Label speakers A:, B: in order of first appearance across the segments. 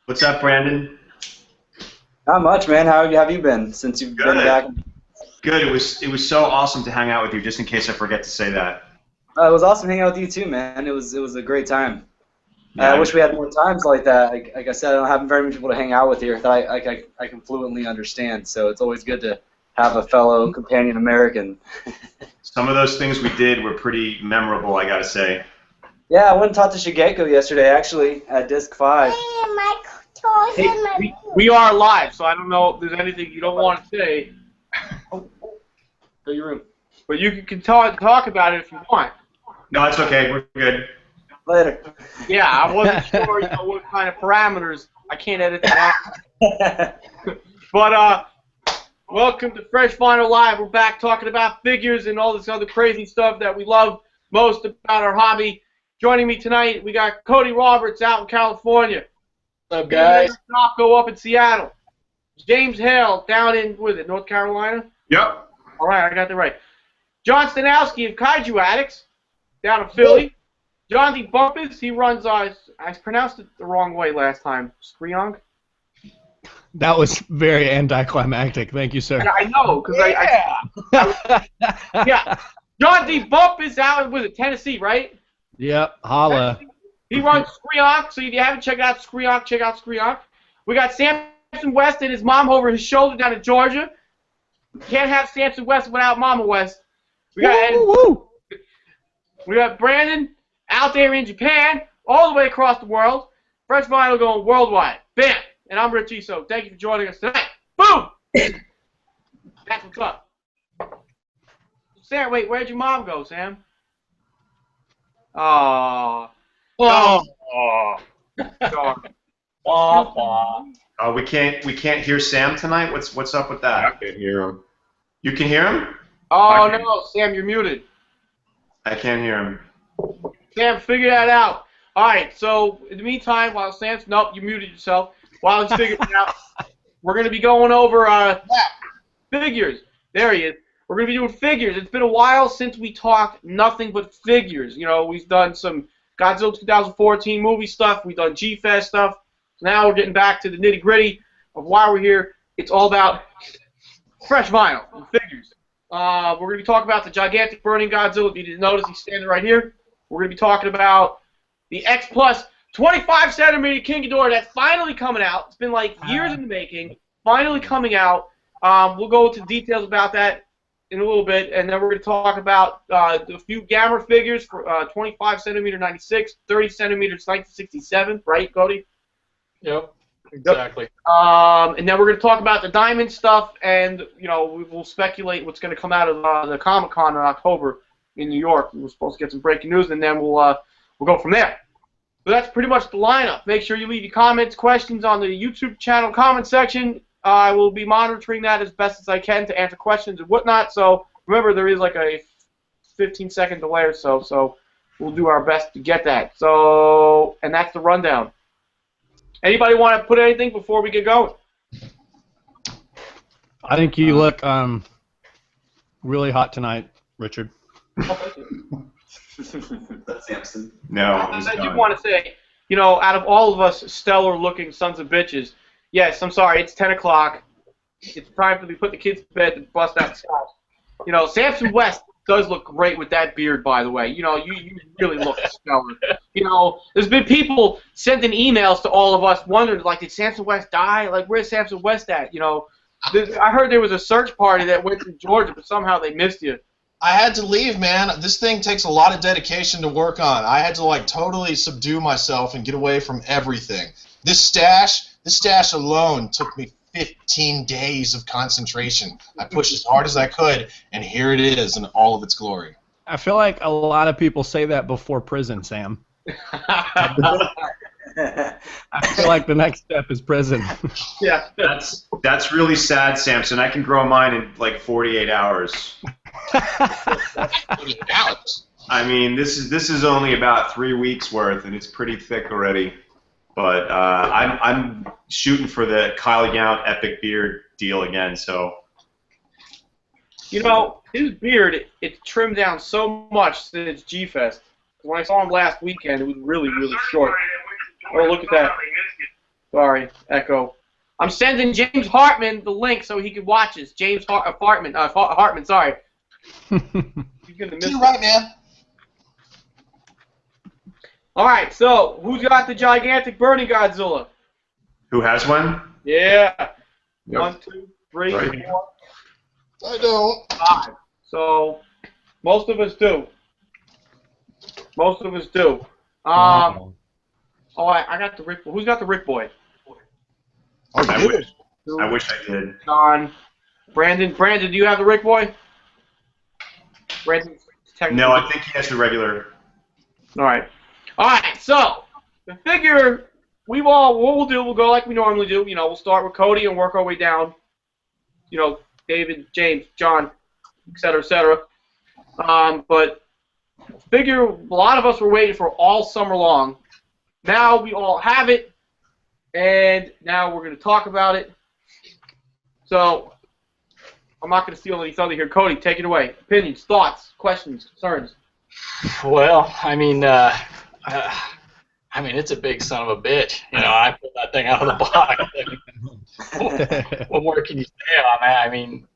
A: What's up, Brandon?
B: Not much, man. How have you been since you've been back?
A: Good. It was so awesome to hang out with you. Just in case I forget to say that.
B: It was awesome hanging out with you too, man. It was a great time.
A: Yeah,
B: I wish we had more times like that. Like I said, I don't have very many people to hang out with here that I can fluently understand. So it's always good to have a fellow companion American.
A: some of those things we did were pretty memorable, I gotta say.
B: Yeah, I went and talked to Shigeko yesterday, actually, at Disc 5.
C: Hey, we are live, so I don't know if there's anything you don't want to say.
B: Go to your room.
C: But you can talk about it if you want.
A: No, it's okay. We're good.
B: Later.
C: Yeah, I wasn't sure what kind of parameters. I can't edit that out. But welcome to Fresh Vinyl Live. We're back talking about figures and all this other crazy stuff that we love most about our hobby. Joining me tonight, we got Cody Roberts out in California.
D: What's up, guys?
C: Go up in Seattle. James Hale down in, North Carolina?
A: Yep.
C: All right, I got that right. John Stanowski of Kaiju Addicts down in Philly. John D. Bumpus, he runs, I pronounced it the wrong way last time, Screong.
D: That was very anticlimactic. Thank you, sir.
C: I know, because yeah. John D. Bumpus out in, Tennessee, right?
D: Yep, holla.
C: He runs Screonk, so if you haven't checked out Screonk, check out Screonk. We got Samson West and his mom over his shoulder down in Georgia. Can't have Samson West without Mama West. We got Brandon out there in Japan, all the way across the world. Fresh Vinyl going worldwide. Bam! And I'm Rich Iso. Thank you for joining us tonight. Boom! That's what's up. Sam, wait, where'd your mom go, Sam? Aww.
D: Oh.
A: We can't hear Sam tonight. What's up with that?
E: I can hear him.
A: You can hear him?
C: Oh no, Sam, you're muted.
A: I can't hear him.
C: Sam, figure that out. All right. So in the meantime, while Sam's you muted yourself. While he's figuring it out, we're gonna be going over figures. There he is. We're gonna be doing figures. It's been a while since we talked nothing but figures. You know, we've done some Godzilla 2014 movie stuff. We've done G-Fest stuff. So now we're getting back to the nitty-gritty of why we're here. It's all about fresh vinyl and figures. We're going to be talking about the gigantic burning Godzilla. If you didn't notice, he's standing right here. We're going to be talking about the X Plus 25 centimeter King Ghidorah that's finally coming out. It's been like years in the making. Finally coming out. We'll go into details about that in a little bit, and then we're going to talk about a few Gamma figures for 25 centimeter 96, 30 centimeters 1967, right, Cody?
D: Yep, exactly.
C: And then we're going to talk about the diamond stuff, and we'll speculate what's going to come out of the Comic-Con in October in New York. We're supposed to get some breaking news, and then we'll go from there. So that's pretty much the lineup. Make sure you leave your comments, questions on the YouTube channel comment section. I will be monitoring that as best as I can to answer questions and whatnot. So remember, there is like a 15-second delay or so. So we'll do our best to get that. So, and that's the rundown. Anybody want to put anything before we get going?
D: I think you look really hot tonight, Richard.
B: That's Samson.
A: No.
C: I do want to say, out of all of us stellar-looking sons of bitches, yes, I'm sorry, it's 10 o'clock. It's time for me to put the kids to bed and bust out the house. Samson West does look great with that beard, by the way. You really look stellar. There's been people sending emails to all of us wondering, like, did Samson West die? Like, where's Samson West at? I heard there was a search party that went to Georgia, but somehow they missed you.
E: I had to leave, man. This thing takes a lot of dedication to work on. I had to, totally subdue myself and get away from everything. This stash alone took me 15 days of concentration. I pushed as hard as I could, and here it is in all of its glory.
D: I feel like a lot of people say that before prison, Sam. I feel like the next step is prison.
C: Yeah,
A: That's really sad, Samson. I can grow mine in like 48 hours.
E: 48 hours.
A: I mean, this is only about 3 weeks worth, and it's pretty thick already. But I'm shooting for the Kyle Yount epic beard deal again. So.
C: His beard, it's trimmed down so much since G-Fest. When I saw him last weekend, it was really, really short. Oh, look at that. Sorry, Echo. I'm sending James Hartman the link so he can watch this. James Hartman, sorry. He's gonna miss
E: You're right, man.
C: All right, so who's got the gigantic burning Godzilla?
A: Who has one?
C: Yeah.
A: Yep.
C: 1, 2, 3,
A: Right.
C: 4,
E: I don't.
C: 5. So most of us do. Most of us do.
D: Wow.
C: Oh, I got the Rick. Who's got the Rick Boy?
E: Oh,
A: I
E: you
A: wish,
C: Two,
A: I wish I did.
C: John. Brandon, do you have the Rick Boy? Brandon.
A: No, I think he has the regular.
C: All right. All right. So the figure what we'll do, we'll go like we normally do. You know, we'll start with Cody and work our way down. You know, David, James, John, et cetera, et cetera. But figure a lot of us were waiting for all summer long. Now we all have it, and now we're going to talk about it. So I'm not going to steal any thunder here. Cody, take it away. Opinions, thoughts, questions, concerns.
F: Well, I mean, it's a big son of a bitch. You know, I pulled that thing out of the box. What more can you say on that? I mean,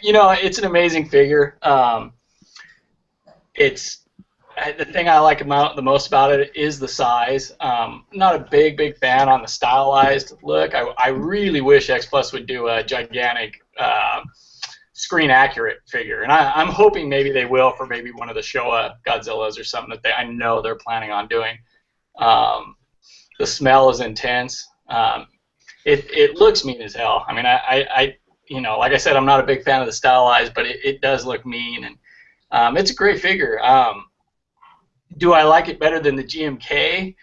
F: you know, it's an amazing figure. The thing I like the most about it is the size. I'm not a big fan on the stylized look. I really wish X Plus would do a gigantic screen accurate figure, and I'm hoping maybe they will for maybe one of the Showa Godzillas or something that I know they're planning on doing. The smell is intense. It looks mean as hell. I mean, I you know, like I said, I'm not a big fan of the stylized, but it does look mean, and it's a great figure. Do I like it better than the GMK?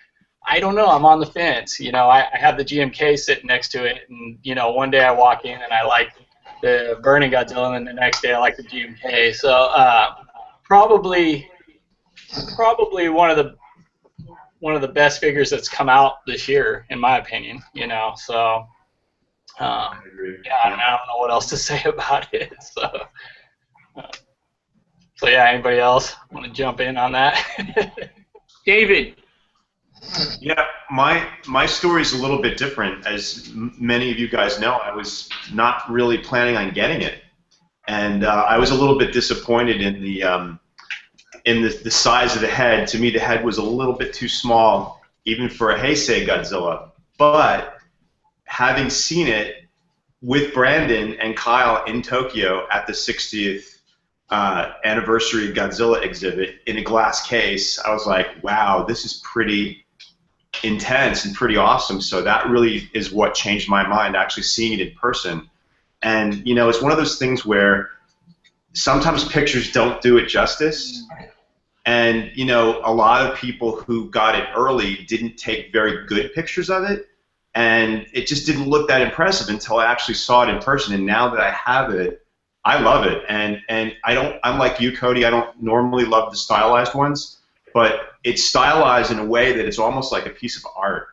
F: I don't know. I'm on the fence. You know, I have the GMK sitting next to it, and you know, one day I walk in and I like the Burning Godzilla, and then the next day I like the GMK. So probably one of the best figures that's come out this year, in my opinion. You know, so yeah, I don't know what else to say about it. So yeah, anybody else want to jump in on that?
C: David.
A: Yeah, my story is a little bit different. As many of you guys know, I was not really planning on getting it, and I was a little bit disappointed in the size of the head. To me, the head was a little bit too small, even for a Heisei Godzilla. But having seen it with Brandon and Kyle in Tokyo at the 60th anniversary Godzilla exhibit in a glass case, I was like, wow, this is pretty intense and pretty awesome. So that really is what changed my mind, actually seeing it in person. And you know, it's one of those things where sometimes pictures don't do it justice. And you know, a lot of people who got it early didn't take very good pictures of it, and it just didn't look that impressive until I actually saw it in person. And now that I have it, I love it, and I'm like you, Cody. I don't normally love the stylized ones, but it's stylized in a way that it's almost like a piece of art.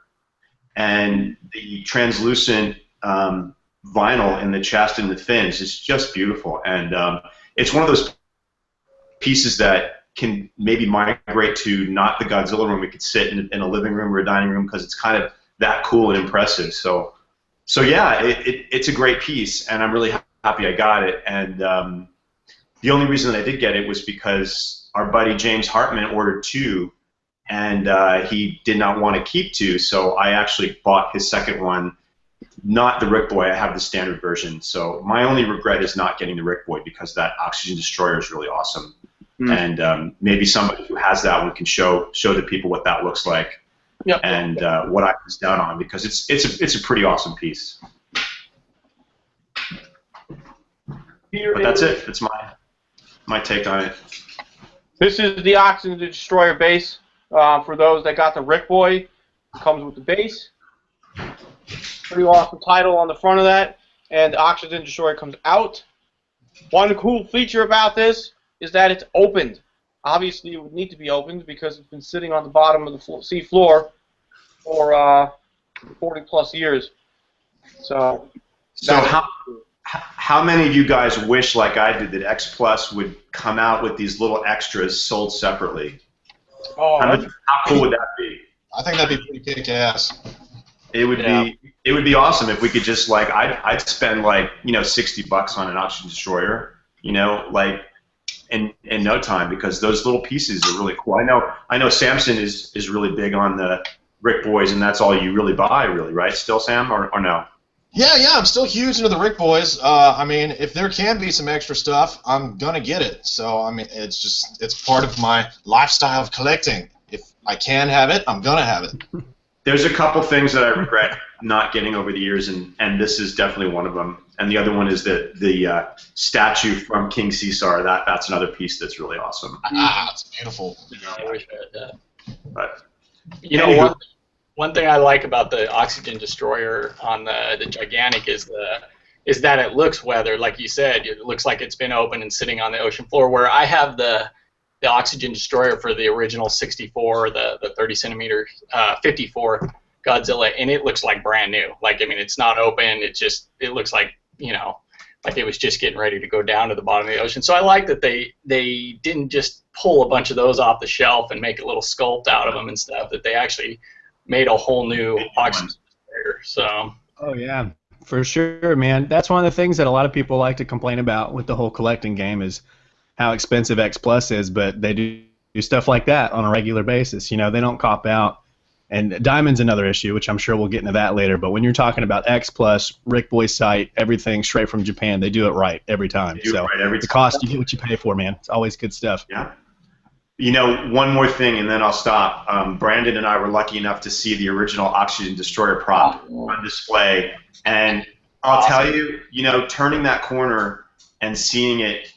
A: And the translucent vinyl in the chest and the fins is just beautiful. And it's one of those pieces that can maybe migrate to not the Godzilla room. We could sit in a living room or a dining room because it's kind of that cool and impressive. So yeah, it's a great piece, and I'm really happy I got it. And the only reason that I did get it was because our buddy James Hartman ordered 2, and he did not want to keep 2, so I actually bought his second one, not the Rick Boy. I have the standard version. So my only regret is not getting the Rick Boy, because that Oxygen Destroyer is really awesome. And maybe somebody who has that one can show the people what that looks like. Yep. And what I was down on, because it's a pretty awesome piece. But that's it. That's my take on it.
C: This is the Oxygen Destroyer base. For those that got the Rick Boy, it comes with the base. Pretty awesome title on the front of that, and the Oxygen Destroyer comes out. One cool feature about this is that it's opened. Obviously, it would need to be opened because it's been sitting on the bottom of the sea floor for 40 plus years. So
A: how many of you guys wish, like I did, that X Plus would come out with these little extras sold separately?
C: Oh,
A: how cool would that be?
E: I think that'd be pretty kick-ass.
A: It would be awesome if we could just like I'd spend like $60 on an oxygen destroyer, like in no time, because those little pieces are really cool. I know Samson is really big on the Rick Boys, and that's all you really buy, really, right? Still, Sam, or no?
E: Yeah, I'm still huge into the Rick Boys. I mean, if there can be some extra stuff, I'm gonna get it. So I mean, it's part of my lifestyle of collecting. If I can have it, I'm gonna have it.
A: There's a couple things that I regret not getting over the years, and this is definitely one of them. And the other one is the statue from King Caesar. That's another piece that's really awesome.
E: It's beautiful.
F: I wish I had that.
A: But
F: one thing I like about the oxygen destroyer on the gigantic is that it looks weathered, like you said. It looks like it's been open and sitting on the ocean floor. Where I have the oxygen destroyer for the original 64, the 30 centimeter 54 Godzilla, and it looks like brand new. Like, I mean, it's not open. It looks like, like it was just getting ready to go down to the bottom of the ocean. So I like that they didn't just pull a bunch of those off the shelf and make a little sculpt out of them and stuff. That they actually made a whole new oxygen destroyer. So.
D: Oh yeah, for sure, man. That's one of the things that a lot of people like to complain about with the whole collecting game is how expensive X Plus is, but they do stuff like that on a regular basis. They don't cop out. And Diamond's another issue, which I'm sure we'll get into that later. But when you're talking about X Plus, Rick Boy's site, everything straight from Japan, they do it right every time. The cost, you get what you pay for, man. It's always good stuff.
A: Yeah. One more thing, and then I'll stop. Brandon and I were lucky enough to see the original Oxygen Destroyer prop on display. And I'll tell you, turning that corner and seeing it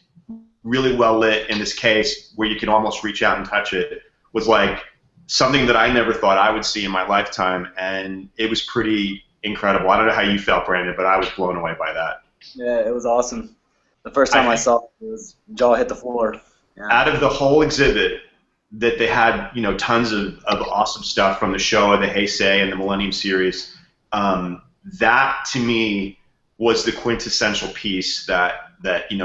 A: really well lit in this case where you can almost reach out and touch it was like something that I never thought I would see in my lifetime, and it was pretty incredible. I don't know how you felt, Brandon, but I was blown away by that.
B: Yeah, it was awesome. The first time I saw it, was jaw hit the floor. Yeah.
A: Out of the whole exhibit that they had, tons of awesome stuff from the Showa, the Heisei, and the Millennium series, that to me was the quintessential piece that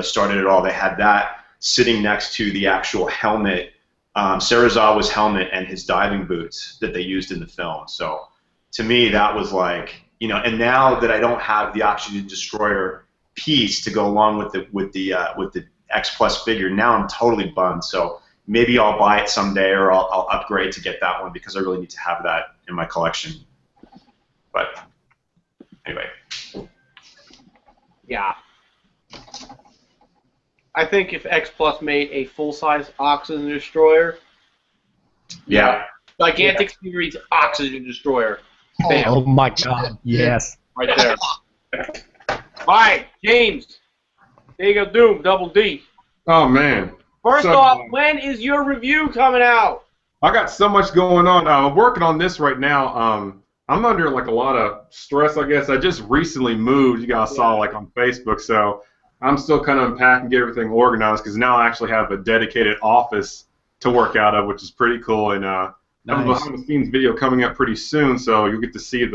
A: started it all. They had that sitting next to the actual helmet, Serizawa's helmet and his diving boots that they used in the film. So to me, that was like, and now that I don't have the Oxygen Destroyer piece to go along with the X Plus figure, now I'm totally bummed. So maybe I'll buy it someday, or I'll upgrade to get that one because I really need to have that in my collection. But anyway.
C: Yeah. I think if X Plus made a full-size Oxygen Destroyer, gigantic series Oxygen Destroyer. Bam.
D: Oh my God! Yes.
C: Right there. All right, James. There you go, Doom, Double D.
G: Oh man.
C: First off, when is your review coming out?
G: I got so much going on. I'm working on this right now. I'm under like a lot of stress, I guess. I just recently moved. You guys saw like on Facebook, so I'm still kind of unpacking, get everything organized because now I actually have a dedicated office to work out of, which is pretty cool. And I have a behind-the-scenes video coming up pretty soon, so you'll get to see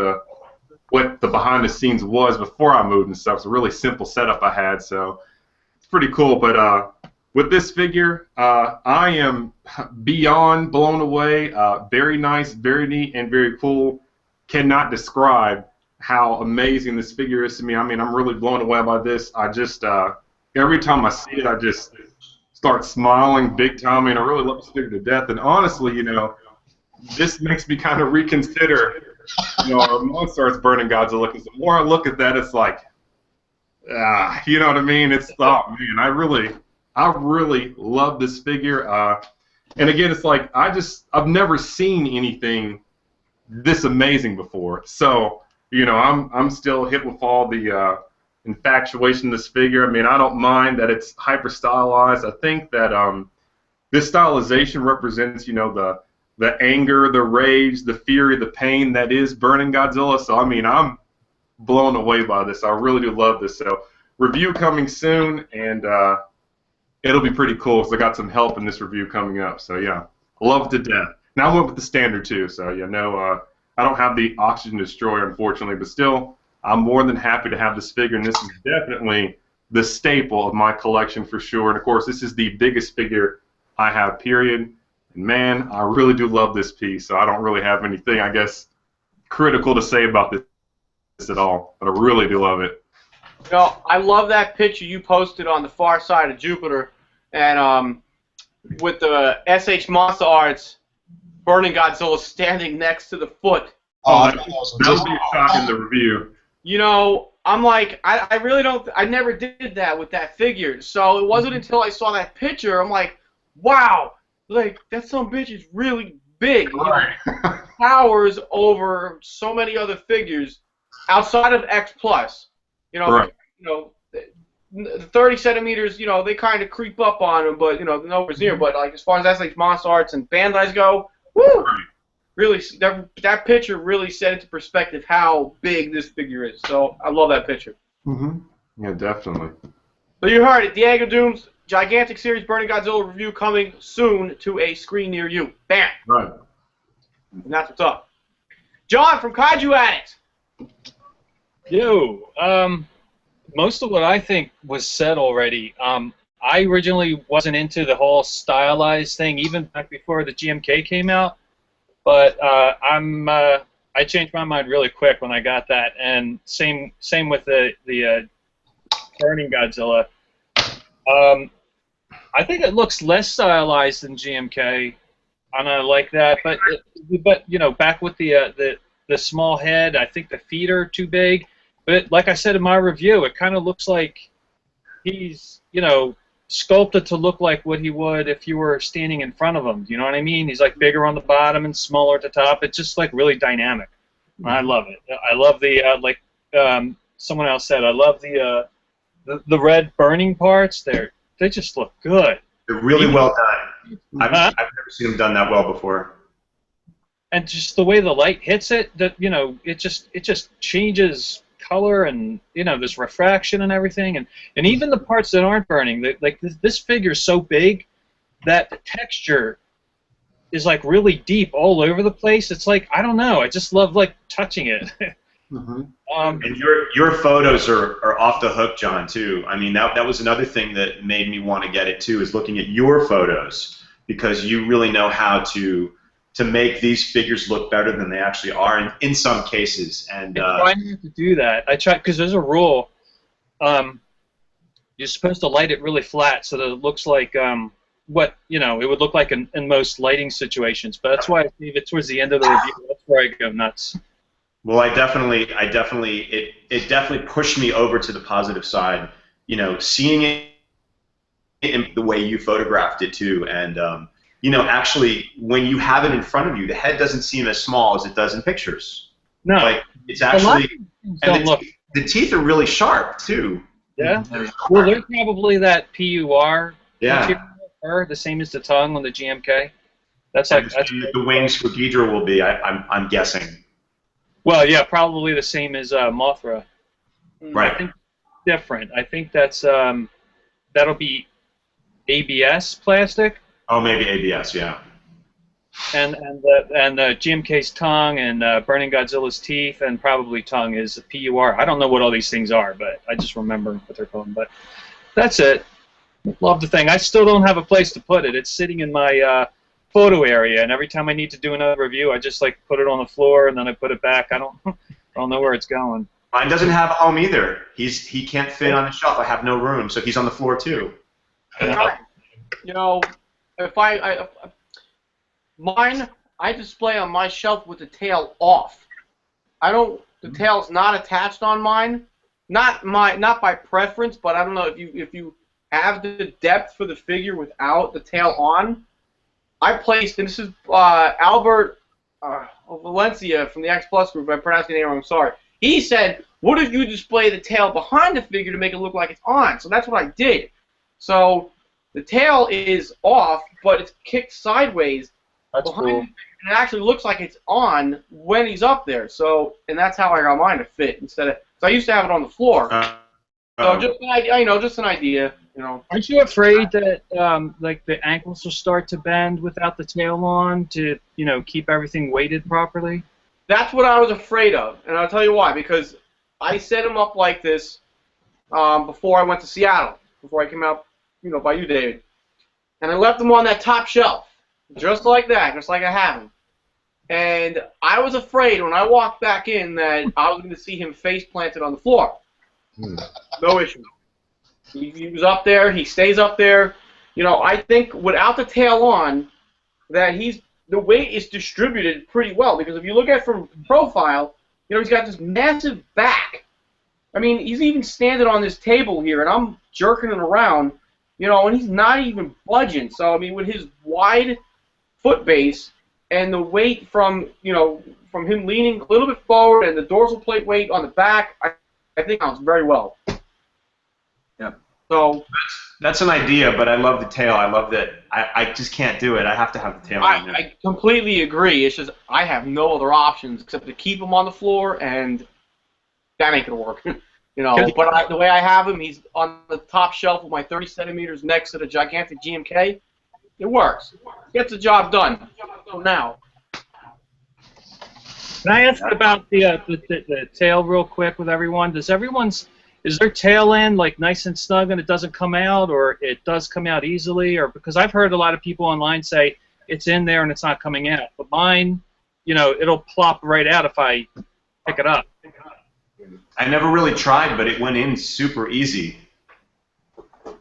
G: what the behind-the-scenes was before I moved and stuff. It's a really simple setup I had, so it's pretty cool. But with this figure, I am beyond blown away. Very nice, very neat, and very cool. Cannot describe how amazing this figure is to me. I mean, I'm really blown away by this. I just, every time I see it, I just start smiling big time. I mean, I really love this figure to death. And honestly, this makes me kind of reconsider, our Monstars burning Godzilla, because the more I look at that, it's like, you know what I mean? It's, oh man, I really love this figure. And again, it's like, I've never seen anything this amazing before. So, I'm still hit with all the infatuation of this figure. I mean, I don't mind that it's hyper stylized. I think that this stylization represents, the anger, the rage, the fury, the pain that is burning Godzilla. So, I mean, I'm blown away by this. I really do love this. So, review coming soon, and it'll be pretty cool because I got some help in this review coming up. So, yeah, love it to death. Now I went with the standard, too. So, I don't have the Oxygen Destroyer, unfortunately, but still, I'm more than happy to have this figure, and this is definitely the staple of my collection for sure. And, of course, this is the biggest figure I have, period. And, man, I really do love this piece, so I don't really have anything, I guess, critical to say about this at all, but I really do love it.
C: You know, I love that picture you posted on the far side of Jupiter, and with the SH Monster Arts burning Godzilla standing next to the foot.
E: Oh,
G: that would be a shock in the review.
C: You know, I'm like, I really don't, I never did that with that figure. So it wasn't until I saw that picture, I'm like, wow, like, that son bitch is really big. You know, towers over so many other figures outside of X Plus. You know,
G: Right.
C: you know, the 30 centimeters, you know, they kind of creep up on them, but, you know, nowhere near. But, like, as far as SH Monster Arts and Bandai's go, woo! Really, that picture really set into perspective how big this figure is. So I love that picture.
G: Yeah, definitely.
C: So you heard it. Diego Doom's gigantic series Burning Godzilla review coming soon to a screen near you. Bam!
G: Right.
C: And that's what's up. John from Kaiju Addict.
H: Yo, most of what I think was said already. I originally wasn't into the whole stylized thing, even back before the GMK came out. But I changed my mind really quick when I got that, and same with the Burning Godzilla. I think it looks less stylized than GMK, and I like that. But you know, back with the small head, I think the feet are too big. But like I said in my review, it kind of looks like he's, you know, sculpted to look like what he would if you were standing in front of him. You know what I mean? He's like bigger on the bottom and smaller at the top. It's just like really dynamic. I love it. I love the like someone else said. I love the red burning parts. They just look good.
A: They're really well done. I've never seen them done that well before.
H: And just the way the light hits it, that, you know, it just changes color, and, you know, there's refraction and everything, and even the parts that aren't burning, like this figure is so big that the texture is like really deep all over the place. It's like, I don't know, I just love like touching it.
A: And your photos are off the hook, John, too. I mean, that was another thing that made me want to get it too, is looking at your photos, because you really know how to make these figures look better than they actually are in some cases. And
H: I try not to do that. I try, because there's a rule. You're supposed to light it really flat so that it looks like what, you know, it would look like in most lighting situations. But that's why I leave it towards the end of the review. That's where I go nuts.
A: Well, it definitely pushed me over to the positive side. You know, seeing it in the way you photographed it too, and you know, actually, when you have it in front of you, the head doesn't seem as small as it does in pictures.
H: No,
A: like it's actually, and the teeth are really sharp too.
H: Yeah. Well, they're probably that PUR.
A: Yeah.
H: Material, the same as the tongue on the GMK. That's like
A: the wings for Ghidorah will be. I'm guessing.
H: Well, yeah, probably the same as Mothra.
A: Right.
H: I think different. I think that's that'll be ABS plastic.
A: Oh, maybe ABS, yeah.
H: And the GMK's tongue and Burning Godzilla's teeth and probably tongue is a PUR. I don't know what all these things are, but I just remember what they're called. But that's it. Love the thing. I still don't have a place to put it. It's sitting in my photo area, and every time I need to do another review, I just like put it on the floor and then I put it back. I don't know where it's going.
A: Mine doesn't have a home either. He can't fit on the shelf. I have no room, so he's on the floor too.
C: You know, if mine, I display on my shelf with the tail off. The tail's not attached on mine. Not by preference, but I don't know if you have the depth for the figure without the tail on. I placed, and this is Albert Valencia from the X Plus group. If I'm pronouncing the name wrong, I'm sorry. He said, "What if you display the tail behind the figure to make it look like it's on?" So that's what I did. So the tail is off, but it's kicked sideways behind him, and it actually looks like it's on when he's up there. So, and that's how I got mine to fit instead of. So I used to have it on the floor. So just just an idea. You know.
H: Aren't you afraid that like the ankles will start to bend without the tail on to keep everything weighted properly?
C: That's what I was afraid of, and I'll tell you why. Because I set them up like this before I went to Seattle, before I came out, by you, David. And I left them on that top shelf, just like that, just like I have them. and I was afraid when I walked back in that I was going to see him face planted on the floor. No issue. He was up there. He stays up there. You know, I think without the tail on, that the weight is distributed pretty well, because if you look at it from profile, you know, he's got this massive back. I mean, he's even standing on this table here, and I'm jerking it around, you know, and he's not even budging. So, I mean, with his wide foot base and the weight from, you know, from him leaning a little bit forward and the dorsal plate weight on the back, I think counts very well.
B: Yeah.
C: So
A: that's an idea, but I love the tail. I love that. I just can't do it. I have to have the tail on there.
C: I completely agree. It's just I have no other options except to keep him on the floor, and that ain't gonna work. You know, but the way I have him, he's on the top shelf with my 30 centimeters next to the gigantic GMK. It works. Gets the job done. So now.
H: Can I ask about the tail real quick with everyone? Is their tail end like nice and snug and it doesn't come out, or it does come out easily? Or because I've heard a lot of people online say it's in there and it's not coming out, but mine, you know, it'll plop right out if I pick it up.
A: I never really tried, but it went in super easy.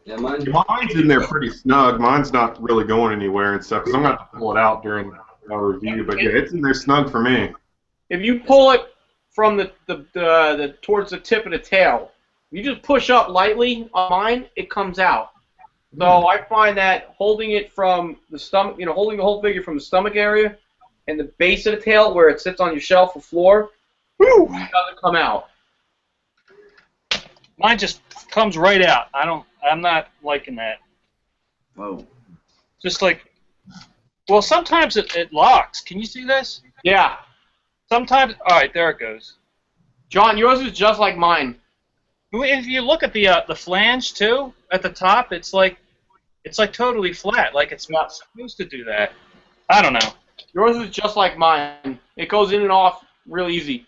B: Yeah, mine's
G: in there pretty snug. Mine's not really going anywhere and stuff, because I'm going to have to pull it out during our review. But yeah, it's in there snug for me.
C: If you pull it from the towards the tip of the tail, you just push up lightly on mine, it comes out. So I find that holding it from the stomach, you know, holding the whole figure from the stomach area and the base of the tail where it sits on your shelf or floor, it doesn't come out.
H: Mine just comes right out. I'm not liking that.
B: Whoa.
H: Just like, well, sometimes it locks. Can you see this?
C: Yeah.
H: Sometimes, all right, there it goes.
C: John, yours is just like mine.
H: If you look at the flange too, at the top, it's like totally flat. Like it's not supposed to do that. I don't know.
C: Yours is just like mine. It goes in and off real easy.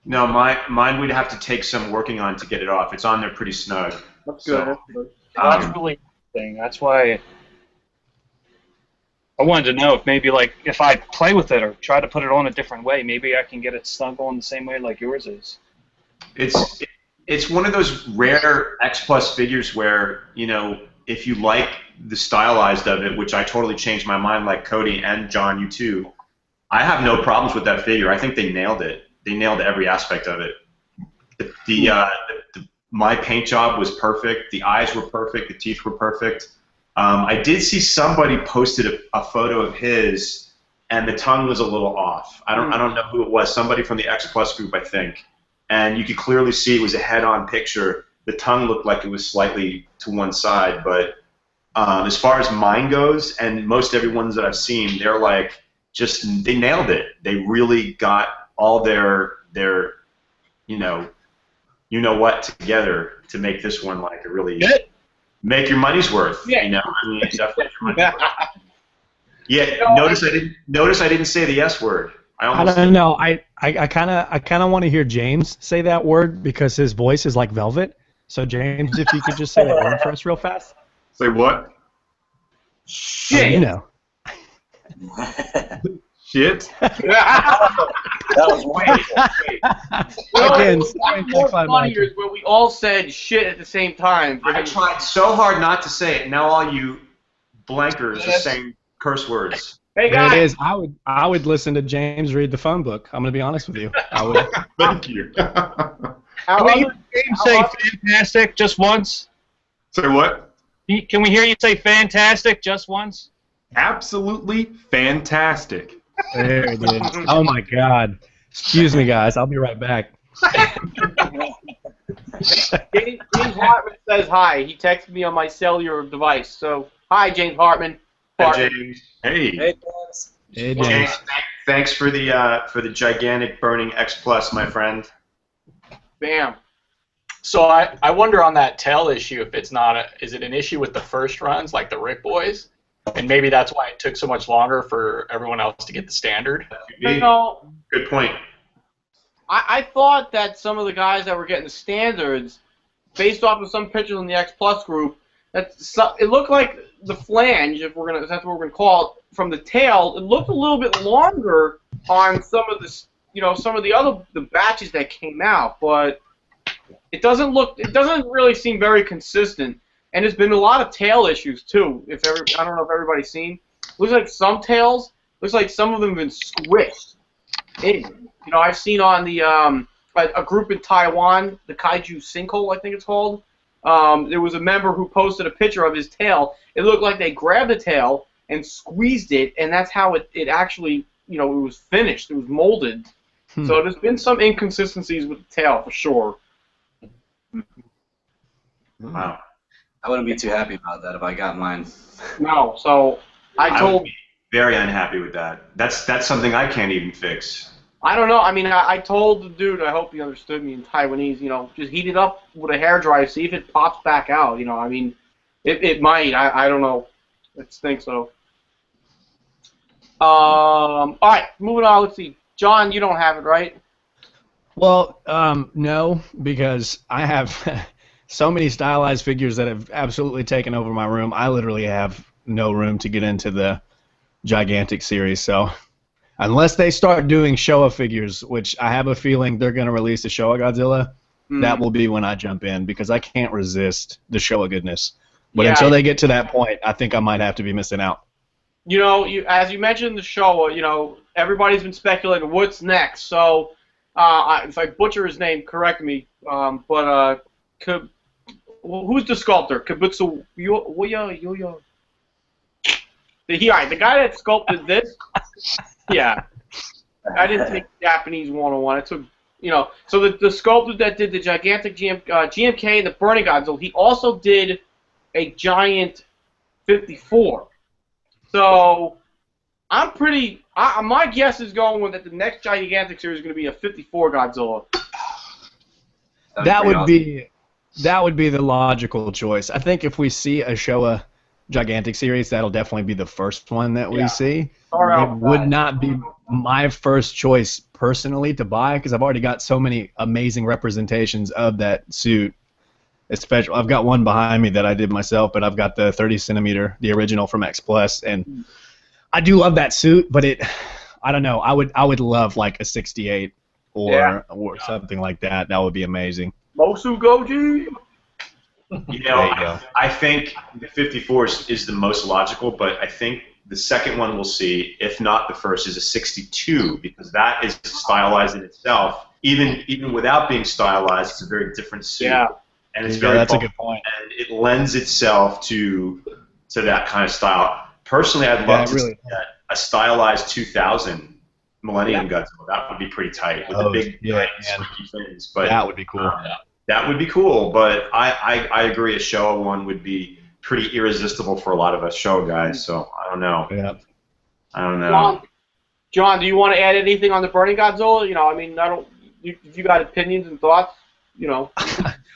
A: No, mine would have to take some working on to get it off. It's on there pretty snug.
C: That's good.
A: So,
H: That's really interesting. That's why I wanted to know if maybe like if I play with it or try to put it on a different way, maybe I can get it snug on the same way like yours is.
A: It's one of those rare X Plus figures where, you know, if you like the stylized of it, which I totally changed my mind, like Cody and John, you too, I have no problems with that figure. I think they nailed it. They nailed every aspect of it. My paint job was perfect. The eyes were perfect. The teeth were perfect. I did see somebody posted a photo of his, and the tongue was a little off. I don't know who it was. Somebody from the X Plus group, I think. And you could clearly see it was a head-on picture. The tongue looked like it was slightly to one side, but as far as mine goes, and most everyone's that I've seen, they're like they nailed it. They really got all their you know what together to make this one like a really make your money's worth.
C: Yeah.
A: You know, I mean, it's definitely your money's worth. Yeah. Notice I didn't say the S word.
D: I don't know. I kind of want to hear James say that word because his voice is like velvet. So James, if you could just say that word for us real fast.
G: Say what?
D: Shit. You know.
G: Shit.
B: That was wonderful.
D: Again,
C: what's funnier is when we all said shit at the same time.
A: I tried so hard not to say it. Now all you blankers are saying curse words.
C: Hey
D: There
C: guys.
D: it is. I would listen to James read the phone book. I'm gonna be honest with you. I would.
G: Thank you.
H: Can we hear James say fantastic just once?
G: Say what?
H: Can we hear you say fantastic just once?
G: Absolutely fantastic.
D: There it is. Oh my God. Excuse me, guys. I'll be right back.
C: James Hartman says hi. He texted me on my cellular device. So hi, James Hartman.
A: Hey, James.
G: Hey.
B: Hey, guys.
D: Hey,
A: James,
D: James.
A: thanks for the gigantic burning X Plus, my friend.
C: Bam.
F: So I wonder on that tail issue if it's not is it an issue with the first runs like the Rick Boys, and maybe that's why it took so much longer for everyone else to get the standard.
C: You know,
A: Good point.
C: I thought that some of the guys that were getting the standards, based off of some pictures in the X Plus group, it looked like the flange, if that's what we're gonna call it, from the tail, it looked a little bit longer on some of the, some of the batches that came out, but it doesn't really seem very consistent. And there's been a lot of tail issues too. I don't know if everybody's seen. Looks like some tails. Looks like some of them have been squished in. I've seen on the a group in Taiwan, the Kaiju Sinkhole, I think it's called. There was a member who posted a picture of his tail. It looked like they grabbed the tail and squeezed it, and that's how it actually, it was finished. It was molded. So there's been some inconsistencies with the tail for sure.
A: Wow.
B: I wouldn't be too happy about that if I got mine.
C: No, so I
A: would be very unhappy with that. That's something I can't even fix.
C: I don't know. I mean, I told the dude, I hope he understood me in Taiwanese, just heat it up with a hairdryer, see if it pops back out, I mean, it might. I don't know. I think so. All right, moving on. Let's see. John, you don't have it, right?
D: Well, no, because I have so many stylized figures that have absolutely taken over my room. I literally have no room to get into the gigantic series. So unless they start doing Showa figures, which I have a feeling they're going to release a Showa Godzilla, that will be when I jump in, because I can't resist the Showa goodness. But until they get to that point, I think I might have to be missing out.
C: As you mentioned the Showa, everybody's been speculating what's next. So if I butcher his name, correct me. Who's the sculptor? Kabutsu Yoyo. The guy that sculpted this. Yeah, I didn't take Japanese 101. I took, so the sculptor that did the gigantic GMK and the Burning Godzilla, he also did a giant 54. So my guess is going with that the next gigantic series is going to be a 54 Godzilla.
D: That would be the logical choice. I think if we see a Showa gigantic series, that'll definitely be the first one that we see. It would not be my first choice personally to buy, because I've already got so many amazing representations of that suit. Especially, I've got one behind me that I did myself, but I've got the 30 centimeter, the original from X Plus, and I do love that suit. But I don't know. I would love like a 68 or something like that. That would be amazing.
C: Mosu Goji.
A: I think the 54 is the most logical, but I think the second one we'll see, if not the first, is a 62, because that is stylized in itself. Even without being stylized, it's a very different suit.
C: Yeah.
A: And it's very
D: that's a good point.
A: And it lends itself to that kind of style. Personally, I'd love to see a stylized 2000 Millennium Godzilla. That would be pretty tight with the big squeaky fins. But
D: that would be cool.
A: That would be cool, but I agree a Showa one would be pretty irresistible for a lot of us Showa guys, so I don't know.
D: Yeah.
A: I don't know.
C: John, do you want to add anything on the Burning Godzilla? I mean, if you got opinions and thoughts,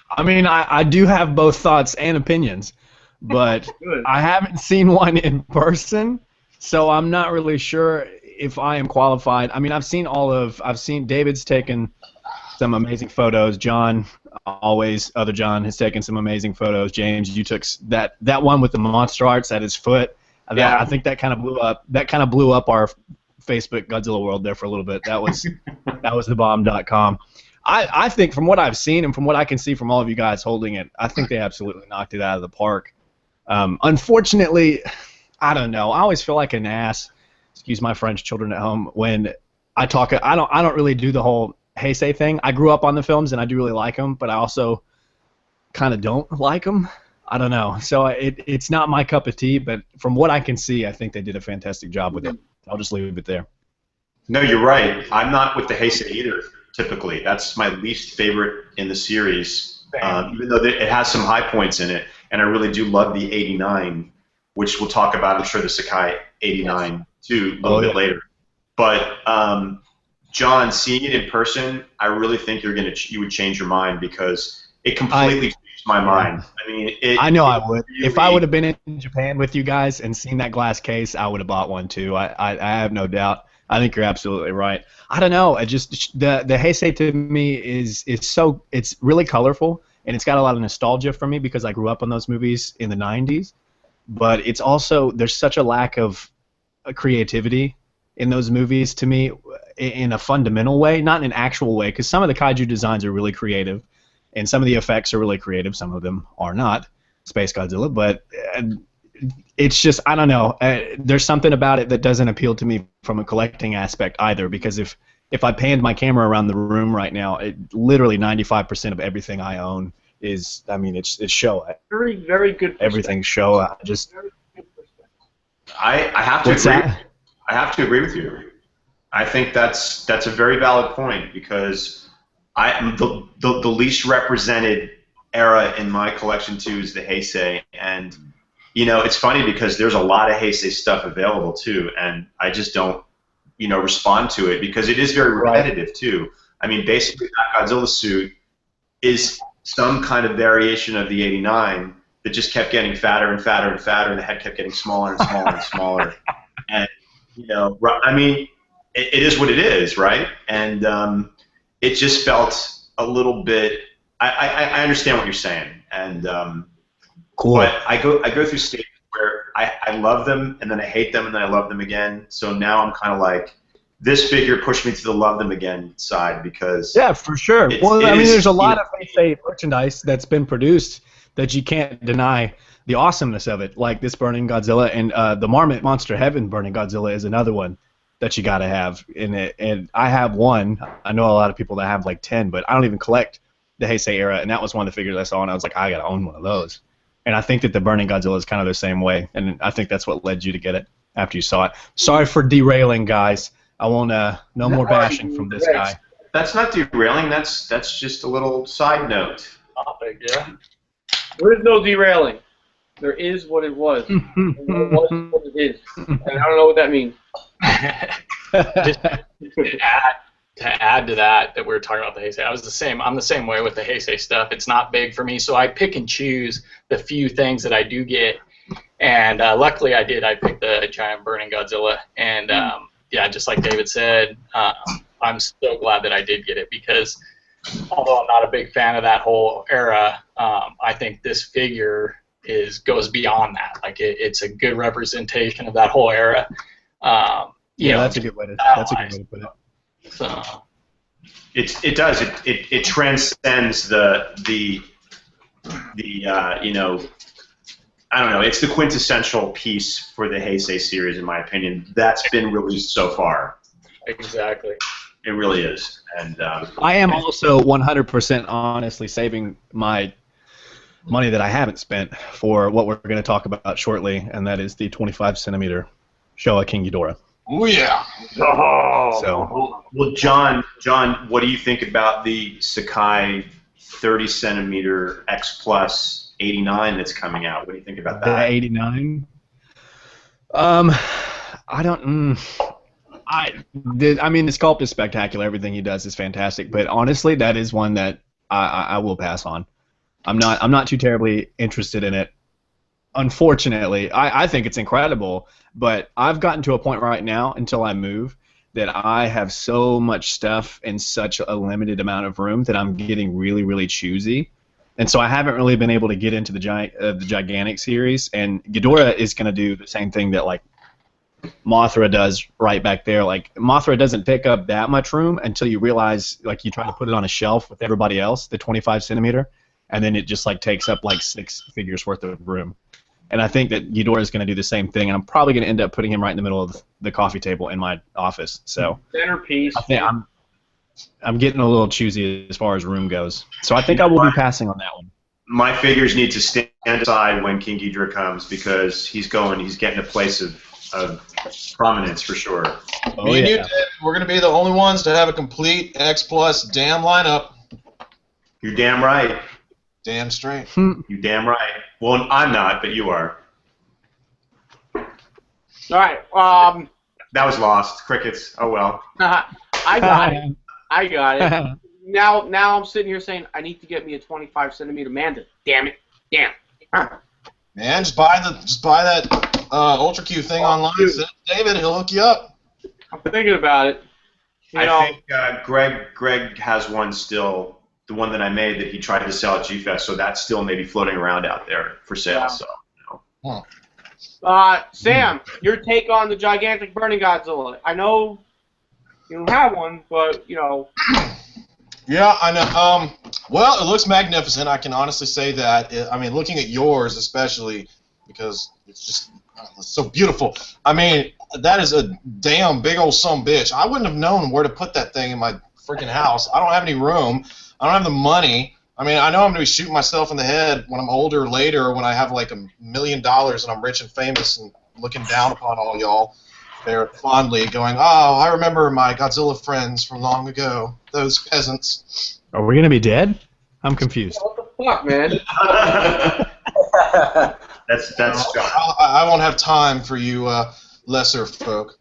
D: I mean, I do have both thoughts and opinions, but I haven't seen one in person, so I'm not really sure if I am qualified. I mean, I've seen David's taken some amazing photos. John, other John, has taken some amazing photos. James, you took that one with the monster arts at his foot. I think that kind of blew up. That kind of blew up our Facebook Godzilla world there for a little bit. That was thebomb.com. I think from what I've seen and from what I can see from all of you guys holding it, I think they absolutely knocked it out of the park. Unfortunately, I don't know. I always feel like an ass. Excuse my French children at home when I talk. I don't really do the whole Heisei thing. I grew up on the films and I do really like them, but I also kind of don't like them. I don't know. So it's not my cup of tea, but from what I can see, I think they did a fantastic job with it. I'll just leave it there.
A: No, you're right. I'm not with the Heisei either. Typically, that's my least favorite in the series, even though it has some high points in it, and I really do love the 89, which we'll talk about, I'm sure, the Sakai 89 too a little bit later. But John, seeing it in person, I really think you would change your mind, because it completely changed my mind. I mean,
D: I know I would. Really, if I would have been in Japan with you guys and seen that glass case, I would have bought one too. I have no doubt. I think you're absolutely right. I don't know. The Heisei to me is it's really colorful, and it's got a lot of nostalgia for me because I grew up on those movies in the 90s. But it's also, there's such a lack of creativity in those movies to me in a fundamental way, not in an actual way, because some of the kaiju designs are really creative, and some of the effects are really creative. Some of them are not, Space Godzilla, but it's just, I don't know. There's something about it that doesn't appeal to me from a collecting aspect either, because if I panned my camera around the room right now, literally 95% of everything I own is, I mean, it's Showa.
C: Very, very good.
D: Everything's Showa. Just.
A: I have to
D: What's
A: agree.
D: that?
A: I have to agree with you. I think that's a very valid point, because the least represented era in my collection too is the Heisei, and it's funny because there's a lot of Heisei stuff available too, and I just don't respond to it because it is very repetitive too. I mean, basically that Godzilla suit is some kind of variation of the '89 that just kept getting fatter and fatter and fatter, and the head kept getting smaller and smaller and smaller. And I mean, it is what it is, right? And it just felt a little bit. I understand what you're saying, and
D: cool.
A: But I go through stages where I love them, and then I hate them, and then I love them again. So now I'm kind of like, this figure pushed me to the love them again side, because
D: yeah, for sure. Well, I mean, there's a lot of Heisei merchandise that's been produced that you can't deny the awesomeness of it, like this Burning Godzilla, and the Marmot Monster Heaven Burning Godzilla is another one that you got to have in it. And I have one. I know a lot of people that have like 10, but I don't even collect the Heisei era, and that was one of the figures I saw, and I was like, I got to own one of those. And I think that the Burning Godzilla is kind of the same way, and I think that's what led you to get it after you saw it. Sorry for derailing, guys. I won't no more bashing from this guy.
A: That's not derailing. That's just a little side note.
F: Topic, yeah.
C: There is no derailing. There is what it was. And it was what it is. And I don't know what that means.
F: Just to add to that we were talking about the Heisei, I'm the same way with the Heisei stuff. It's not big for me, so I pick and choose the few things that I do get. And luckily I picked the giant Burning Godzilla. And yeah, just like David said, I'm so glad that I did get it, because although I'm not a big fan of that whole era, I think this figure goes beyond that. Like it's a good representation of that whole era.
A: That's
D: a good way to put it.
F: So
A: it does. It transcends the I don't know. It's the quintessential piece for the Heisei series, in my opinion. That's been released so far.
F: Exactly.
A: It really is. And
D: I am also 100% honestly saving my money that I haven't spent for what we're going to talk about shortly, and that is the 25-centimeter Showa King Ghidorah.
E: Oh yeah.
A: Oh.
D: So,
A: well, John, what do you think about the Sakai 30-centimeter X Plus 89 that's coming out? What do you think about that?
D: The 89? I don't. I mean, the sculpt is spectacular. Everything he does is fantastic. But honestly, that is one that I will pass on. I'm not too terribly interested in it. Unfortunately, I think it's incredible. But I've gotten to a point right now, until I move, that I have so much stuff in such a limited amount of room that I'm getting really, really choosy. And so I haven't really been able to get into the gigantic series. And Ghidorah is going to do the same thing that like Mothra does right back there. Like Mothra doesn't take up that much room until you realize, like, you try to put it on a shelf with everybody else, the 25-centimeter, and then it just like takes up like 6 figures worth of room. And I think that Ghidorah is going to do the same thing, and I'm probably going to end up putting him right in the middle of the coffee table in my office. So
C: centerpiece.
D: I think I'm getting a little choosy as far as room goes. So I think I will be passing on that one.
A: My figures need to stand aside when King Ghidorah comes, because he's getting a place of prominence for sure.
D: Oh,
E: Me and
D: yeah.
E: you, Dave, we're going to be the only ones to have a complete X Plus damn lineup.
A: You're damn right.
E: Damn straight.
A: You damn right. Well, I'm not, but you are.
C: All right.
A: That was lost. Crickets. Oh well.
C: I got it. I got it. Now I'm sitting here saying I need to get me a 25-centimeter Manda. Damn it. Damn.
E: Man, just buy that Ultra Q thing online. Send it to David, he'll hook you up.
C: I'm thinking about it.
A: I think Greg has one still. The one that I made that he tried to sell at G-Fest, so that's still maybe floating around out there for sale.
C: Yeah.
A: So,
C: Sam, your take on the gigantic burning Godzilla. I know you don't have one, but, you know.
E: Yeah, I know. Well, it looks magnificent. I can honestly say that. I mean, looking at yours especially, because it's just it's so beautiful. I mean, that is a damn big old bitch. I wouldn't have known where to put that thing in my freaking house. I don't have any room. I don't have the money. I mean, I know I'm going to be shooting myself in the head when I'm older or later, when I have like $1 million and I'm rich and famous and looking down upon all y'all there fondly, going, "Oh, I remember my Godzilla friends from long ago, those peasants."
D: Are we gonna be dead? I'm confused.
C: What the fuck, man?
A: That's John.
E: I won't have time for you lesser folk.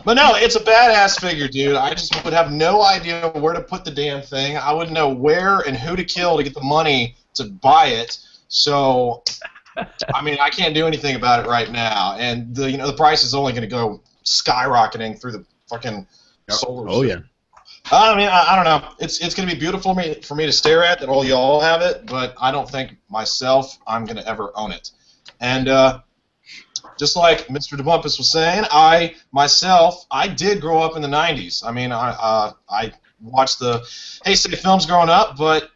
E: But no, it's a badass figure, dude. I just would have no idea where to put the damn thing. I wouldn't know where and who to kill to get the money to buy it. So, I mean, I can't do anything about it right now. And the price is only going to go skyrocketing through the fucking solar.
D: Oh yeah.
E: I mean, I don't know. It's going to be beautiful for me to stare at that all y'all have it, but I don't think myself I'm going to ever own it. And just like Mr. DeBumpus was saying, I did grow up in the 90s. I mean, I watched the Heisei films growing up, but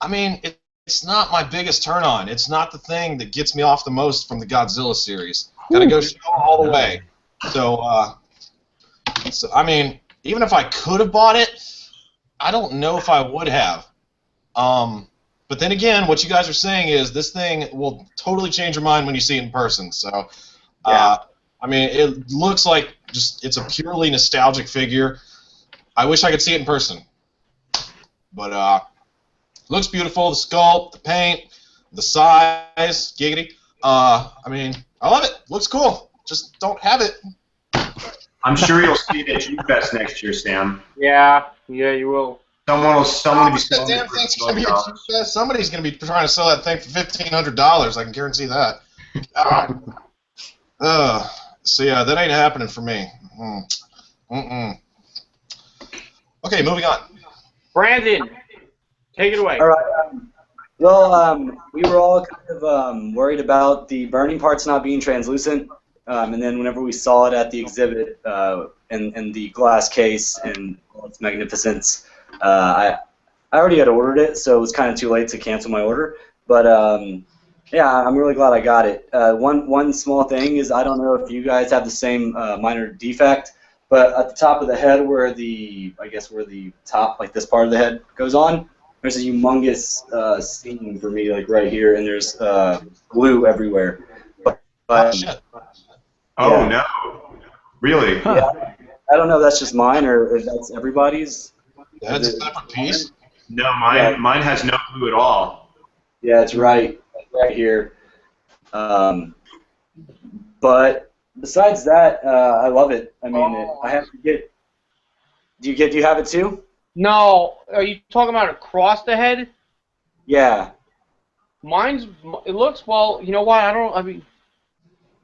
E: I mean, it's not my biggest turn on. It's not the thing that gets me off the most from the Godzilla series. Gotta go show all the way. So I mean, even if I could have bought it, I don't know if I would have. But then again, what you guys are saying is this thing will totally change your mind when you see it in person. So, I mean, it looks like it's a purely nostalgic figure. I wish I could see it in person. But looks beautiful. The sculpt, the paint, the size, giggity. I mean, I love it. Looks cool. Just don't have it.
A: I'm sure you'll see it at G-Fest next year, Sam.
C: Yeah, you will.
A: Someone will be selling
E: damn
A: it
E: thing's
A: for
E: gonna be
A: $12.
E: at G-Fest. Somebody's gonna be trying to sell that thing for $1,500. I can guarantee that. So yeah, that ain't happening for me. Okay, moving on.
C: Brandon, take it away.
B: All right. Well, we were all kind of worried about the burning parts not being translucent, and then whenever we saw it at the exhibit in the glass case and all its magnificence, I already had ordered it, so it was kind of too late to cancel my order. But yeah, I'm really glad I got it. One small thing is I don't know if you guys have the same minor defect, but at the top of the head where the top, like this part of the head goes on, there's a humongous seam for me, like right here, and there's glue everywhere. But
E: Shit.
A: Oh,
B: yeah.
A: no. Really?
B: Yeah, I don't know if that's just mine or if that's everybody's.
E: That's a separate piece.
A: No, mine has no glue at all.
B: Yeah, it's right here. But besides that, I love it. I mean, I have to get. Do you have it too?
C: No, are you talking about across the head?
B: Yeah.
C: It looks, well, you know what,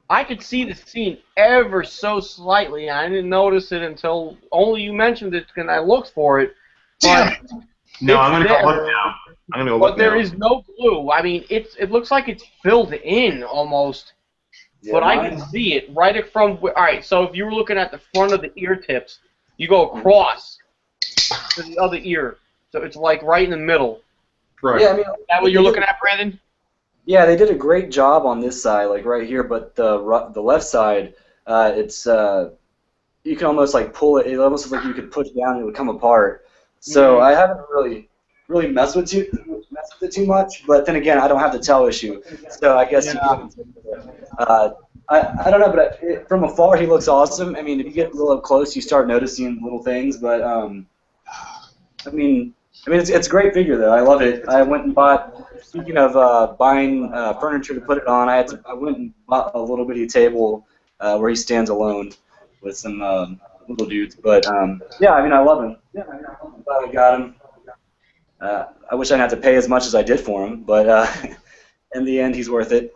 C: I could see the seam ever so slightly, and I didn't notice it until only you mentioned it, and I looked for it. But
A: No, I'm going to
C: there.
A: go look now. I'm going to go
C: But
A: look
C: there
A: now.
C: is no glue. I mean, it looks like it's filled in almost,
B: Yeah,
C: but I can see it right from. All right, so if you were looking at the front of the ear tips, you go across to the other ear, so it's like right in the middle.
G: Right.
B: Yeah, I mean,
C: Is that what you're looking at, Brandon?
B: yeah, they did a great job on this side, like right here. But the left side, it's you can almost like pull it. It almost looks like you could push down and it would come apart. So I haven't really messed with it too much. But then again, I don't have the toe issue, so I guess I don't know. But from afar, he looks awesome. I mean, if you get real up close, you start noticing little things. But I mean, it's a great figure though. I love it. I went and bought. Speaking of buying furniture to put it on, I went and bought a little bitty table where he stands alone with some little dudes. But yeah, I mean, I love him. Yeah, I'm glad I got him. I wish I didn't have to pay as much as I did for him, but in the end, he's worth it.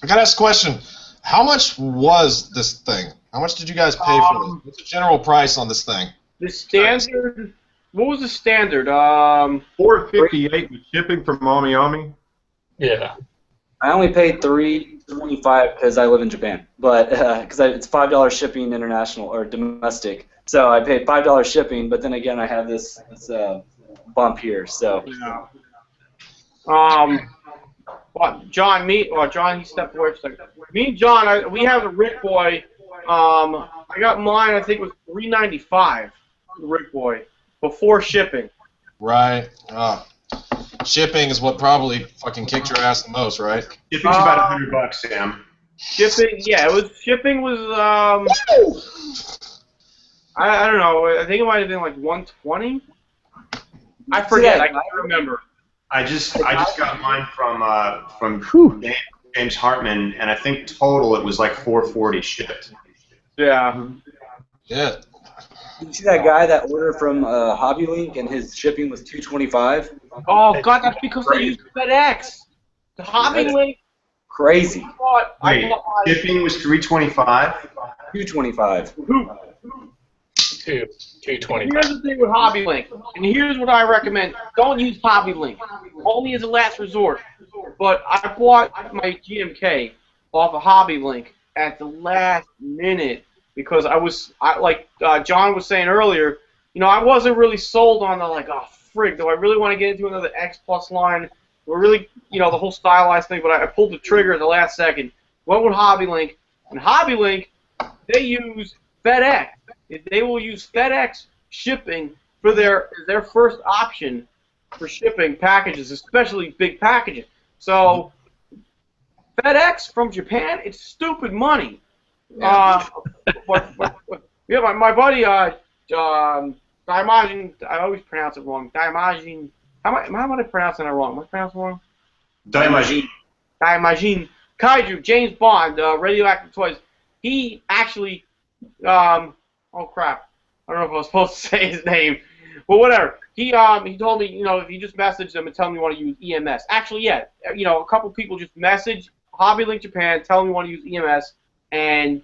E: I gotta ask a question. How much was this thing? How much did you guys pay for this? What's the general price on this thing?
C: The standard. What was the standard?
G: $458 with shipping from Ami Ami.
F: Yeah.
B: I only paid $3.25 because I live in Japan, but because it's $5 shipping international or domestic. So I paid $5 shipping, but then again I have this bump here. So
C: Yeah. Well, John, he stepped away for a second. Me and John, we have the Rick Boy. I got mine. I think it was $3.95. The Rick Boy before shipping.
E: Right. Shipping is what probably fucking kicked your ass the most, right?
A: Shipping's about $100, Sam.
C: Shipping was I don't know. I think it might have been like 120. I forget. I can't remember.
A: I just got mine from James Hartman, and I think total it was like $440 shipped.
C: Yeah.
E: Yeah.
B: did you see that guy that ordered from Hobby Link and his shipping was $2.25?
C: Oh God, that's because they use FedEx. The Hobby Link.
B: Crazy.
A: Wait, shipping was $3.25.
B: $2.25.
F: $2.20.
C: Here's the thing with Hobby Link, and here's what I recommend: don't use Hobby Link, only as a last resort. But I bought my GMK off of Hobby Link at the last minute because like John was saying earlier, I wasn't really sold on the oh frig, do I really want to get into another X Plus line? We're really, the whole stylized thing, but I pulled the trigger at the last second. Went with Hobby Link, and Hobby Link, they use FedEx. They will use FedEx shipping for their first option for shipping packages, especially big packages. So FedEx from Japan, it's stupid money. Yeah, my buddy Daimajin, I always pronounce it wrong. Daimajin. How am I pronouncing that wrong? Am I pronouncing it wrong? Daimajin. Kaiju, James Bond, Radioactive Toys. He actually, oh crap, I don't know if I was supposed to say his name, but whatever. He told me, if you just message them and tell them you want to use EMS. Actually, yeah, a couple people just message Hobby Link Japan, tell them you want to use EMS, and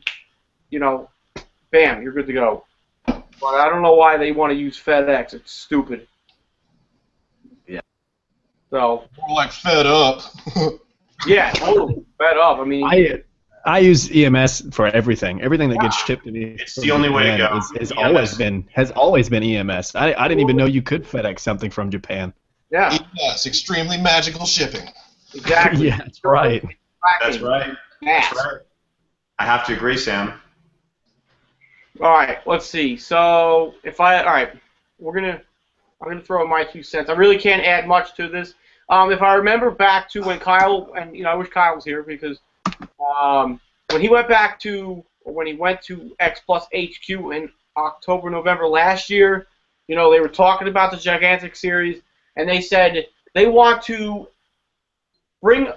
C: bam, you're good to go. But I don't know why they want to use FedEx. It's stupid.
B: Yeah.
C: So.
E: More like fed up.
C: Yeah, totally fed up. I mean.
D: I use EMS for everything. Everything that gets shipped to me.
A: It's the only way to go.
D: Has always been EMS. I didn't even know you could FedEx something from Japan.
C: Yeah.
E: Yes, extremely magical shipping.
C: Exactly.
D: Yeah, that's right.
A: That's right. That's right. I have to agree, Sam.
C: All right, let's see. So I'm gonna throw in my 2 cents. I really can't add much to this. If I remember back to when Kyle, and I wish Kyle was here because when he went to X Plus HQ in October, November last year, they were talking about the Gigantic series, and they said they want to bring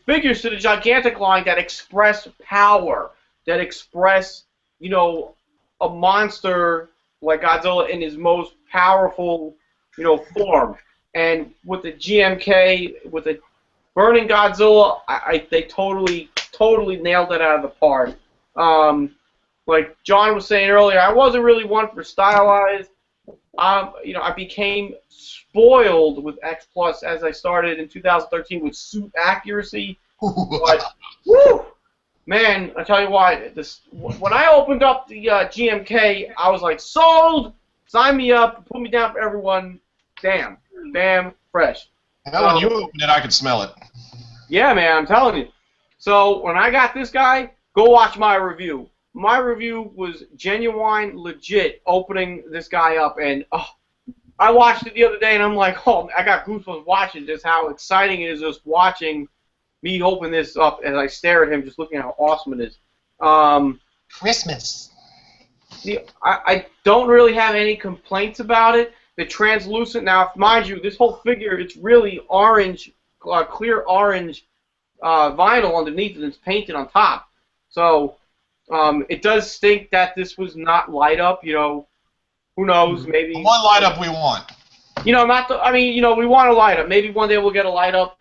C: figures to the Gigantic line that express power, that express, a monster like Godzilla in his most powerful, form. And with the GMK, with the Burning Godzilla, they totally nailed it out of the park. Like John was saying earlier, I wasn't really one for stylized. I became spoiled with X Plus as I started in 2013 with suit accuracy. But, woo! Man, I tell you why. When I opened up the GMK, I was like, sold! Sign me up, put me down for everyone. Damn, fresh.
E: Hell, when you opened it, I could smell it.
C: Yeah, man, I'm telling you. So when I got this guy, go watch my review. My review was genuine, legit, opening this guy up, and I watched it the other day, and I'm like, I got goosebumps watching just how exciting it is just watching me open this up as I stare at him, just looking at how awesome it is.
E: Christmas.
C: I don't really have any complaints about it. The translucent, now, mind you, this whole figure, it's really orange, clear orange vinyl underneath, and it's painted on top. So it does stink that this was not light up. Who knows? Maybe
E: the one light up we want.
C: we want a light up. Maybe one day we'll get a light up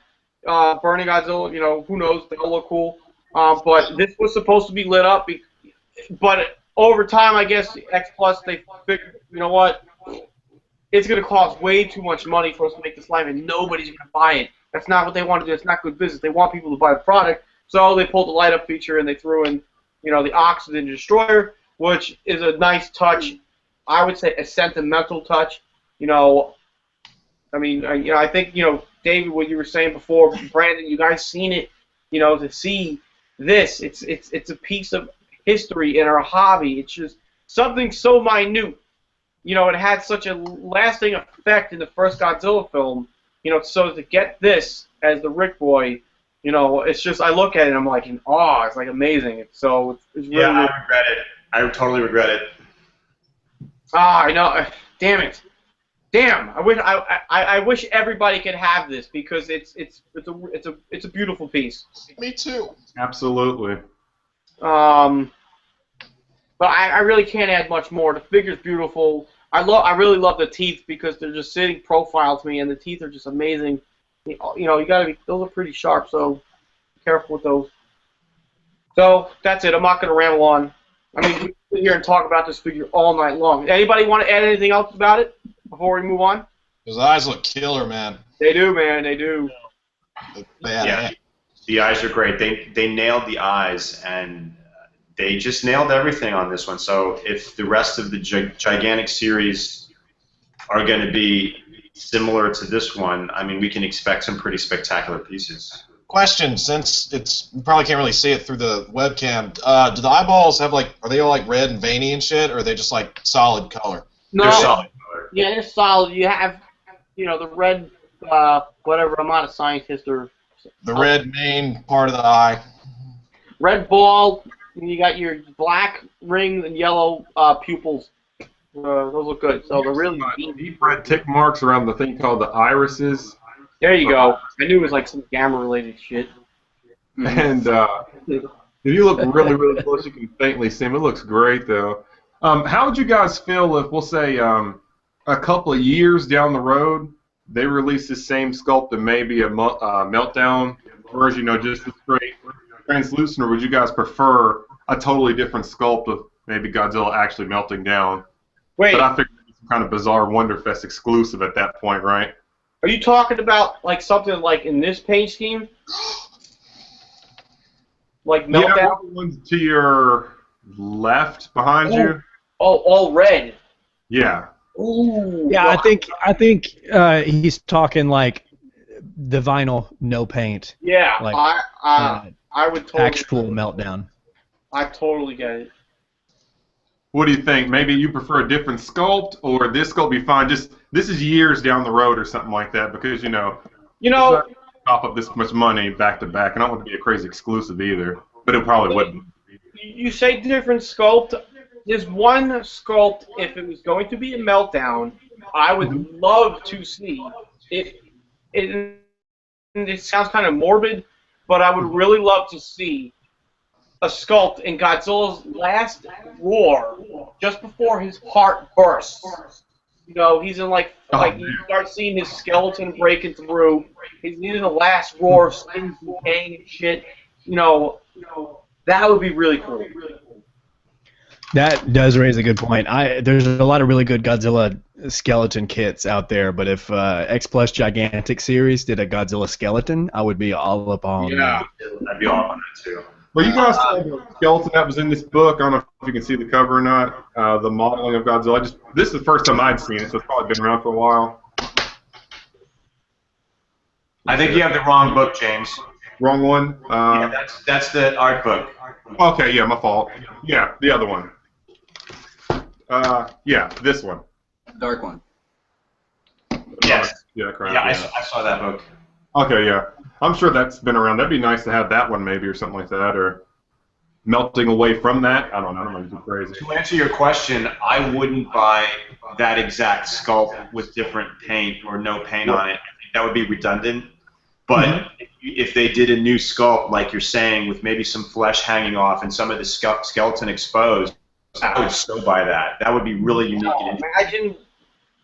C: Burning Godzilla. Who knows? They'll look cool. But this was supposed to be lit up. But over time, I guess X Plus, they figured, you know what? It's going to cost way too much money for us to make this live, and nobody's going to buy it. That's not what they want to do. It's not good business. They want people to buy the product. So they pulled the light up feature and they threw in, the Oxygen Destroyer, which is a nice touch. I would say a sentimental touch. I think, David, what you were saying before, Brandon, you guys seen it, to see this. It's a piece of history in our hobby. It's just something so minute. It had such a lasting effect in the first Godzilla film. So to get this as the Rick Boy, it's just, I look at it and I'm like in awe. It's like amazing. It's really,
A: yeah, I regret it. I totally regret it.
C: I know. Damn it. Damn. I wish everybody could have this because it's a beautiful piece.
E: Me too.
G: Absolutely.
C: But I really can't add much more. The figure's beautiful. I really love the teeth because they're just sitting profile to me, and the teeth are just amazing. You gotta be. Those are pretty sharp, so be careful with those. So that's it. I'm not gonna ramble on. I mean, we can sit here and talk about this figure all night long. Anybody want to add anything else about it before we move on?
E: His eyes look killer, man.
C: They do, man. They do.
A: Yeah, the eyes are great. They nailed the eyes, and they just nailed everything on this one. So if the rest of the gigantic series are going to be similar to this one, I mean, we can expect some pretty spectacular pieces.
E: Question, since you probably can't really see it through the webcam, do the eyeballs have are they all like red and veiny and shit, or are they just like solid color?
C: No.
A: They're solid color.
C: Yeah, they're solid. You have, the red, whatever. I'm not a scientist or.
E: The red main part of the eye.
C: Red ball. And you got your black rings and yellow pupils. Those look good. So they're really
G: deep red tick marks around the thing called the irises.
C: There you go. I knew it was like some gamma-related shit.
G: And if you look really, really close, you can faintly see him. It looks great, though. How would you guys feel if, we'll say, a couple of years down the road, they release the same sculpt and maybe a meltdown version, just a straight translucent, or would you guys prefer a totally different sculpt of maybe Godzilla actually melting down?
C: Wait.
G: But I figured it's some kind of bizarre Wonderfest exclusive at that point, right?
C: Are you talking about like something like in this paint scheme? Like meltdown?
G: Yeah, the ones to your left behind you.
C: Oh, all red.
G: Yeah.
C: Ooh.
D: Yeah, I think he's talking like the vinyl no paint.
C: Yeah,
D: like,
C: I would totally
D: actual meltdown.
C: I totally get it.
G: What do you think? Maybe you prefer a different sculpt, or this sculpt be fine? Just this is years down the road, or something like that, because it's not top up this much money back to back. I don't want to be a crazy exclusive either, but it probably wouldn't.
C: You say different sculpt. There's one sculpt. If it was going to be a meltdown, I would love to see it. It sounds kind of morbid, but I would really love to see a sculpt in Godzilla's last roar, just before his heart bursts. He's in you start seeing his skeleton breaking through. He's in the last roar of skins decaying and shit. That would be really cool.
D: That does raise a good point. There's a lot of really good Godzilla skeleton kits out there, but if X Plus Gigantic Series did a Godzilla skeleton, I would be all up on that.
A: I'd be all on that too.
G: Well, you guys saw the skeleton that was in this book. I don't know if you can see the cover or not. The modeling of Godzilla. This is the first time I'd seen it, so it's probably been around for a while.
A: I think you have the wrong book, James.
G: Wrong one?
A: Yeah, that's the art book.
G: Okay, yeah, my fault. Yeah, the other one. Yeah, this one.
B: Dark one.
A: Yes.
G: Yeah, correct.
A: Yeah, I saw that book.
G: Okay, yeah. I'm sure that's been around. That'd be nice to have that one maybe or something like that, or melting away from that. I don't know. I don't want to be crazy.
A: To answer your question, I wouldn't buy that exact sculpt with different paint or no paint on it. I think that would be redundant. But if they did a new sculpt, like you're saying, with maybe some flesh hanging off and some of the skeleton exposed, I would so buy that. That would be really unique.
C: Imagine.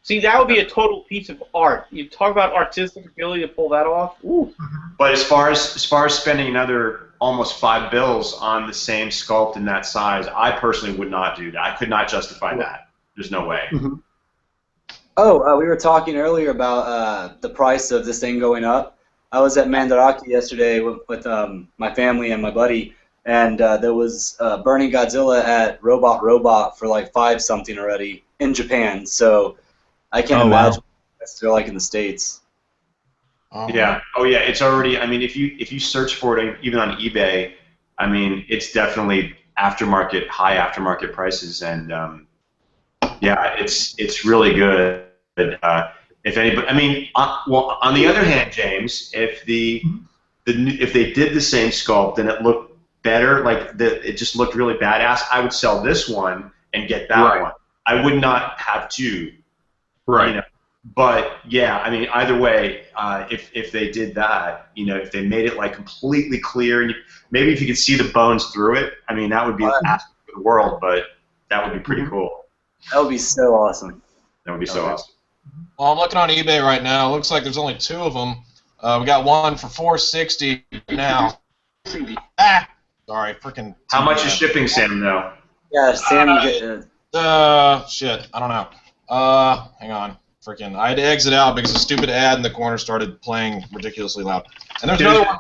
C: See, that would be a total piece of art. You talk about artistic ability to pull that off. Ooh.
A: But as far as spending another almost $5 on the same sculpt in that size, I personally would not do that. I could not justify that. There's no way.
B: Oh, we were talking earlier about the price of this thing going up. I was at Mandarake yesterday with my family and my buddy, and there was Burning Godzilla at Robot for like 5 something already in Japan. So I can't imagine what they're like in the States.
A: Yeah. Oh yeah. It's already. I mean, if you search for it even on eBay, I mean, it's definitely high aftermarket prices, and yeah, it's really good. If anybody, I mean, well, on the other hand, James, if if they did the same sculpt and it looked better, like it just looked really badass, I would sell this one and get that one. I would not have two.
G: Right.
A: You know? But yeah, I mean, either way, if they did that, if they made it like completely clear, and maybe if you could see the bones through it, I mean, that would be awesome for the world. But that would be pretty cool.
B: That would be so awesome.
A: That would be so awesome.
E: Well, I'm looking on eBay right now. It looks like there's only 2 of them. We got one for $460 now. Sorry, freaking.
A: How much is shipping, Sam? Though.
B: Yeah, Sam.
E: Shit, I don't know. Hang on. Freaking, I had to exit out because a stupid ad in the corner started playing ridiculously loud. And there's another one.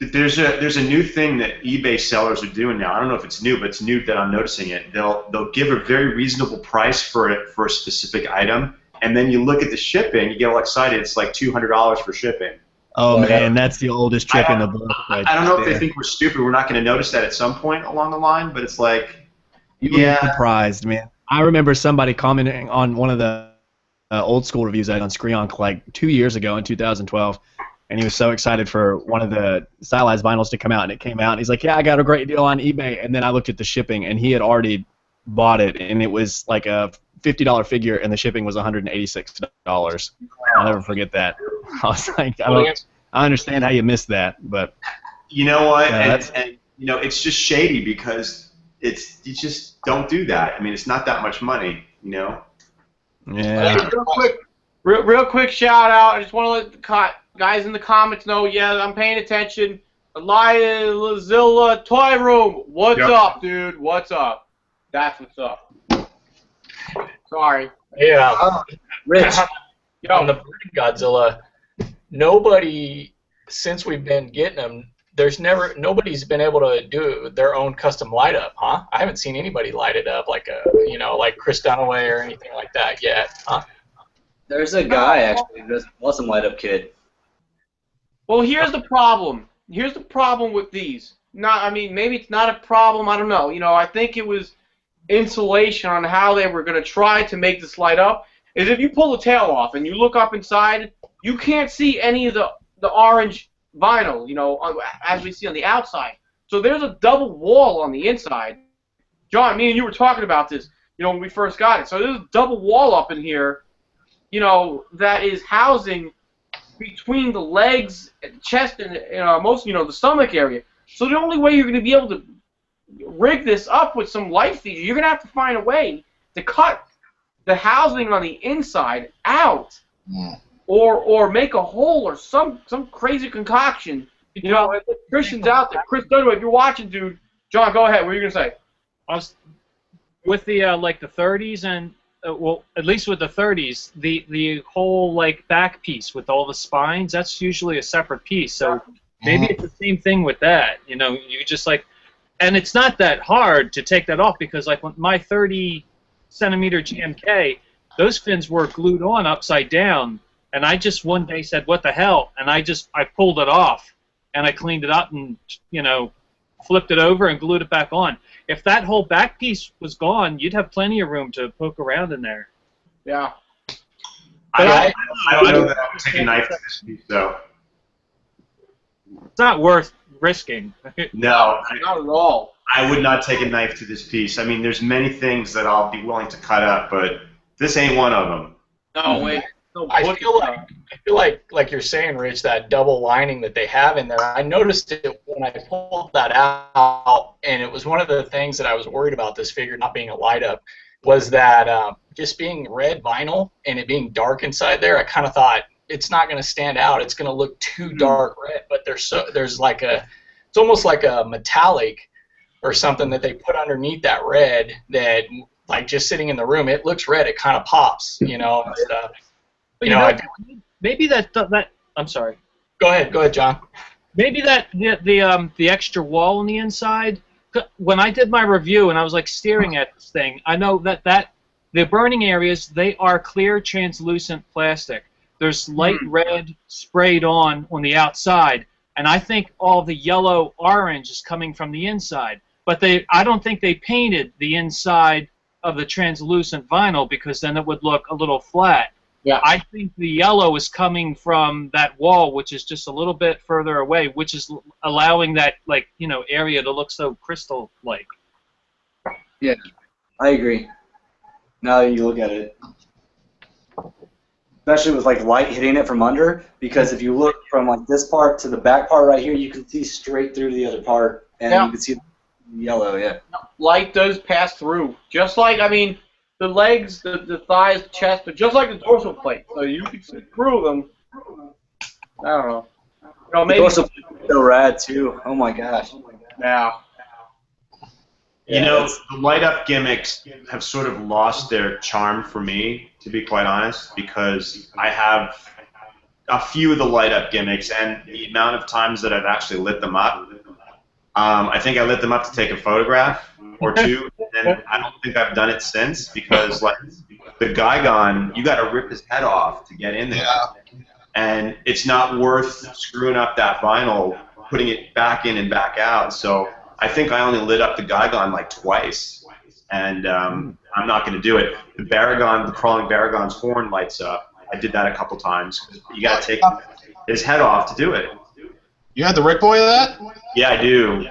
A: There's a new thing that eBay sellers are doing now. I don't know if it's new, but it's new that I'm noticing it. They'll give a very reasonable price for a specific item, and then you look at the shipping, you get all excited. It's like $200 for shipping.
D: Oh man, that's the oldest trick in the book. Right
A: I don't know if
D: there.
A: they think we're stupid. We're not going to notice that at some point along the line, but it's like,
D: You'd be surprised, man. I remember somebody commenting on one of the old school reviews I did on Screonk like 2 years ago in 2012, and he was so excited for one of the stylized vinyls to come out, and it came out, and he's like, yeah, I got a great deal on eBay, and then I looked at the shipping, and he had already bought it, and it was like a $50 figure, and the shipping was $186. I'll never forget that. I was like, I understand how you missed that, but
A: you know what? And it's just shady because you just don't do that. I mean, it's not that much money,
D: Yeah.
C: Real quick shout out. I just want to let the guys in the comments know, yeah, I'm paying attention. Godzilla Toy Room. What's up, dude? What's up? That's what's up. Sorry.
F: Yeah.
B: Rich.
F: On the Godzilla, nobody, since we've been getting them, nobody's been able to do their own custom light up, huh? I haven't seen anybody light it up like like Chris Dunaway or anything like that yet, huh?
B: There's a guy actually who does awesome light up kit.
C: Well, here's the problem. Here's the problem with these. Maybe it's not a problem. I don't know. I think it was insulation on how they were going to try to make this light up. Is if you pull the tail off and you look up inside, you can't see any of the orange vinyl, as we see on the outside. So there's a double wall on the inside. John, me and you were talking about this, when we first got it. So there's a double wall up in here, that is housing between the legs, chest, and most, the stomach area. So the only way you're going to be able to rig this up with some light feature, you're going to have to find a way to cut the housing on the inside out. Or make a hole or some crazy concoction. Christian's out there. Chris Dunaway, if you're watching, dude. John, go ahead. What are you gonna say?
H: With the like the 30s and at least with the 30s, the whole back piece with all the spines, that's usually a separate piece. So maybe it's the same thing with that. You just and it's not that hard to take that off because with my 30 centimeter GMK, those fins were glued on upside down. And I just one day said, what the hell? And I pulled it off, and I cleaned it up and, flipped it over and glued it back on. If that whole back piece was gone, you'd have plenty of room to poke around in there.
C: Yeah.
A: I don't know that I would take a knife to this piece, though.
H: It's not worth risking.
A: No.
C: Not at all.
A: I would not take a knife to this piece. I mean, there's many things that I'll be willing to cut up, but this ain't one of them.
C: No, wait.
F: I feel like you're saying, Rich, that double lining that they have in there. I noticed it when I pulled that out, and it was one of the things that I was worried about this figure not being a light up, was that just being red vinyl and it being dark inside there. I kind of thought it's not going to stand out. It's going to look too dark red. But there's it's almost like a metallic or something that they put underneath that red that just sitting in the room, it looks red. It kind of pops, and stuff.
H: Maybe that I'm sorry.
F: Go ahead, John.
H: Maybe that the extra wall on the inside. When I did my review and I was like staring at this thing, I know that the burning areas, they are clear translucent plastic. There's light red sprayed on the outside, and I think all the yellow orange is coming from the inside. But I don't think they painted the inside of the translucent vinyl because then it would look a little flat.
C: Yeah.
H: I think the yellow is coming from that wall, which is just a little bit further away, which is allowing that area to look so crystal-like.
B: Yeah, I agree. Now that you look at it, especially with light hitting it from under, because if you look from this part to the back part right here, you can see straight through the other part, and you can see the yellow. Yeah.
C: Light does pass through, just like the legs, the thighs, the chest, but just like the dorsal plate, so you can see through them. I don't know. Maybe.
B: The dorsal plate is so rad too. Oh my gosh.
C: Yeah.
A: The light-up gimmicks have sort of lost their charm for me, to be quite honest, because I have a few of the light-up gimmicks, and the amount of times that I've actually lit them up, I think I lit them up to take a photograph or two, and I don't think I've done it since, because the Gigon, you got to rip his head off to get in there, and it's not worth screwing up that vinyl, putting it back in and back out. So I think I only lit up the Gigon twice, and I'm not going to do it. The Baragon, the crawling Baragon's horn lights up. I did that a couple times. You got to take his head off to do it.
E: You had the Rick Boy of that?
A: Yeah, I do.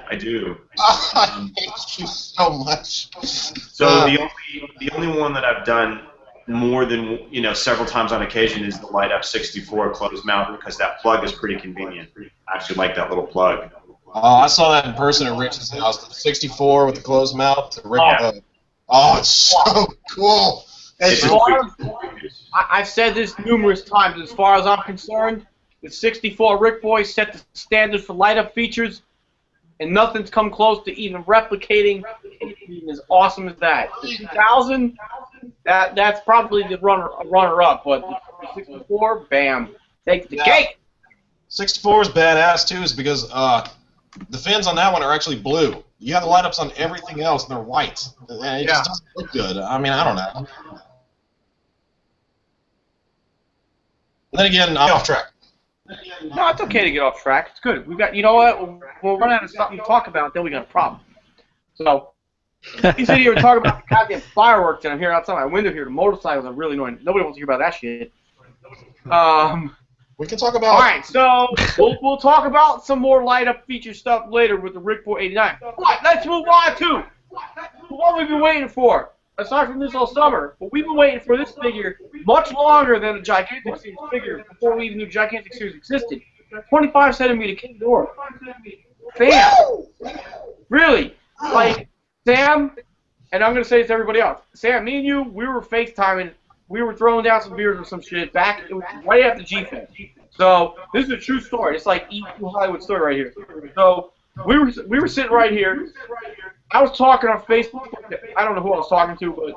E: Oh, I hate you so much.
A: So the only one that I've done more than several times on occasion is the Light Up 64 closed mount, because that plug is pretty convenient. I actually like that little plug.
E: Oh, I saw that in person at Rich's house. The 64 with the closed mouth. The Rick it's so cool.
C: I've said this numerous times. As far as I'm concerned, the 64 Rick Boy set the standard for light-up features, and nothing's come close to even replicating anything as awesome as that. The 2000, that's probably the runner-up, but the 64, bam, take the cake.
E: 64 is badass too, is because the fins on that one are actually blue. You have the light-ups on everything else, and they're white. And it just doesn't look good. I mean, I don't know. And then again, I'm off track.
C: No, it's okay to get off track. It's good. We got, you know what? We'll run out of something to talk about, then we got a problem. So, you sit here and talk about the goddamn fireworks, and I'm here outside my window here. The motorcycles are really annoying. Nobody wants to hear about that shit.
E: We can talk about.
C: All right, so we'll talk about some more light-up feature stuff later with the Rick Boy 89. But let's move on to what we've been waiting for. Aside from this all summer, but we've been waiting for this figure much longer than the Gigantic Series figure before we even knew Gigantic Series existed. 25cm King Ghidorah. Fam, really, Sam, and I'm gonna say this to everybody else. Sam, me and you, we were FaceTiming. We were throwing down some beers or some shit back. It was right after G-Fest. So this is a true story. It's like E2 Hollywood story right here. So we were sitting right here. I was talking on Facebook. I don't know who I was talking to,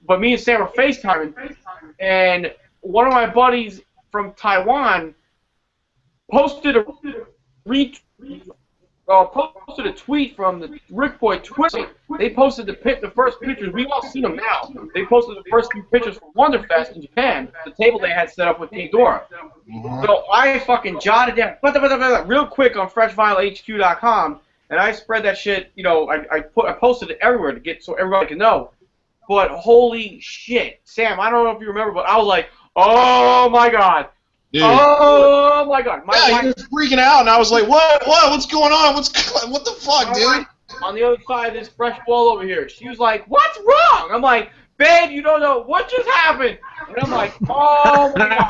C: but me and Sam were FaceTiming, and one of my buddies from Taiwan posted a tweet from the Rick Boy Twitter. They posted the first pictures. We've all seen them now. They posted the first few pictures from Wonderfest in Japan, the table they had set up with King Ghidorah. So I fucking jotted down real quick on FreshVinylHQ.com. And I spread that shit, I posted it everywhere to get so everybody can know. But holy shit, Sam, I don't know if you remember, but I was like, oh my god. Dude. Oh my god.
E: He was freaking out, and I was like, what's going on? What the fuck, dude?
C: On the other side of this fresh wall over here, she was like, what's wrong? I'm like, babe, you don't know what just happened. And I'm like, oh my god.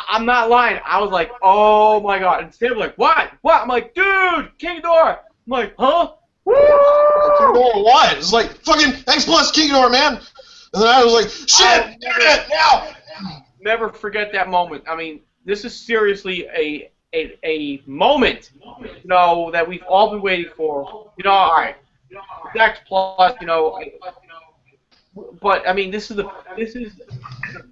C: I'm not lying. I was like, oh my god. And Sam was like, what? I'm like, dude, King Ghidorah. I'm like, huh?
E: King Ghidorah what? It's like, fucking X Plus King Ghidorah, man. And then I was like, shit, now.
C: Never forget that moment. I mean, this is seriously a moment, that we've all been waiting for. All right, X Plus, but I mean, this is the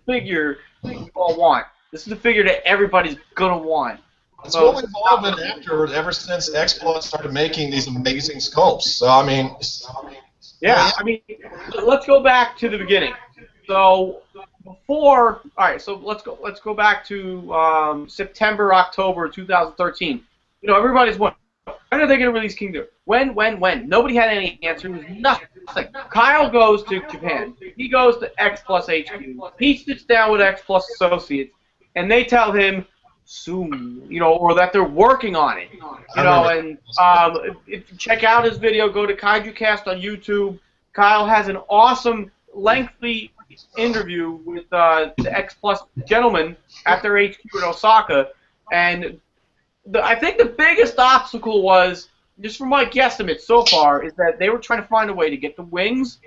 C: figure we all want. This is the figure that everybody's gonna want.
E: That's what we've all been after ever since X Plus started making these amazing sculpts. So I mean,
C: yeah, I mean, let's go back to the beginning. So before, all right, so let's go back to September, October 2013. You know, everybody's wondering, when are they going to release King Ghidorah? When? Nobody had any answer. It was nothing. Kyle goes to Japan. He goes to X Plus HQ. He sits down with X Plus Associates, and they tell him soon, you know, or that they're working on it. You know, and if you check out his video, go to Kaiju Cast on YouTube. Kyle has an awesome, lengthy interview with the X Plus gentleman at their HQ in Osaka, and I think the biggest obstacle was, just from my guesstimate so far, is that they were trying to find a way to get the wings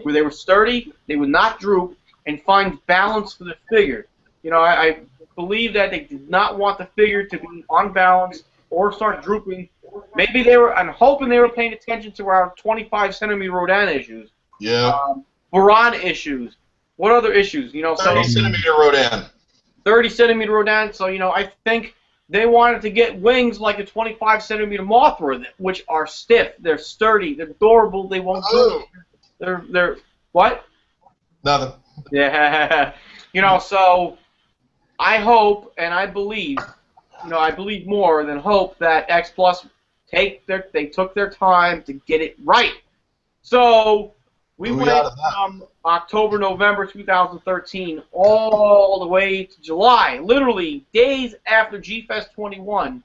C: where they were sturdy, they would not droop, and find balance for the figure. You know, I believe that they did not want the figure to be unbalanced or start drooping. Maybe they were, I'm hoping they were paying attention to our 25 centimeter Rodan issues.
E: Yeah.
C: Baran issues. What other issues? You know,
E: 30 centimeter Rodan.
C: 30 centimeter Rodan. So, you know, I think they wanted to get wings like a 25 centimeter Mothra, which are stiff, they're sturdy, they're durable, they won't droop. They're what?
E: Nothing.
C: Yeah. You know, so I hope and I believe, you know, I believe more than hope that X Plus they took their time to get it right. So we went from October, November 2013 all the way to July, literally days after G-Fest 21,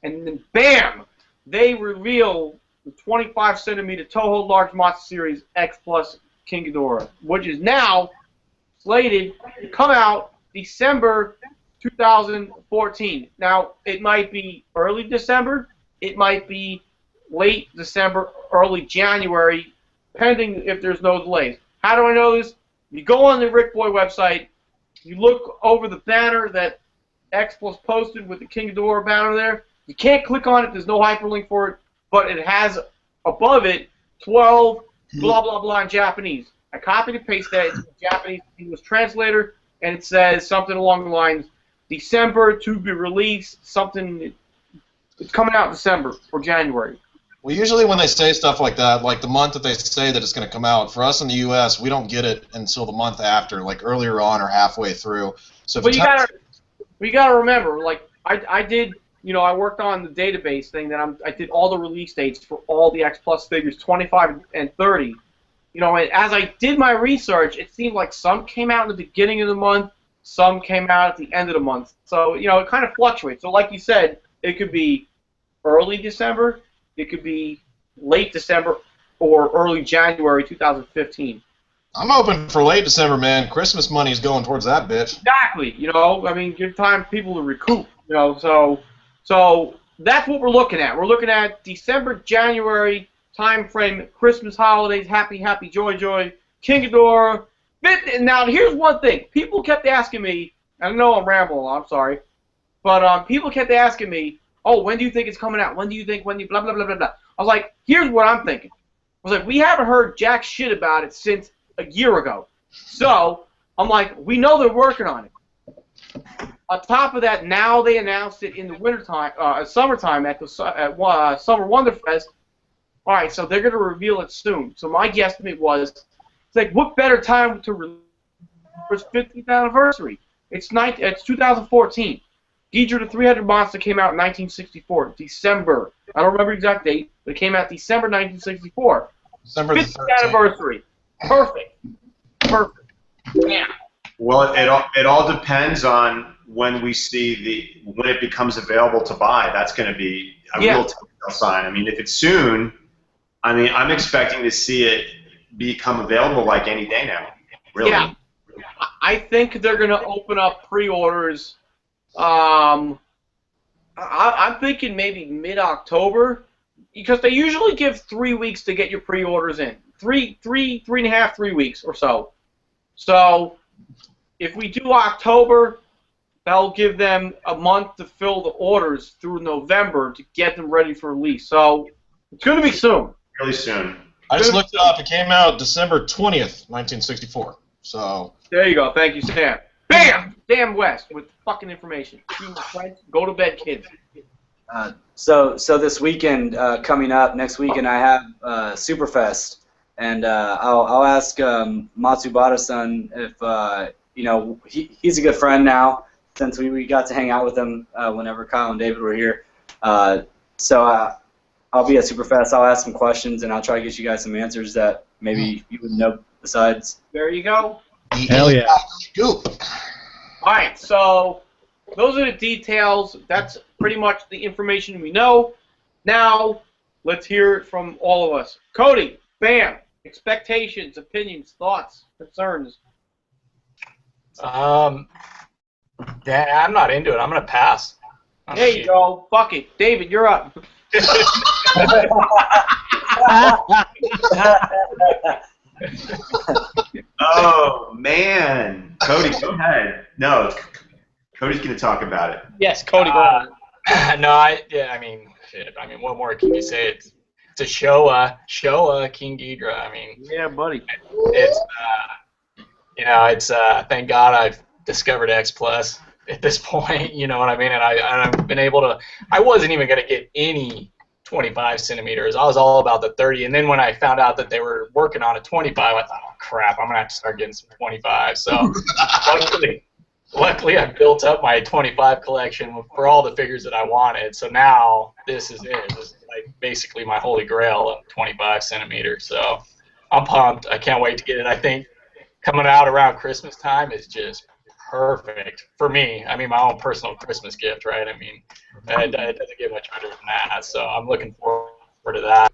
C: and then bam, they reveal the 25 centimeter Toho Large Monster Series X Plus King Ghidorah, which is now slated to come out December 2014. Now, it might be early December, it might be late December, early January, pending if there's no delays. How do I know this? You go on the Rick Boy website, you look over the banner that X Plus posted with the King Ghidorah banner there. You can't click on it, there's no hyperlink for it, but it has above it 12 blah blah blah in Japanese. I copied and pasted that into the Japanese English translator, and it says something along the lines, December to be released, something, it's coming out in December or January.
E: Well, usually when they say stuff like that, like the month that they say that it's going to come out, for us in the U.S., we don't get it until the month after, like earlier on or halfway through. So
C: but you gotta remember, like I did, you know, I worked on the database thing that I did all the release dates for all the X Plus figures, 25 and 30. You know, and as I did my research, it seemed like some came out in the beginning of the month, some came out at the end of the month. So, you know, it kind of fluctuates. So like you said, it could be early December, it could be late December, or early January 2015.
E: I'm hoping for late December, man. Christmas money's going towards that bitch.
C: Exactly. You know, I mean, give time people to recoup. You know, so that's what we're looking at. We're looking at December, January time frame, Christmas holidays, happy, joy, King Ghidorah. Now, here's one thing. People kept asking me, I know I'm rambling, I'm sorry, but people kept asking me, oh, when do you think it's coming out? When do you think, blah, blah, blah, blah, blah. I was like, here's what I'm thinking. I was like, we haven't heard jack shit about it since a year ago. So, I'm like, we know they're working on it. On top of that, now they announced it in the wintertime, summertime at the Summer Wonderfest. All right, so they're going to reveal it soon. So my guesstimate was, it's like, what better time to release for its 50th anniversary? It's 2014. Ghidorah the 300 Monster came out in 1964, December. I don't remember the exact date, but it came out December 1964.
E: December
C: 50th anniversary. Perfect. Yeah.
A: Well, it all depends on when we see when it becomes available to buy. That's going to be a real telltale sign. I mean, if it's soon, I mean, I'm expecting to see it become available like any day now. Really.
C: Yeah. I think they're going to open up pre-orders. I'm thinking maybe mid-October, because they usually give 3 weeks to get your pre-orders in. Three and a half, 3 weeks or so. So if we do October, that'll give them a month to fill the orders through November to get them ready for release. So it's going to be soon.
A: Really soon.
E: I just looked it up. It came out December 20th, 1964. So
C: there you go. Thank you, Sam. Bam! damn West with fucking information. Go to bed, kids.
B: So this weekend coming up, next weekend I have Superfest, and I'll ask Matsubara-san if he's a good friend now since we got to hang out with him whenever Kyle and David were here. So I'll be at Superfest. I'll ask him questions and I'll try to get you guys some answers that maybe you wouldn't know besides.
C: There you go.
D: Hell yeah.
E: Scoop.
C: All right, so those are the details. That's pretty much the information we know. Now, let's hear it from all of us. Cody, bam, expectations, opinions, thoughts, concerns.
F: I'm not into it. I'm going to pass.
C: There you go. Fuck it. David, you're up.
A: Oh, man. Cody, go ahead. No, Cody's going to talk about it.
C: Yes, Cody, go ahead.
F: No, I mean, shit. I mean, what more can you say? It's a Showa King Ghidorah. I mean,
C: Yeah, buddy.
F: It's thank God I've discovered X Plus at this point. You know what I mean? And I've been able to. I wasn't even gonna get any 25 centimeters. I was all about the 30. And then when I found out that they were working on a 25, I thought, oh crap, I'm gonna have to start getting some 25. So luckily I built up my 25 collection for all the figures that I wanted. So now this is it. This is like basically my holy grail of 25 centimeters. So I'm pumped. I can't wait to get it. I think coming out around Christmas time is just perfect for me. I mean, my own personal Christmas gift, right? I mean, it doesn't get much better than that. So I'm looking forward to that.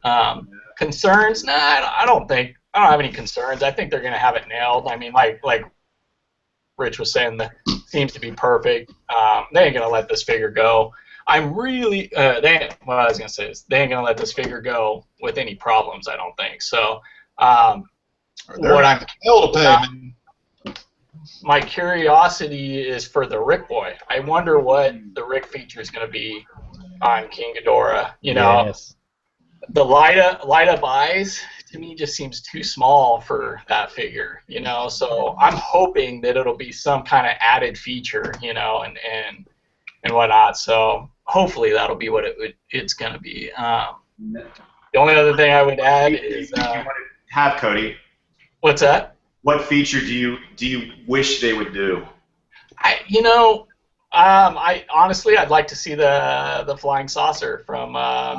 F: Concerns? Nah, I don't have any concerns. I think they're going to have it nailed. I mean, like Rich was saying, that seems to be perfect. They ain't going to let this figure go. I'm really, what I was going to say is they ain't going to let this figure go with any problems, I don't think. So, what I'm
E: Hell to pay, man.
F: my curiosity is for the Rick Boy. I wonder what the Rick feature is going to be on King Ghidorah. You know,
D: Yes.
F: the light up eyes to me just seems too small for that figure. You know, so I'm hoping that it'll be some kind of added feature. You know, and whatnot. So hopefully that'll be what it's going to be. The only other thing I would add is
A: Have Cody.
F: what's that?
A: What feature do you wish they would do?
F: I honestly, I'd like to see the flying saucer from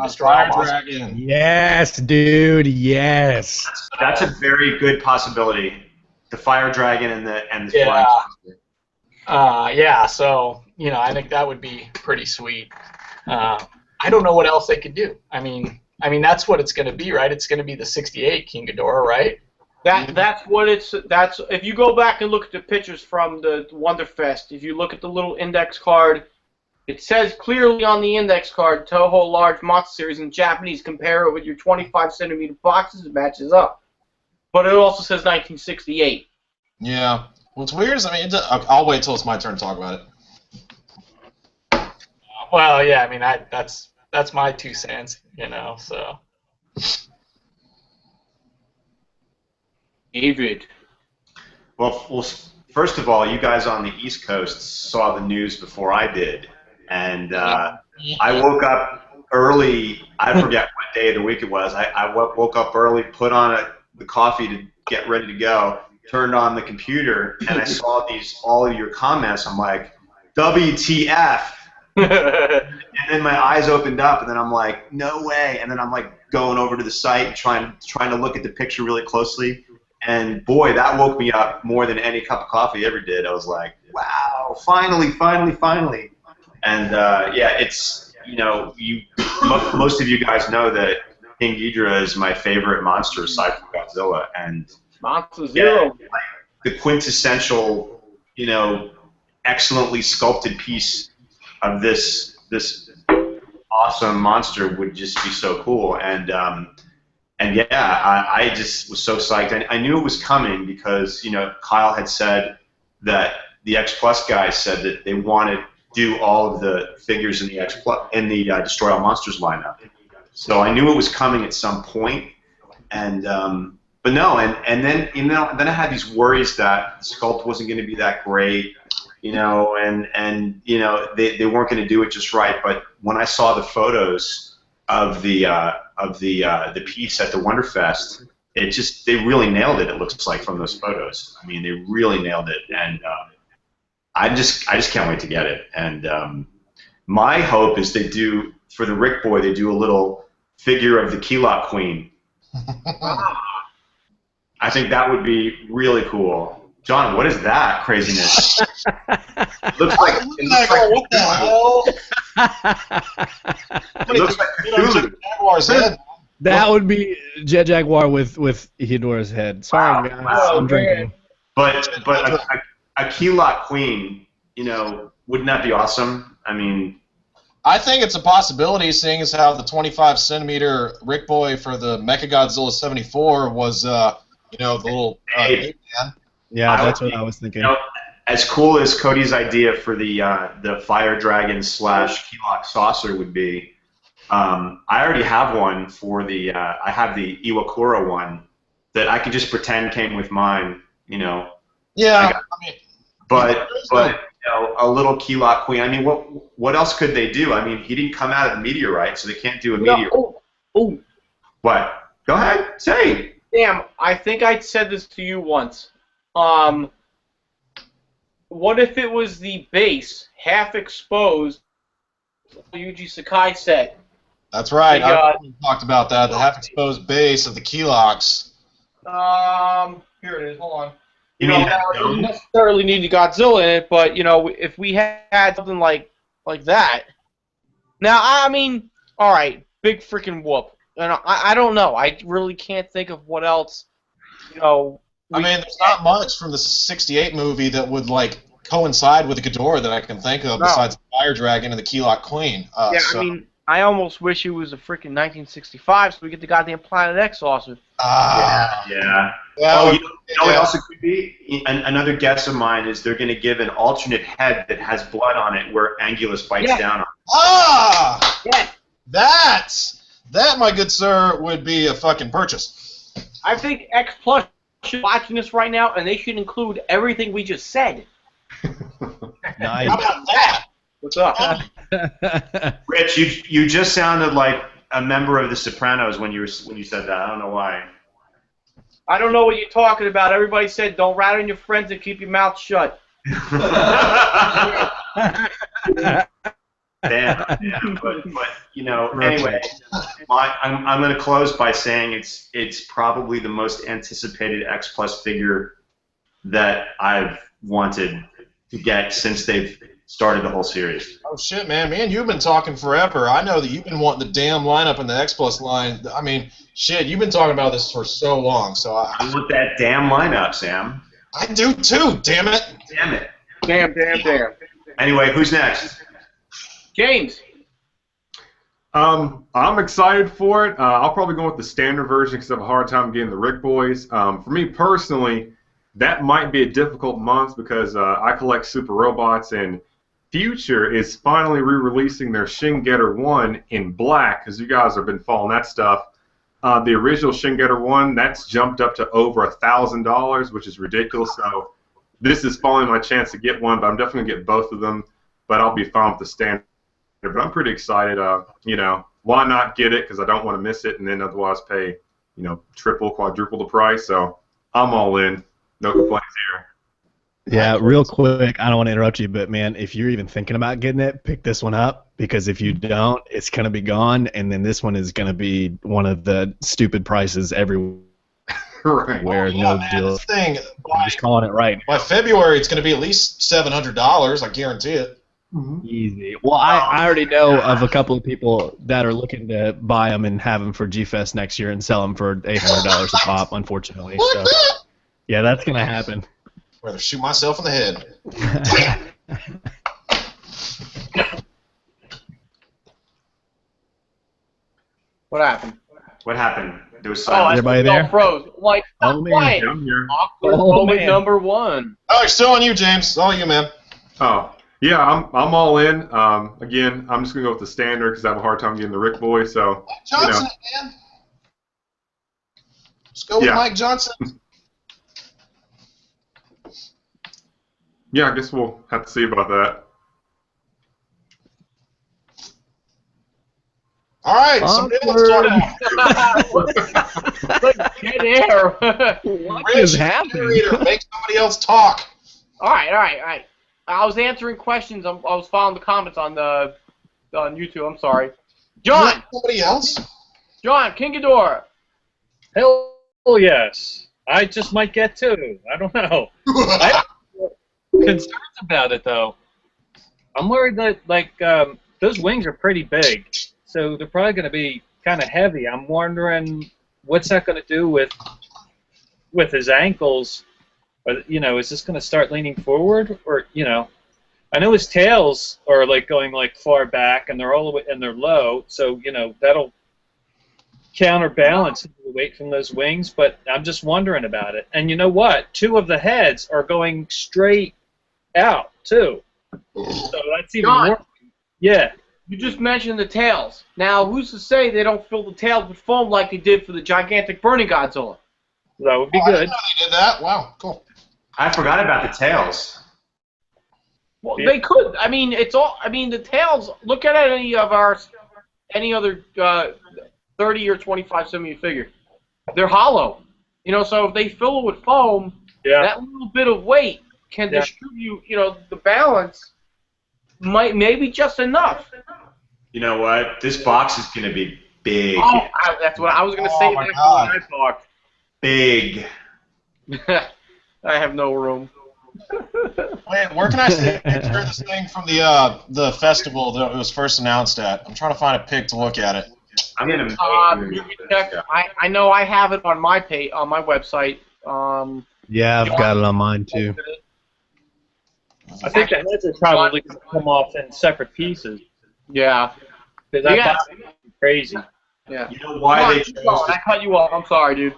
F: Destroy All
E: Fire
F: Monsters.
E: Dragon.
D: Yes, dude. Yes.
A: That's a very good possibility. The fire dragon and the
F: Yeah.
A: flying saucer.
F: Yeah. So I think that would be pretty sweet. I don't know what else they could do. I mean, that's what it's going to be, right? It's going to be the '68 King Ghidorah, right?
C: That's what it's. That's if you go back and look at the pictures from the Wonderfest. If you look at the little index card, it says clearly on the index card, Toho Large Monster Series in Japanese. Compare it with your 25 centimeter boxes, it matches up. But it also says 1968.
E: Yeah. What's weird is, I'll wait till it's my turn to talk about it.
F: Well, yeah. I mean, that's my 2 cents. So.
C: David.
A: Well, first of all, you guys on the East Coast saw the news before I did, and I woke up early. I forget what day of the week it was. I woke up early, put on the coffee to get ready to go, turned on the computer, and I saw all of your comments. I'm like, WTF? And then my eyes opened up, and then I'm like, no way. And then I'm like going over to the site and trying to look at the picture really closely. And boy, that woke me up more than any cup of coffee ever did. I was like, wow, finally. And yeah, it's, most of you guys know that King Ghidorah is my favorite monster aside from Godzilla. And
C: Monster Zero.
A: yeah, like, the quintessential, excellently sculpted piece of this awesome monster would just be so cool. And yeah, I just was so psyched. I knew it was coming because Kyle had said that the X Plus guys said that they wanted to do all of the figures in the Destroy All Monsters lineup. So I knew it was coming at some point. And but no, and then then I had these worries that the sculpt wasn't going to be that great. you know, and you know they weren't going to do it just right. But when I saw the photos of the piece at the Wonderfest, they really nailed it. It looks like from those photos. I mean, they really nailed it, and I just can't wait to get it. And my hope is they do for the Rick Boy. They do a little figure of the Keylog Queen. I think that would be really cool. John, what is that craziness? Looks like
E: what the hell?
A: It looks like Cthulhu.
E: Jaguar's head.
D: That would be Jet Jaguar with Ghidorah's head. Sorry, guys. I'm drinking.
A: But a Keylog Queen, you know, wouldn't that be awesome? I mean,
E: I think it's a possibility, seeing as how the 25-centimeter Rick Boy for the Mechagodzilla 74 was, you know, the little big man.
D: Yeah, that's what I was thinking.
A: You know, as cool as Cody's idea for the Fire Dragon / Keylog Saucer would be, I already have one for the I have the Iwakura one that I could just pretend came with mine, you know.
E: Yeah,
A: but you know, a little Keylog Queen. I mean, what else could they do? I mean, he didn't come out of the meteorite, so they can't do a meteorite.
C: Oh.
A: What? Go ahead, say.
C: Damn, I think I said this to you once. What if it was the base, half exposed, Yuji Sakai set?
E: That's right. I talked about that. The half-exposed base of the Keylogs.
C: Here it is. Hold on. You know, it doesn't necessarily need the Godzilla in it, but you know, if we had something like that. Now, I mean, all right, big freaking whoop. And I don't know. I really can't think of what else. You know.
E: I mean, there's not much from the '68 movie that would like coincide with the Ghidorah that I can think of besides the Fire Dragon and the Keylog Queen.
C: Yeah, so. I mean, I almost wish it was a freaking 1965 so we get the goddamn Planet X saucer.
A: Yeah.
E: Well,
A: you know what else it could be? Another guess of mine is they're going to give an alternate head that has blood on it where Angulus bites down on it.
C: Yes.
E: That, my good sir, would be a fucking purchase.
C: I think X Plus should be watching this right now, and they should include everything we just said.
D: Nice.
E: How about that?
C: What's up?
A: Rich, you just sounded like a member of The Sopranos when you said that. I don't know why.
C: I don't know what you're talking about. Everybody said don't rat on your friends and keep your mouth shut.
A: Damn. But you know, anyway, I'm going to close by saying it's probably the most anticipated X Plus figure that I've wanted to get since they've started the whole series.
E: Oh shit, man! Me and you've been talking forever. I know that you've been wanting the damn lineup in the X Plus line. I mean, shit, you've been talking about this for so long. So I
A: want that damn lineup, Sam.
E: I do too. Damn it!
A: Damn it!
C: Damn.
A: Anyway, who's next?
C: James.
G: I'm excited for it. I'll probably go with the standard version because I have a hard time getting the Rick Boys. For me personally, that might be a difficult month because I collect super robots, and Future is finally re-releasing their Shin Getter 1 in black because you guys have been following that stuff. The original Shin Getter 1, that's jumped up to over $1,000, which is ridiculous. So this is finally my chance to get one, but I'm definitely going to get both of them. But I'll be fine with the standard. But I'm pretty excited. You know, why not get it? Because I don't want to miss it, and then otherwise pay, you know, triple, quadruple the price. So I'm all in. No complaints here.
D: Yeah, real quick, I don't want to interrupt you, but man, if you're even thinking about getting it, pick this one up because if you don't, it's going to be gone, and then this one is going to be one of the stupid prices everywhere.
G: Right.
D: No deal.
E: This thing,
D: I'm just calling it right now.
E: By February, it's going to be at least $700. I guarantee it.
G: Mm-hmm.
D: Easy. Well, I already know of a couple of people that are looking to buy them and have them for G-Fest next year and sell them for $800 a pop, unfortunately. So, yeah, that's going to happen.
E: Rather shoot myself in the head.
C: What happened?
A: What happened? There was
D: everybody there?
C: Froze. Like,
D: oh, man.
G: I'm here.
C: Awkward moment number one.
E: Oh, it's still on you, James. It's all you, man.
G: Oh, yeah, I'm all in. Again, I'm just going to go with the standard because I have a hard time getting the Rick Boy. So,
E: Mike Johnson, man. Let's go with Mike Johnson.
G: Yeah, I guess we'll have to see about that.
E: All right, somebody else talk now.
C: Like dead air.
D: What is happening?
E: Make somebody else talk.
C: All right. I was answering questions. I was following the comments on YouTube. I'm sorry. John.
E: Somebody else.
C: John, King Ghidorah.
H: Hell yes. I just might get two. I don't know. I have concerns about it though. I'm worried that those wings are pretty big, so they're probably going to be kind of heavy. I'm wondering what's that going to do with his ankles. Or, is this going to start leaning forward, or I know his tails are going far back, and they're all the way and they're low, so that'll counterbalance the weight from those wings. But I'm just wondering about it. And you know what? Two of the heads are going straight out too, so that's even
C: John,
H: more. Yeah.
C: You just mentioned the tails. Now, who's to say they don't fill the tails with foam like they did for the gigantic burning Godzilla?
H: That would be
E: I
H: good.
E: didn't know they did that. Wow, cool.
A: I forgot about the tails.
C: Well,
H: Yeah.
C: they could. I mean, the tails. Look at any other 30 or 25 centimeter figure. They're hollow. So if they fill it with foam,
H: Yeah.
C: that little bit of weight can distribute. The balance maybe just enough.
A: You know what? This box is going to be big.
C: Oh, that's what I was going to say.
E: Oh, my
C: Next
E: God.
C: when I talked.
A: Big.
C: I have no room.
E: Wait, where can I see a picture of this thing from the festival that it was first announced at? I'm trying to find a pic to look at it.
A: I'm going
C: You can check. I know I have it on my page, on my website.
D: Yeah, I've got it on mine too.
H: I think the heads are probably going to come off in separate pieces.
C: Yeah.
H: Because that
C: Yeah.
H: box is crazy.
C: Yeah.
A: You know why they chose
C: I cut you off. I'm sorry, dude.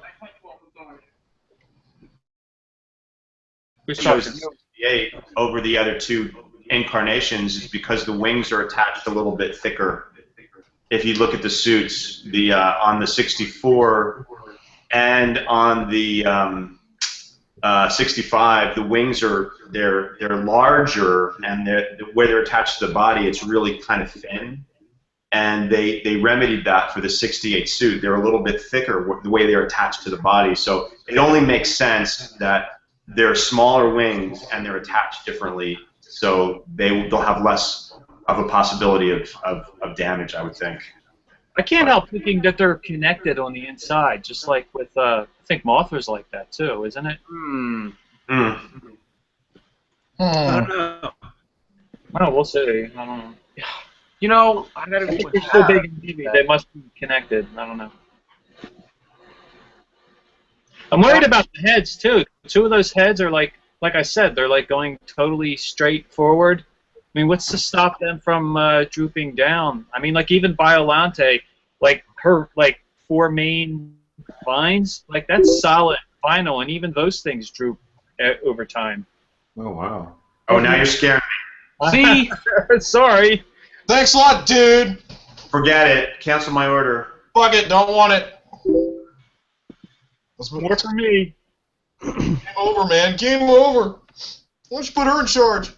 H: Who's
A: chose
H: talking?
A: the 68 over the other two incarnations is because the wings are attached a little bit thicker. If you look at the suits, on the 64 and on the 65, the wings they're larger, and the way they're attached to the body, it's really kind of thin. And they remedied that for the 68 suit. They're a little bit thicker the way they're attached to the body. So it only makes sense that they're smaller wings and they're attached differently, so they'll have less of a possibility of damage, I would think.
H: I can't help thinking that they're connected on the inside, just like with, I think Mothra's like that too, isn't it?
C: Hmm.
D: I don't know.
H: Oh, we'll see. I don't know.
C: I gotta
H: I
C: be
H: think they're so big and heavy, they must be connected. I don't know. I'm worried about the heads too. Two of those heads are like I said, they're going totally straight forward. I mean, what's to stop them from drooping down? I mean, even Biolante, her four main vines, that's solid vinyl, and even those things droop over time.
G: Oh, wow.
A: Oh, now you're scaring me.
C: See?
H: Sorry.
E: Thanks a lot, dude.
A: Forget it. Cancel my order.
E: Fuck it, don't want it. Let's move.
H: More for me.
E: Game over, man. Game over. Why don't you put her in charge?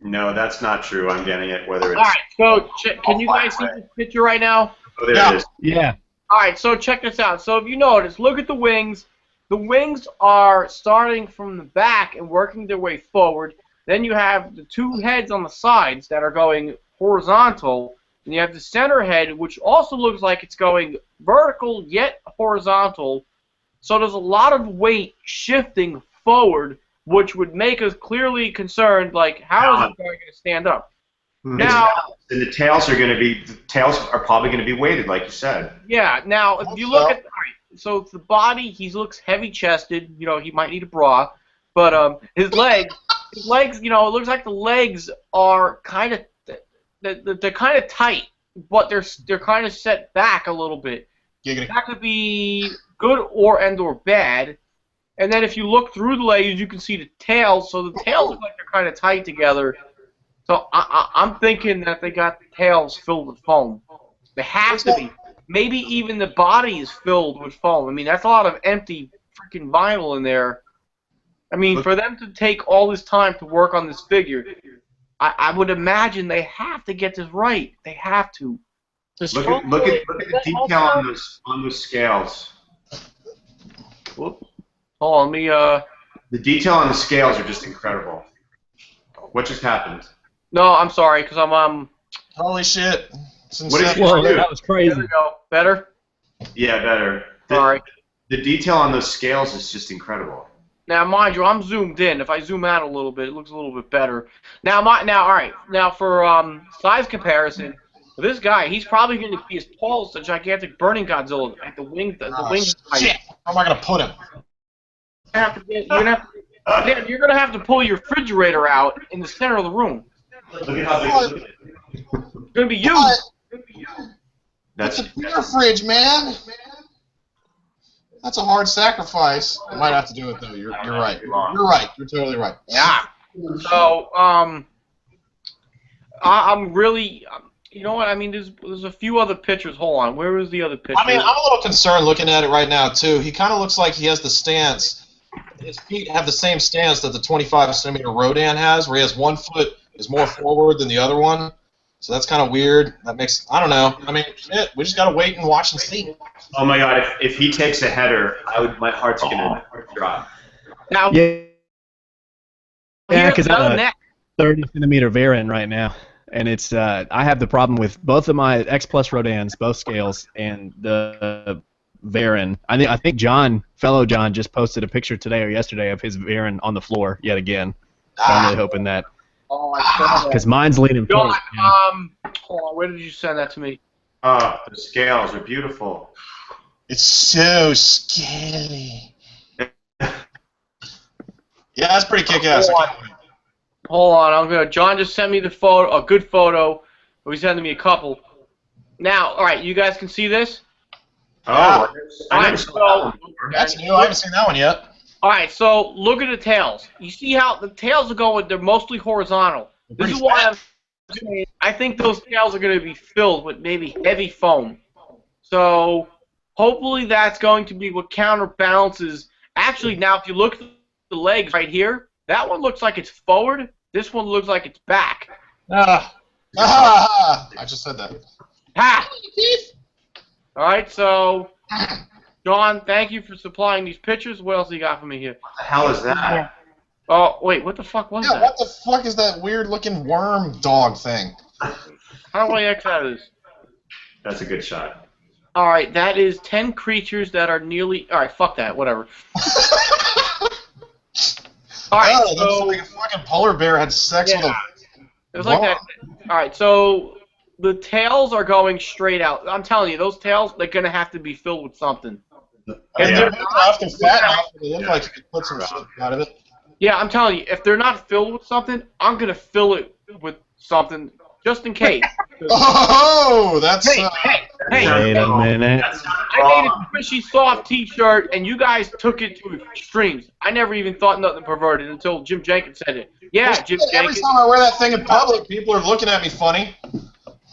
A: No, that's not true. I'm getting it. Whether it's
C: All right. So can you guys see this picture right now?
A: oh, there
E: Yeah.
A: it is.
D: Yeah.
C: All right. So check this out. So if you notice, look at the wings. The wings are starting from the back and working their way forward. Then you have the two heads on the sides that are going horizontal, and you have the center head, which also looks like it's going vertical yet horizontal. So there's a lot of weight shifting forward, which would make us clearly concerned, how is it going to stand up? Now,
A: And the tails are probably going to be weighted, like you said.
C: yeah. Now, if you look at, all right, so it's the body, he looks heavy-chested. He might need a bra, but his legs, it looks like the legs are kind of, they're kind of tight, but they're kind of set back a little bit.
E: Giggity.
C: That could be good or bad. And then if you look through the legs, you can see the tails. So the tails look like they're kind of tight together. So I'm thinking that they got the tails filled with foam. They have to be. Maybe even the body is filled with foam. I mean, that's a lot of empty freaking vinyl in there. I mean, for them to take all this time to work on this figure, I would imagine they have to get this right. They have to.
A: Look at the detail on those scales.
C: Whoop. Hold on, let me.
A: The detail on the scales are just incredible. What just happened?
C: No, I'm sorry, because I'm
E: Holy shit!
A: What did you
D: Whoa,
A: do?
D: that was crazy.
C: There we go. Better.
A: Yeah, better.
C: Sorry.
A: The detail on those scales is just incredible.
C: Now, mind you, I'm zoomed in. If I zoom out a little bit, it looks a little bit better. Now, all right. Now, for size comparison, this guy, he's probably going to be as tall as the gigantic burning Godzilla. Like the wing, the wings.
E: Shit! How am I gonna put him?
C: You're gonna have to pull your refrigerator out in the center of the room.
A: Look at how big it is.
C: It's gonna be you.
E: What?
A: That's
E: It's a beer fridge, man. That's a hard sacrifice. I might have to do it though. You're right. You're right. You're totally right.
C: Yeah. So I'm really. You know what? I mean, there's a few other pictures. Hold on. Where was the other picture?
E: I mean, I'm a little concerned looking at it right now too. He kind of looks like he has the stance. His feet have the same stance that the 25-centimeter Rodan has, where he has one foot is more forward than the other one. So that's kind of weird. That makes, I don't know. I mean, shit, we just gotta wait and watch and see.
A: Oh my God! If he takes a header, my heart's gonna drop.
C: Now,
D: Yeah, because I'm a
C: neck.
D: 30-centimeter Varan right now, and it's I have the problem with both of my X Plus Rodans, both scales, and the Varan. I think fellow John, just posted a picture today or yesterday of his Varan on the floor yet again. So I'm really hoping that.
C: Oh, I saw that.
D: Because mine's leaning
C: John,
D: forward.
C: hold on, where did you send that to me?
A: Oh, the scales are beautiful.
E: It's so scary. Yeah, that's pretty kick-ass.
C: Hold on, John just sent me the photo, a good photo. He's sending me a couple. Now, all right, you guys can see this.
A: Oh, I never
C: Alright,
A: saw that one before.
E: That's new. I haven't seen that one yet.
C: All right, so look at the tails. You see how the tails are going? They're mostly horizontal. This is why I'm saying I think those tails are going to be filled with maybe heavy foam. So hopefully that's going to be what counterbalances. Actually, now if you look at the legs right here, that one looks like it's forward. This one looks like it's back.
E: I just said that.
C: Ha! All right, so John, thank you for supplying these pictures. What else you got for me here?
A: What the hell is that?
C: Oh, wait, what the fuck was that?
E: What the fuck is that weird-looking worm dog thing?
C: How do I X out of this?
A: That's a good shot.
C: All right, that is 10 creatures that are nearly. All right, fuck that. Whatever. All right,
E: Oh, that looks like a fucking polar bear had sex with a...
C: it was like that. All right, so the tails are going straight out. I'm telling you, those tails, they're gonna have to be filled with something.
E: And they're big enough and fat enough, they look like you could put some shit out of it.
C: Yeah, I'm telling you, if they're not filled with something, I'm gonna fill it with something just in case.
E: Oh, that's...
C: Hey,
D: Wait a minute.
C: I made a squishy soft T-shirt, and you guys took it to extremes. I never even thought nothing perverted until Jim Jenkins said it. Yeah, Jim
E: Every
C: Jenkins.
E: time I wear that thing in public, people are looking at me funny.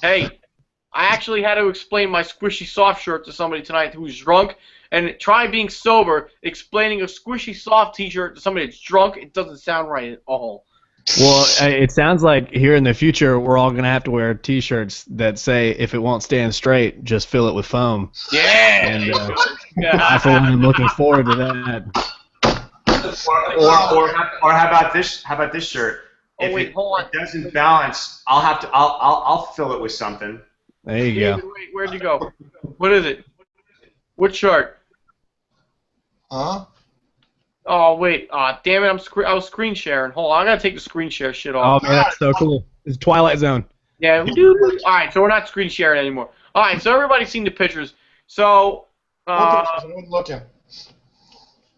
C: Hey, I actually had to explain my squishy soft shirt to somebody tonight who was drunk, and try being sober, explaining a squishy soft T-shirt to somebody that's drunk. It doesn't sound right at all.
D: Well, it sounds like here in the future we're all going to have to wear T-shirts that say, if it won't stand straight, just fill it with foam.
C: Yeah!
D: And I, for one, am looking forward to that.
A: Or how about this? How about this shirt?
C: Oh,
A: If
C: wait,
A: it
C: hold on.
A: doesn't balance, I'll fill it with something.
D: There you go.
C: Wait, where'd you go? What is it? What shirt?
E: Huh?
C: Oh, wait. Damn it, I was screen sharing. Hold on, I gotta take the screen share shit off.
D: Oh, man, that's so cool. It's Twilight Zone.
C: Yeah, alright, so we're not screen sharing anymore. Alright, so everybody's seen the pictures. So,
E: Looking.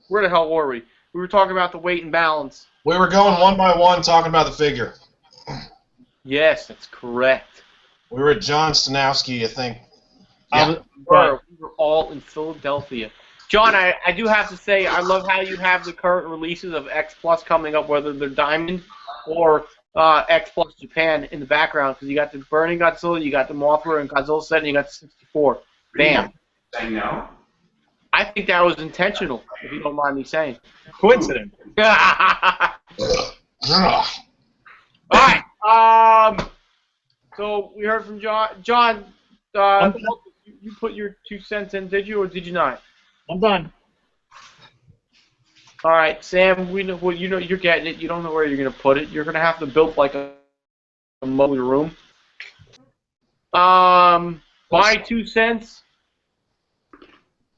C: where the hell were we? We were talking about the weight and balance.
E: We were going one by one talking about the figure.
C: Yes, that's correct.
E: We were at John Stanowski, I think.
C: We were all in Philadelphia. John, I do have to say, I love how you have the current releases of X Plus coming up, whether they're Diamond or X Plus Japan in the background, because you got the Burning Godzilla, you got the Mothra and Godzilla set, and you got the 64. Bam.
A: Saying no?
C: I think that was intentional, if you don't mind me saying.
F: Coincidence.
C: All right. So we heard from John. John, you put your 2 cents in, did you, or did you not?
F: I'm done.
C: All right, Sam. We know. Well, you know you're getting it. You don't know where you're gonna put it. You're gonna have to build like a mobile room. My 2 cents.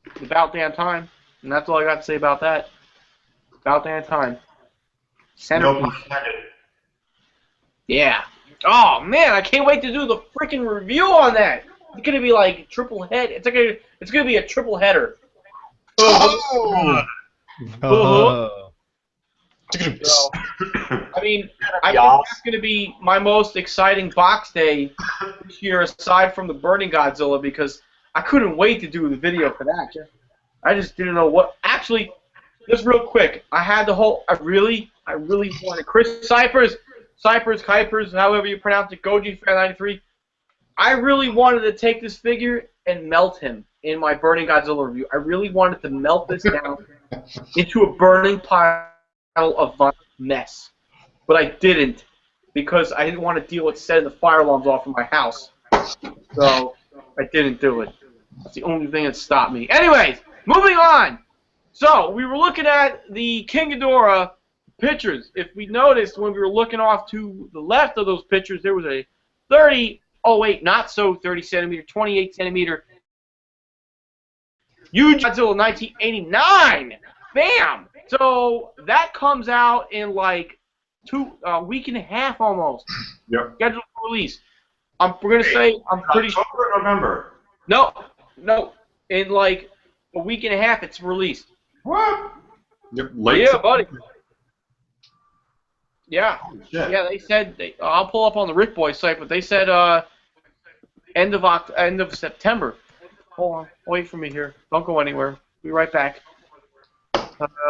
C: It's about damn time, and that's all I got to say about that. About damn time. Centerpiece. Yeah. Oh man, I can't wait to do the freaking review on that. It's gonna be like triple head. It's gonna be a triple header.
E: Oh!
D: Oh.
C: So, I mean, I think that's gonna be my most exciting box day this year, aside from the Burning Godzilla, because I couldn't wait to do the video for that. I just didn't know what. Actually, just real quick, I had the whole. I really wanted Chris Cypers, Kuipers, however you pronounce it, Goji Fan 93. I really wanted to take this figure and melt him in my Burning Godzilla review. I really wanted to melt this down into a burning pile of mess, but I didn't because I didn't want to deal with setting the fire alarms off in my house. So I didn't do it. That's the only thing that stopped me. Anyways, moving on. So we were looking at the King Ghidorah pictures. If we noticed when we were looking off to the left of those pictures, there was a 30 centimeter, 28 centimeter huge Godzilla 1989. Bam! So that comes out in like a week and a half almost.
G: Yep.
C: Scheduled for release. We're gonna say I'm pretty sure.
A: October or November?
C: No. In like a week and a half, it's released.
G: What? Yep. Late.
C: Yeah, buddy. Yeah.
A: Shit.
C: Yeah, they said I'll pull up on the Rick Boy site, but they said end of September. Hold on, wait for me here. Don't go anywhere. Be right back.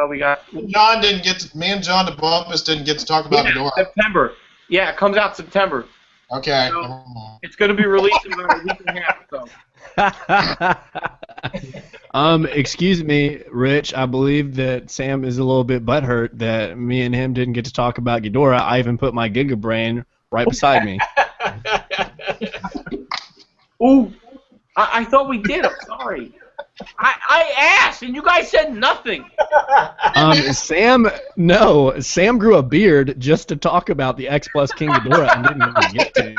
C: We got.
E: John didn't get to, me and John DeBumpus didn't get to talk about Ghidorah.
C: September. Yeah, it comes out September.
E: Okay.
C: So, it's going to be released in about a week and a half. So.
D: Excuse me, Rich. I believe that Sam is a little bit butthurt that me and him didn't get to talk about Ghidorah. I even put my Giga Brain right beside me.
C: Ooh, I thought we did. I'm sorry. I asked, and you guys said nothing.
D: Sam grew a beard just to talk about the X Plus King Ghidorah and didn't even get to.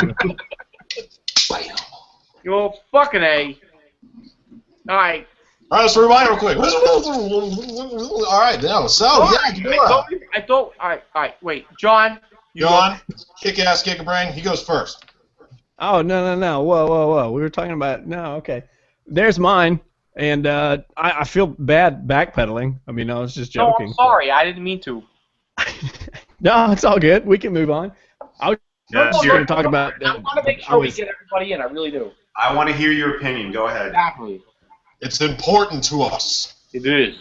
C: You're fucking A. All right.
E: All right, let's rewind real quick. All right, now, so, yeah, Ghidorah.
C: I thought, all right, wait. John.
E: John, kick-ass, kick-a-brain, he goes first.
D: Oh, no. Whoa. We were talking about, no, okay. There's mine. And I feel bad backpedaling. I mean, I was just joking.
C: No, I'm sorry. I didn't mean to.
D: No, it's all good. We can move on. I was just going to talk about...
C: I want to make sure we get everybody in. I really do.
A: I want to hear your opinion. Go ahead.
C: Exactly.
E: It's important to us.
C: It is.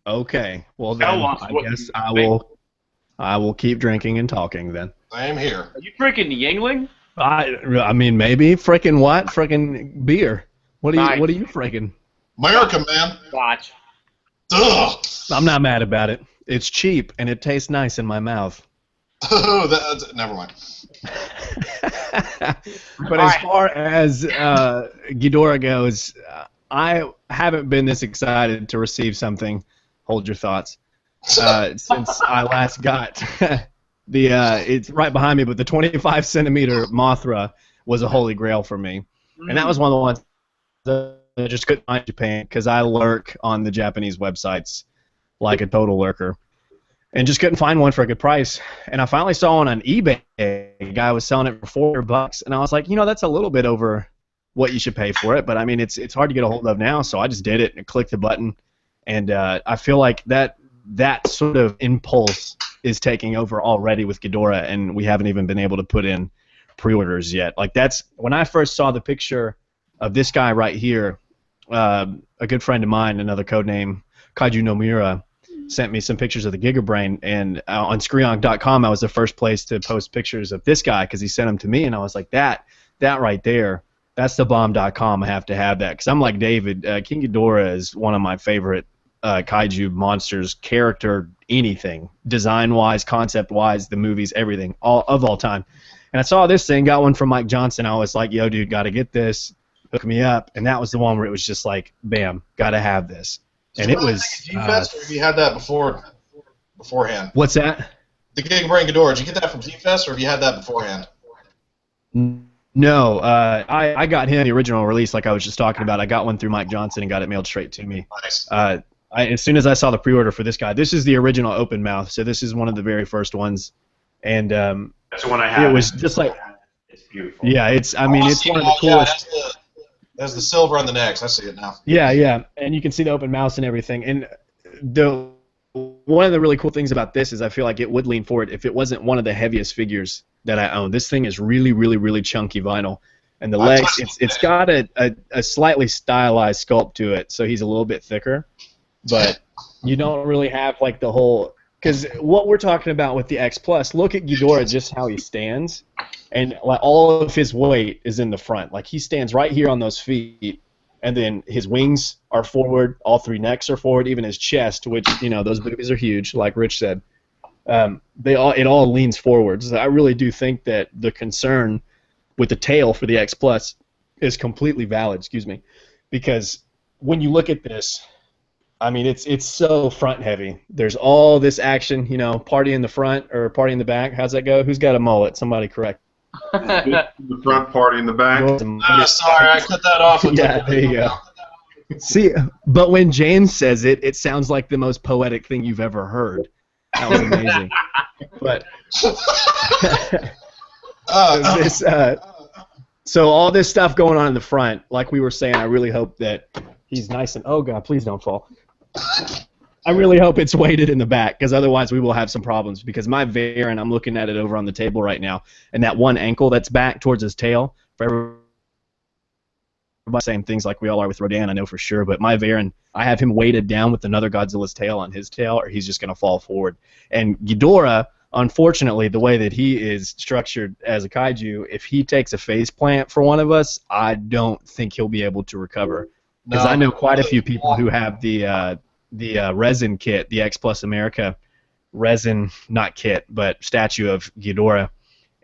D: Okay. Well, then I guess I will keep drinking and talking then.
E: Same here.
C: Are you freaking Yingling?
D: I mean, maybe. Frickin' what? Frickin' beer. What are you freaking?
E: America, man.
C: Watch.
E: Ugh.
D: I'm not mad about it. It's cheap and it tastes nice in my mouth.
E: Never mind.
D: But as far as Ghidorah goes, I haven't been this excited to receive something. Hold your thoughts. Since I last got it's right behind me, but the 25 centimeter Mothra was a holy grail for me, and that was one of the ones that I just couldn't find in Japan because I lurk on the Japanese websites like a total lurker, and just couldn't find one for a good price. And I finally saw one on eBay. A guy was selling it for $400, and I was like, that's a little bit over what you should pay for it, but I mean, it's hard to get a hold of now, so I just did it and clicked the button, and I feel like that sort of impulse is taking over already with Ghidorah, and we haven't even been able to put in pre-orders yet. Like, that's when I first saw the picture of this guy right here. A good friend of mine, another codename Kaiju Nomura, sent me some pictures of the Giga Brain, and on Screonk.com I was the first place to post pictures of this guy because he sent them to me, and I was like, that right there That's the bomb.com. I have to have that because I'm like David. King Ghidorah is one of my favorite kaiju monsters, character, anything, design-wise, concept-wise, the movies, everything, all time. And I saw this thing, got one from Mike Johnson. I was like, yo, dude, got to get this. Hook me up. And that was the one where it was just like, bam, got to have this. And it was.
E: G-Fest, or have you had that beforehand?
D: What's that?
E: The King Ghidorah. Did you get that from G-Fest, or have you had that beforehand?
D: No, I got him the original release, like I was just talking about. I got one through Mike Johnson and got it mailed straight to me.
E: Nice.
D: As soon as I saw the pre-order for this guy, this is the original open mouth, so this is one of the very first ones, and
A: that's the one I had.
D: It was just like,
A: it's beautiful.
D: Yeah, it's one of the coolest.
E: Yeah, that's the silver on the necks. I see it now.
D: Yeah, and you can see the open mouths and everything. And one of the really cool things about this is I feel like it would lean forward if it wasn't one of the heaviest figures that I own. This thing is really, really, really chunky vinyl. And the legs, it's got a slightly stylized sculpt to it, so he's a little bit thicker. But you don't really have like the whole, because what we're talking about with the X Plus, look at Ghidorah, just how he stands, and like all of his weight is in the front. Like he stands right here on those feet, and then his wings are forward, all three necks are forward, even his chest, which those boobies are huge, like Rich said. It all leans forward. So I really do think that the concern with the tail for the X Plus is completely valid. Excuse me, because when you look at this, I mean, it's so front heavy. There's all this action, party in the front or party in the back. How's that go? Who's got a mullet? Somebody correct.
G: The front, party in the back.
E: Sorry, I cut that off.
D: Yeah, there you go. See, but when James says it, it sounds like the most poetic thing you've ever heard. That was amazing. But so all this stuff going on in the front, like we were saying, I really hope that he's nice and, oh God, please don't fall. I really hope it's weighted in the back, because otherwise we will have some problems, because my Varian, I'm looking at it over on the table right now, and that one ankle that's back towards his tail, for everybody saying things like we all are with Rodan, I know for sure, but my Varian, I have him weighted down with another Godzilla's tail on his tail, or he's just going to fall forward. And Ghidorah, unfortunately, the way that he is structured as a kaiju, if he takes a face plant for one of us, I don't think he'll be able to recover. Because I know quite a few people who have the resin kit, the X Plus America resin, not kit, but statue of Ghidorah.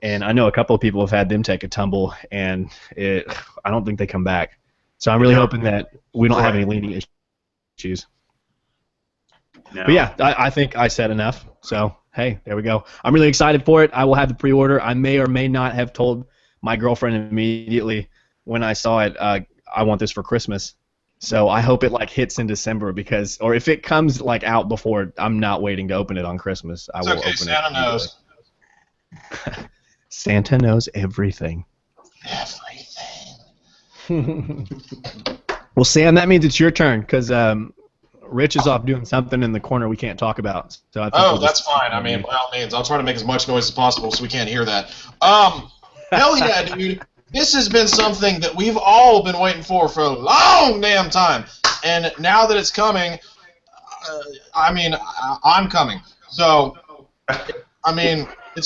D: And I know a couple of people have had them take a tumble, and I don't think they come back. So I'm really hoping that we don't have any leaning issues. No. But yeah, I think I said enough. So, hey, there we go. I'm really excited for it. I will have the pre-order. I may or may not have told my girlfriend immediately when I saw it, I want this for Christmas. So I hope it hits in December, or if it comes out before, I'm not waiting to open it on Christmas. I will open
E: Santa
D: it.
E: knows.
D: Santa knows everything.
E: Everything.
D: Well, Sam, that means it's your turn, because Rich is off doing something in the corner we can't talk about. So I think
E: that's fine. I mean, by all means, I'll try to make as much noise as possible so we can't hear that. Hell yeah, dude. This has been something that we've all been waiting for a long damn time, and now that it's coming, I'm coming. So, I mean, I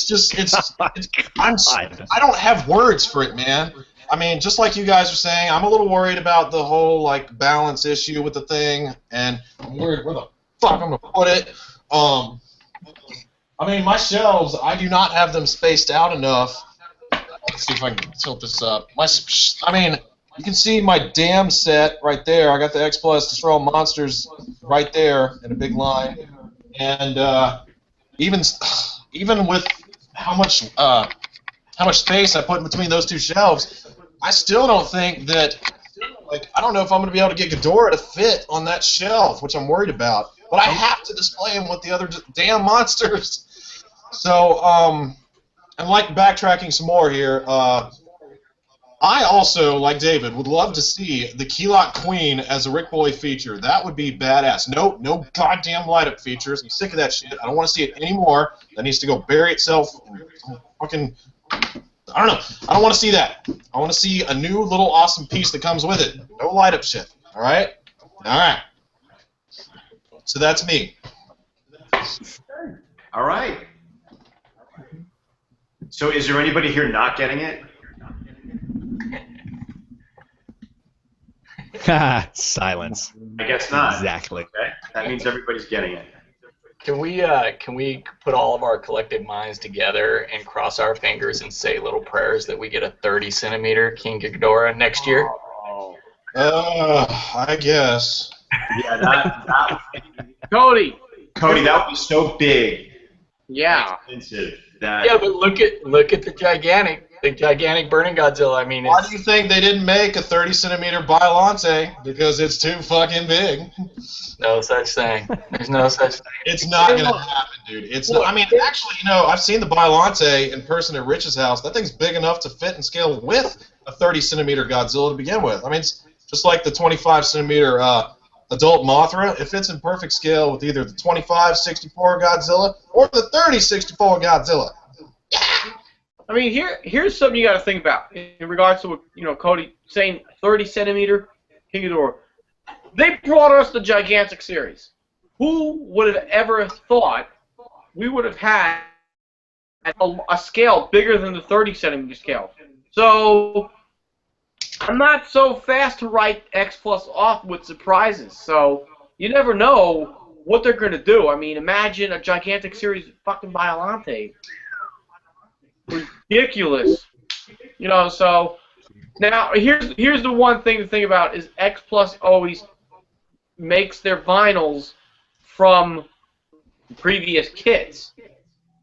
E: don't have words for it, man. I mean, just like you guys are saying, I'm a little worried about the whole balance issue with the thing, and I'm worried where the fuck I'm gonna put it. I mean, my shelves, I do not have them spaced out enough. Let's see if I can tilt this up. I mean, you can see my damn set right there. I got the X Plus Destroy All Monsters right there in a big line, and even with how much space I put in between those two shelves, I still don't think that. I don't know if I'm going to be able to get Ghidorah to fit on that shelf, which I'm worried about. But I have to display him with the other damn monsters. So, and backtracking some more here, I also, like David, would love to see the Keylok Queen as a Rick Boy feature. That would be badass. No goddamn light-up features. I'm sick of that shit. I don't want to see it anymore. That needs to go bury itself in fucking... I don't know. I don't want to see that. I want to see a new little awesome piece that comes with it. No light-up shit. All right? All right. So that's me.
A: All right. So is there anybody here not getting it?
D: Silence.
A: I guess not.
D: Exactly.
A: Okay. That means everybody's getting it.
F: Can we put all of our collective minds together and cross our fingers and say little prayers that we get a 30-centimeter King Ghidorah next year?
E: I guess.
A: Yeah, that
C: Cody.
A: that would be so big.
C: Yeah.
A: Expensive. That.
F: Yeah, but look at the gigantic burning Godzilla. I mean,
E: Why do you think they didn't make a 30-centimeter Biollante? Because it's too fucking big.
F: no such thing. There's no such thing.
E: It's not going to happen, dude. It's not. I mean, actually, I've seen the Biollante in person at Rich's house. That thing's big enough to fit and scale with a 30-centimeter Godzilla to begin with. I mean, it's just like the 25-centimeter adult Mothra. It fits in perfect scale with either the 25-64 Godzilla or the 30-64 Godzilla.
C: I mean, here's something you got to think about in regards to what Cody saying 30-centimeter King Ghidorah. They brought us the gigantic series. Who would have ever thought we would have had a scale bigger than the 30-centimeter scale? So I'm not so fast to write X Plus off with surprises. So you never know what they're going to do. I mean, imagine a gigantic series of fucking Biollante. Ridiculous. So now here's the one thing to think about is X Plus always makes their vinyls from previous kits.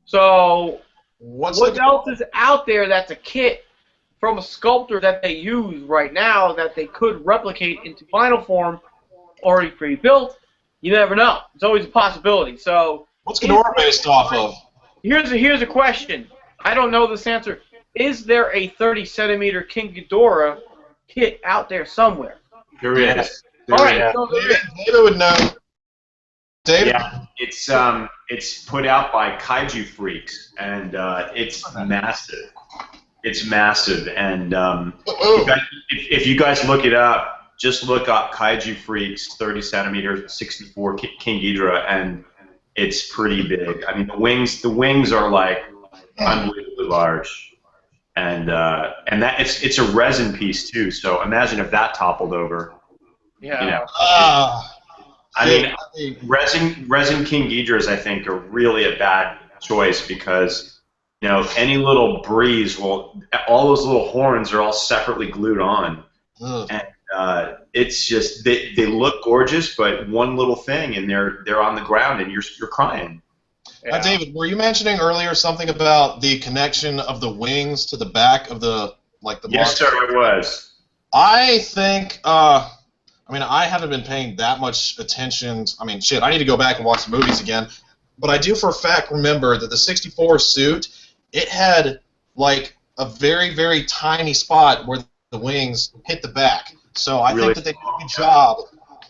C: So what else is out there that's a kit from a sculptor that they use right now that they could replicate into vinyl form already pre-built? You never know. It's always a possibility. So
E: what's Ghidorah based off of?
C: Here's a question. I don't know this answer. Is there a 30-centimeter King Ghidorah kit out there somewhere?
A: There is.
C: All right. So
E: David would know. David?
A: Yeah, it's put out by Kaiju Freaks, and it's massive. It's massive, and if you guys look it up, just look up Kaiju Freaks 30-centimeter 64 King Ghidorah, and it's pretty big. I mean, the wings are like unbelievably large, and that it's a resin piece too. So imagine if that toppled over.
C: Yeah.
A: I mean, resin King Ghidorahs I think are really a bad choice because any little breeze will all those little horns are all separately glued on, and it's just they look gorgeous, but one little thing and they're on the ground and you're crying.
E: Yeah. David, were you mentioning earlier something about the connection of the wings to the back of the the
A: Yes,
E: monster?
A: sir, it was.
E: I think, I mean, I haven't been paying that much attention. I mean, shit, I need to go back and watch the movies again. But I do for a fact remember that the 64 suit, it had, like, a very, very tiny spot where the wings hit the back. So I think that they did a good job.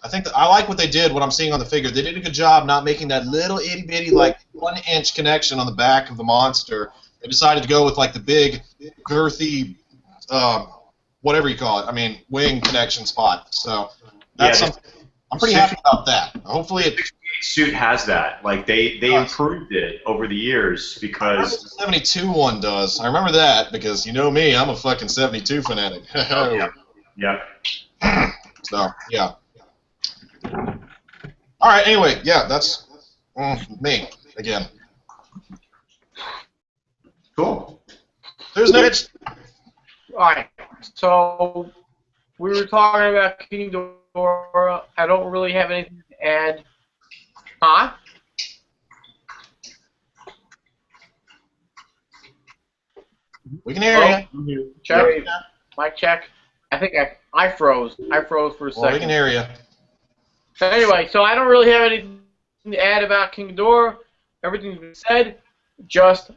E: I like what they did, what I'm seeing on the figure. They did a good job not making that little itty-bitty, like, 1-inch connection on the back of the monster. They decided to go with, like, the big, girthy, whatever you call it, I mean, wing connection spot. So that's something. I'm pretty happy about that. Hopefully it...
A: suit has that. Like, they improved it over the years because...
E: The 72 one does. I remember that because, you know me, I'm a fucking 72 fanatic.
A: Yeah.
E: So, yeah. All right. Anyway, yeah, that's me again.
A: Cool.
E: There's next.
C: All right. So we were talking about King Ghidorah. I don't really have anything to add. Huh?
E: We can hear
C: you. Check. Mic check. I think I froze. I froze for a second.
E: We can hear you.
C: Anyway, so I don't really have anything to add about King Ghidorah. Everything's been said. Just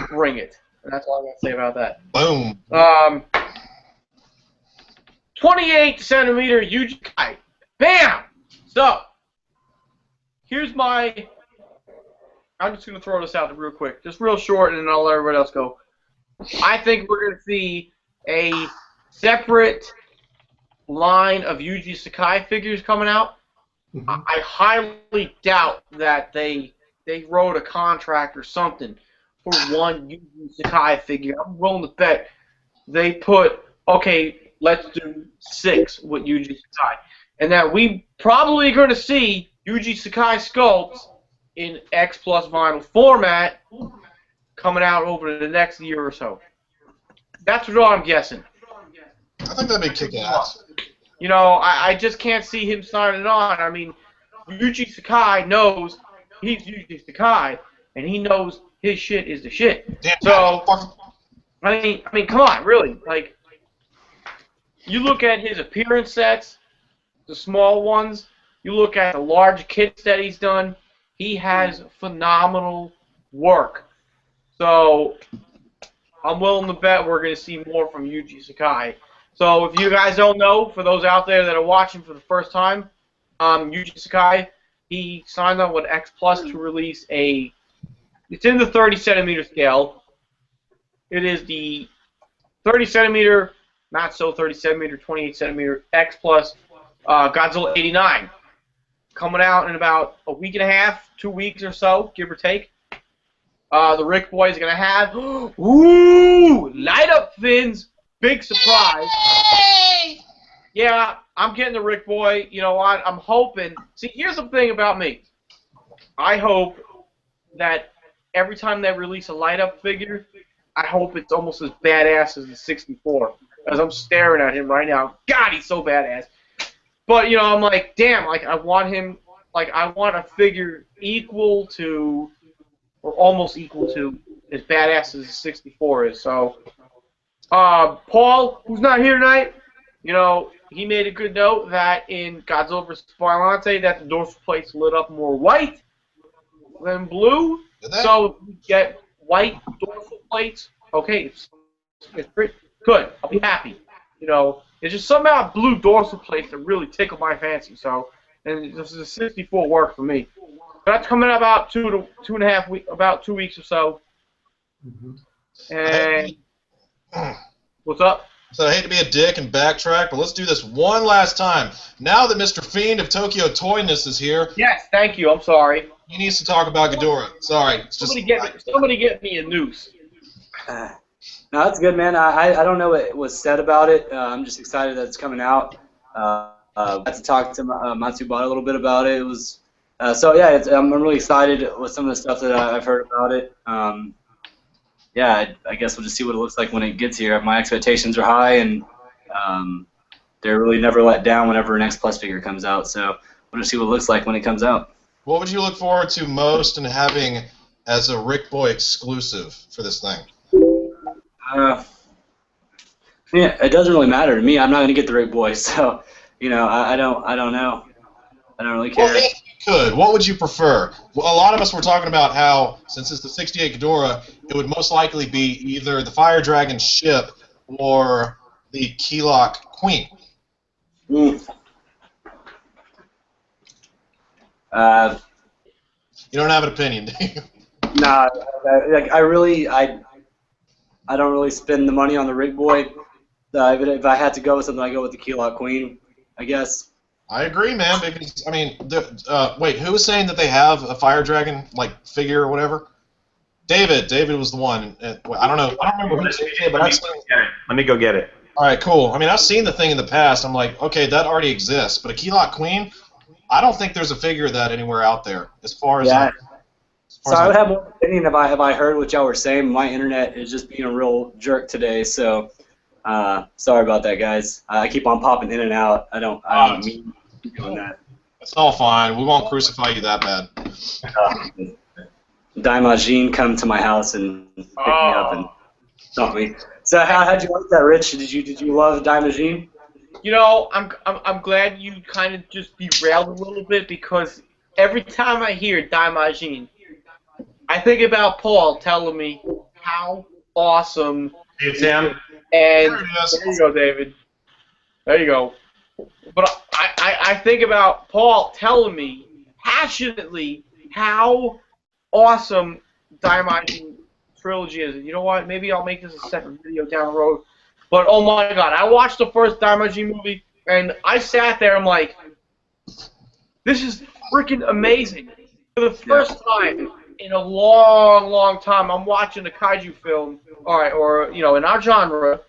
C: bring it. And that's all I'm going to say about that.
E: Boom.
C: 28-centimeter Yuji Kai. Bam! So, here's my... I'm just going to throw this out real quick. Just real short, and then I'll let everybody else go. I think we're going to see a separate line of Yuji Sakai figures coming out. I highly doubt that they wrote a contract or something for one Yuji Sakai figure. I'm willing to bet they put, okay, let's do 6 with Yuji Sakai. and that we probably going to see Yuji Sakai sculpts in X Plus vinyl format coming out over the next year or so. That's what I'm guessing.
E: I think that'd be kick-ass.
C: You know, I just can't see him signing on. I mean, Yuji Sakai knows he's Yuji Sakai, and he knows his shit is the shit.
E: Damn,
C: So, I mean, come on, really. Like, you look at his appearance sets, the small ones. You look at the large kits that he's done. He has phenomenal work. So, I'm willing to bet we're going to see more from Yuji Sakai. So, if you guys don't know, for those out there that are watching for the first time, Yuji Sakai, he signed on with X Plus to release a. It's in the 30 centimeter scale. It is the 30 centimeter, not so 30 centimeter, 28 centimeter X Plus Godzilla 89, coming out in about a week and a half, 2 weeks or so, give or take. The Rick Boy is gonna have light up fins. Big surprise. Yeah, I'm getting the Rick Boy. You know what? I'm hoping. See, here's the thing about me. I hope that every time they release a light up figure, I hope it's almost as badass as the 64. As I'm staring at him right now. God, he's so badass. But, you know, I'm like, damn, like, I want him, like, I want a figure equal to, or almost equal to, as badass as the 64 is. So, Paul, who's not here tonight, you know, he made a good note that in Godzilla vs. Violante that the dorsal plates lit up more white than blue. So we get white dorsal plates. Okay, it's pretty good. I'll be happy. You know, it's just something about blue dorsal plates that really tickle my fancy. So, and this is a 64 work for me. That's coming out about 2.5 weeks, about 2 weeks or so. And what's up?
E: So I hate to be a dick and backtrack, but let's do this one last time. Now that Mr. Fiend of Tokyo Toyness is here,
C: yes, thank you. I'm sorry.
E: He needs to talk about Ghidorah. Sorry. It's just,
C: somebody get me a noose.
B: No, that's good, man. I don't know what was said about it. I'm just excited that it's coming out. Got to talk to Matsubara a little bit about it. It was so yeah. I'm really excited with some of the stuff that I've heard about it. Yeah, I guess we'll just see what it looks like when it gets here. My expectations are high, and they're really never let down whenever an X Plus figure comes out. So we'll just see what it looks like when it comes out.
E: What would you look forward to most in having as a Rick Boy exclusive for this thing?
B: Yeah, it doesn't really matter to me. I'm not going to get the Rick Boy, so you know, I don't know. I don't really care.
E: Well, if you could, what would you prefer? Well, a lot of us were talking about how, since it's the 68 Ghidorah, it would most likely be either the Fire Dragon ship or the Keylok Queen.
B: Mm.
E: You don't have an opinion, do you?
B: Nah, I don't really spend the money on the Rick Boy. If I had to go with something, I go with the Keylok Queen, I guess.
E: I agree, man. Because I mean, wait, who was saying that they have a Fire Dragon like figure or whatever? David. David was the one. I don't know. I don't remember who said it, but
A: Let me go get it.
E: All right, cool. I mean, I've seen the thing in the past. I'm like, okay, that already exists. But a Keylok Queen, I don't think there's a figure of that anywhere out there. As far as
B: yeah. So I would have more opinion if I heard what y'all were saying. My internet is just being a real jerk today, so sorry about that, guys. I keep on popping in and out. I don't mean doing that.
E: It's all fine. We won't crucify you that bad.
B: Daimajin come to my house and pick me up and dump me. So how'd you like that, Rich? Did you love Daimajin?
C: You know, I'm glad you kind of just derailed a little bit, because every time I hear Daimajin, I think about Paul telling me how awesome.
A: Hey, Sam.
C: And there you go, David. There you go. But I think about Paul telling me passionately how awesome Daimajin trilogy is. And you know what? Maybe I'll make this a second video down the road. But oh my God, I watched the first Daimajin movie and I sat there. I'm like, this is freaking amazing. For the first time in a long, long time, I'm watching a kaiju film, or you know, in our genre,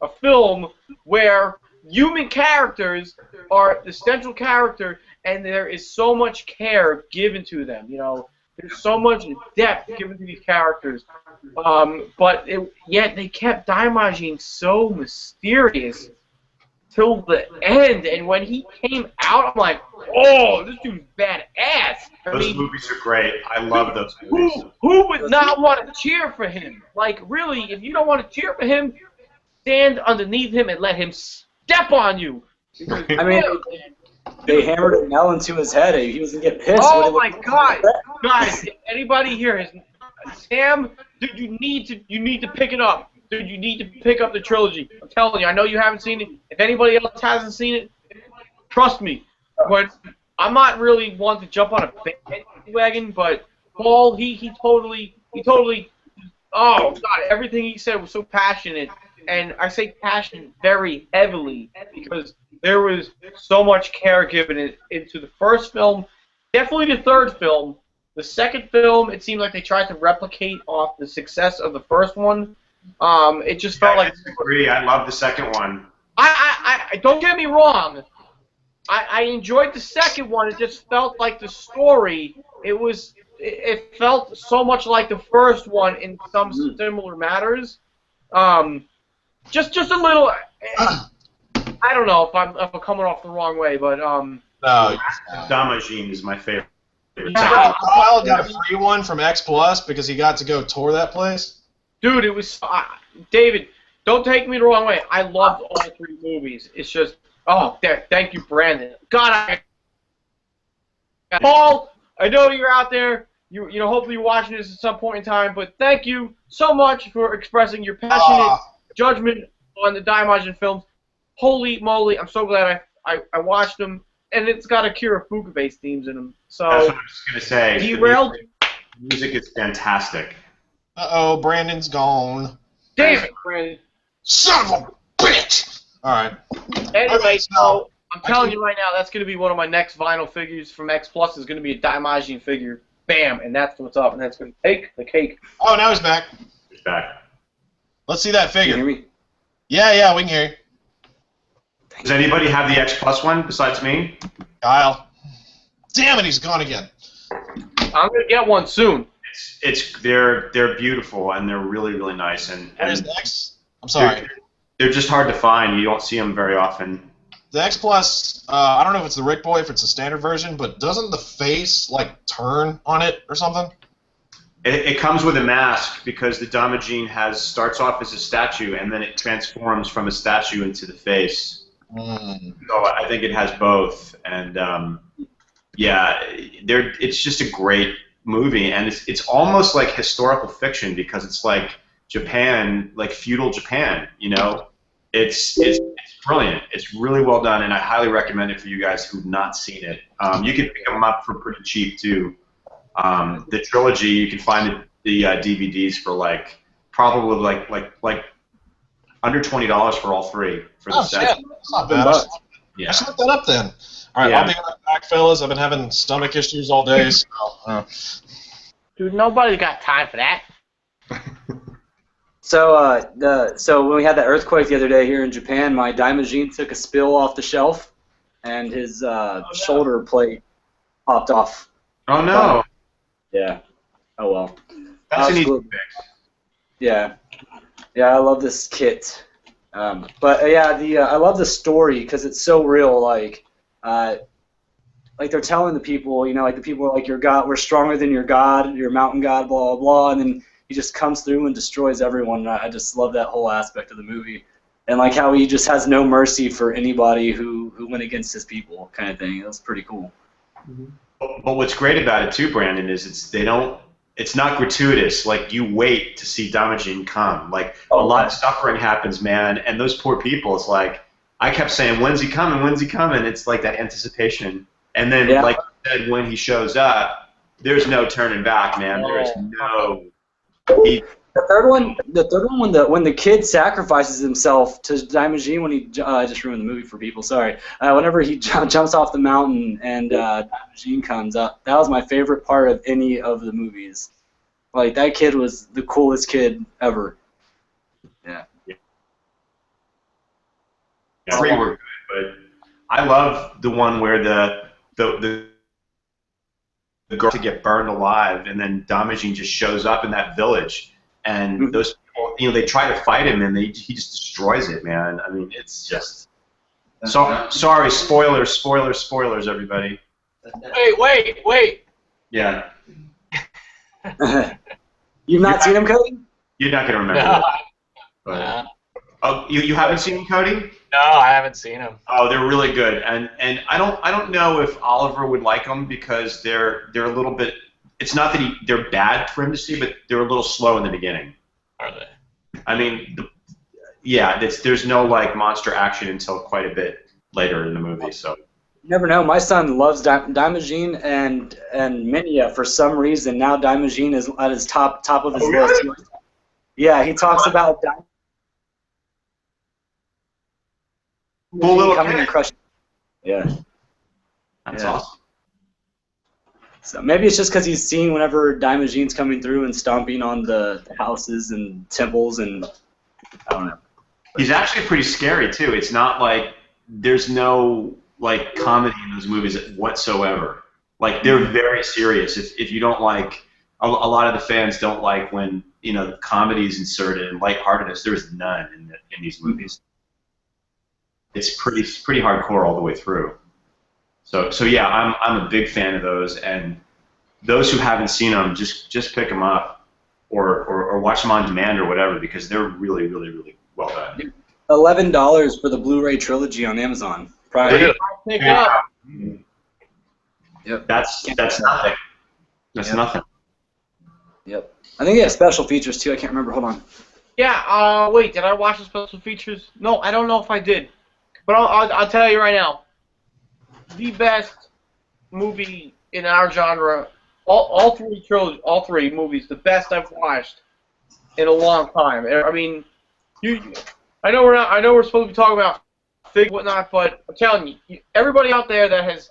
C: a film where human characters are the central character, and there is so much care given to them. You know, there's so much depth given to these characters. But yet they kept Daimajin so mysterious till the end. And when he came out, I'm like, oh, this dude's badass.
A: Those movies are great. I love those movies.
C: Who would not want to cheer for him? Like, really, if you don't want to cheer for him, stand underneath him and let him step on you. Because,
B: I mean, they hammered a nail into his head. He was going to get pissed.
C: Oh, my God. Guys, if anybody here has... Sam, dude, you need to pick it up. Dude, you need to pick up the trilogy. I'm telling you, I know you haven't seen it. If anybody else hasn't seen it, trust me. But I'm not really one to jump on a bandwagon, but Paul, he totally, oh, God, everything he said was so passionate. And I say passionate very heavily because there was so much care given into the first film, definitely the third film. The second film, it seemed like they tried to replicate off the success of the first one. It just felt like...
A: I agree. I love the second one.
C: I don't get me wrong. I enjoyed the second one. It just felt like the story. It felt so much like the first one in some similar matters. Just a little. I don't know if I'm coming off the wrong way, but
E: No.
A: Daimajin is my favorite.
E: Kyle got a free one from X Plus because he got to go tour that place.
C: Dude, it was David. Don't take me the wrong way. I loved all three movies. It's just, thank you, Brandon. God, Paul, I know you're out there. You know, hopefully you're watching this at some point in time. But thank you so much for expressing your passionate judgment on the Daimajin films. Holy moly! I'm so glad I watched them. And it's got Akira Fukuba's themes in them. So
A: that's what I was going to say.
C: Derailed.
A: The music is fantastic.
E: Uh-oh, Brandon's gone.
C: Damn it, Brandon.
E: Son of a bitch! Alright.
C: Anyway, so I'm telling you right now, that's going to be one of my next vinyl figures from X Plus is going to be a Daimajin figure. Bam! And that's what's up. And that's going to take the cake.
E: Oh, now he's back.
A: He's back.
E: Let's see that figure.
B: Can you hear me?
E: Yeah, we can hear you.
A: Does anybody have the X Plus one besides me?
E: Kyle. Damn it, he's gone again.
C: I'm going to get one soon.
A: They're beautiful and they're really, really nice. And
E: Is the X? I'm sorry.
A: They're just hard to find. You don't see them very often.
E: The X Plus, I don't know if it's the Rick Boy, if it's a standard version, but doesn't the face, like, turn on it or something?
A: It comes with a mask because the Daimajin starts off as a statue and then it transforms from a statue into the face. So I think it has both. And, it's just a great movie. And it's almost like historical fiction because it's like Japan, like feudal Japan, you know? It's brilliant. It's really well done, and I highly recommend it for you guys who've not seen it. You can pick them up for pretty cheap too. The trilogy, you can find the DVDs for probably like under $20 for all three for the set.
E: Shit. That's not bad.
A: Yeah.
E: I should look that up then. All right,
A: Yeah.
E: I'll be right back, fellas. I've been having stomach issues all day. So,
C: Dude, nobody's got time for that.
B: So when we had that earthquake the other day here in Japan, my Daimajin took a spill off the shelf, and his shoulder plate popped off.
A: Oh no!
B: Yeah. Oh well.
A: That's an easy
B: cool.
A: fix.
B: Yeah. Yeah, I love this kit. I love the story because it's so real. Like they're telling the people, you know, like the people are like, your God, we're stronger than your God, your mountain God, blah blah blah, and then he just comes through and destroys everyone. And I just love that whole aspect of the movie, and like how he just has no mercy for anybody who went against his people, kind of thing. It was pretty cool.
A: But what's great about it too, Brandon, is it's not gratuitous. Like you wait to see Daimajin come. Like a lot of suffering happens, man, and those poor people. It's like I kept saying, "When's he coming? When's he coming?" It's like that anticipation, and then like you said, when he shows up, there's no turning back, man. There's no.
B: The third one, when the kid sacrifices himself to Daimajin, when he just ruined the movie for people. Sorry. Whenever he jumps off the mountain and Daimajin comes up, that was my favorite part of any of the movies. Like that kid was the coolest kid ever. Yeah.
A: three were good, but I love the one where the girl to get burned alive, and then Damajin just shows up in that village, and those people, they try to fight him, and he just destroys it, man. I mean, it's just. Sorry, spoilers, everybody.
F: Wait.
A: Yeah.
B: You've not seen him, Cody?
A: You're not gonna remember.
F: No.
A: But, oh, you haven't seen him, Cody?
F: No, I haven't seen him.
A: Oh, they're really good, and I don't know if Oliver would like them because they're a little bit. It's not that they're bad for him to see, but they're a little slow in the beginning.
F: Are they?
A: I mean, there's no like monster action until quite a bit later in the movie. So
B: You never know. My son loves Daimajin and Minya for some reason. Now Daimajin is at his top of his list. Yeah, he talks about
A: cool little
B: coming
A: kid.
B: and crushing. Yeah.
A: That's
B: Yeah.
A: awesome.
B: So maybe it's just because he's seen whenever Daimajin's coming through and stomping on the houses and temples, and I don't know.
A: He's actually pretty scary too. It's not like there's no like comedy in those movies whatsoever. Like they're very serious. If you don't like, a lot of the fans don't like when the comedy is inserted and lightheartedness. There's none in these movies. It's pretty hardcore all the way through. So yeah, I'm a big fan of those, and those who haven't seen them, just pick them up, or watch them on demand or whatever, because they're really, really, really well done.
B: $11 for the Blu-ray trilogy on Amazon.
A: Really?
C: Pick it up.
B: Yep.
A: That's nothing. That's nothing.
B: Yep. I think they have special features too. I can't remember. Hold on.
C: Yeah. Wait. Did I watch the special features? No, I don't know if I did. But I'll tell you right now. The best movie in our genre. All three movies. The best I've watched in a long time. I mean, I know we're supposed to be talking about fig whatnot, but I'm telling you, everybody out there that's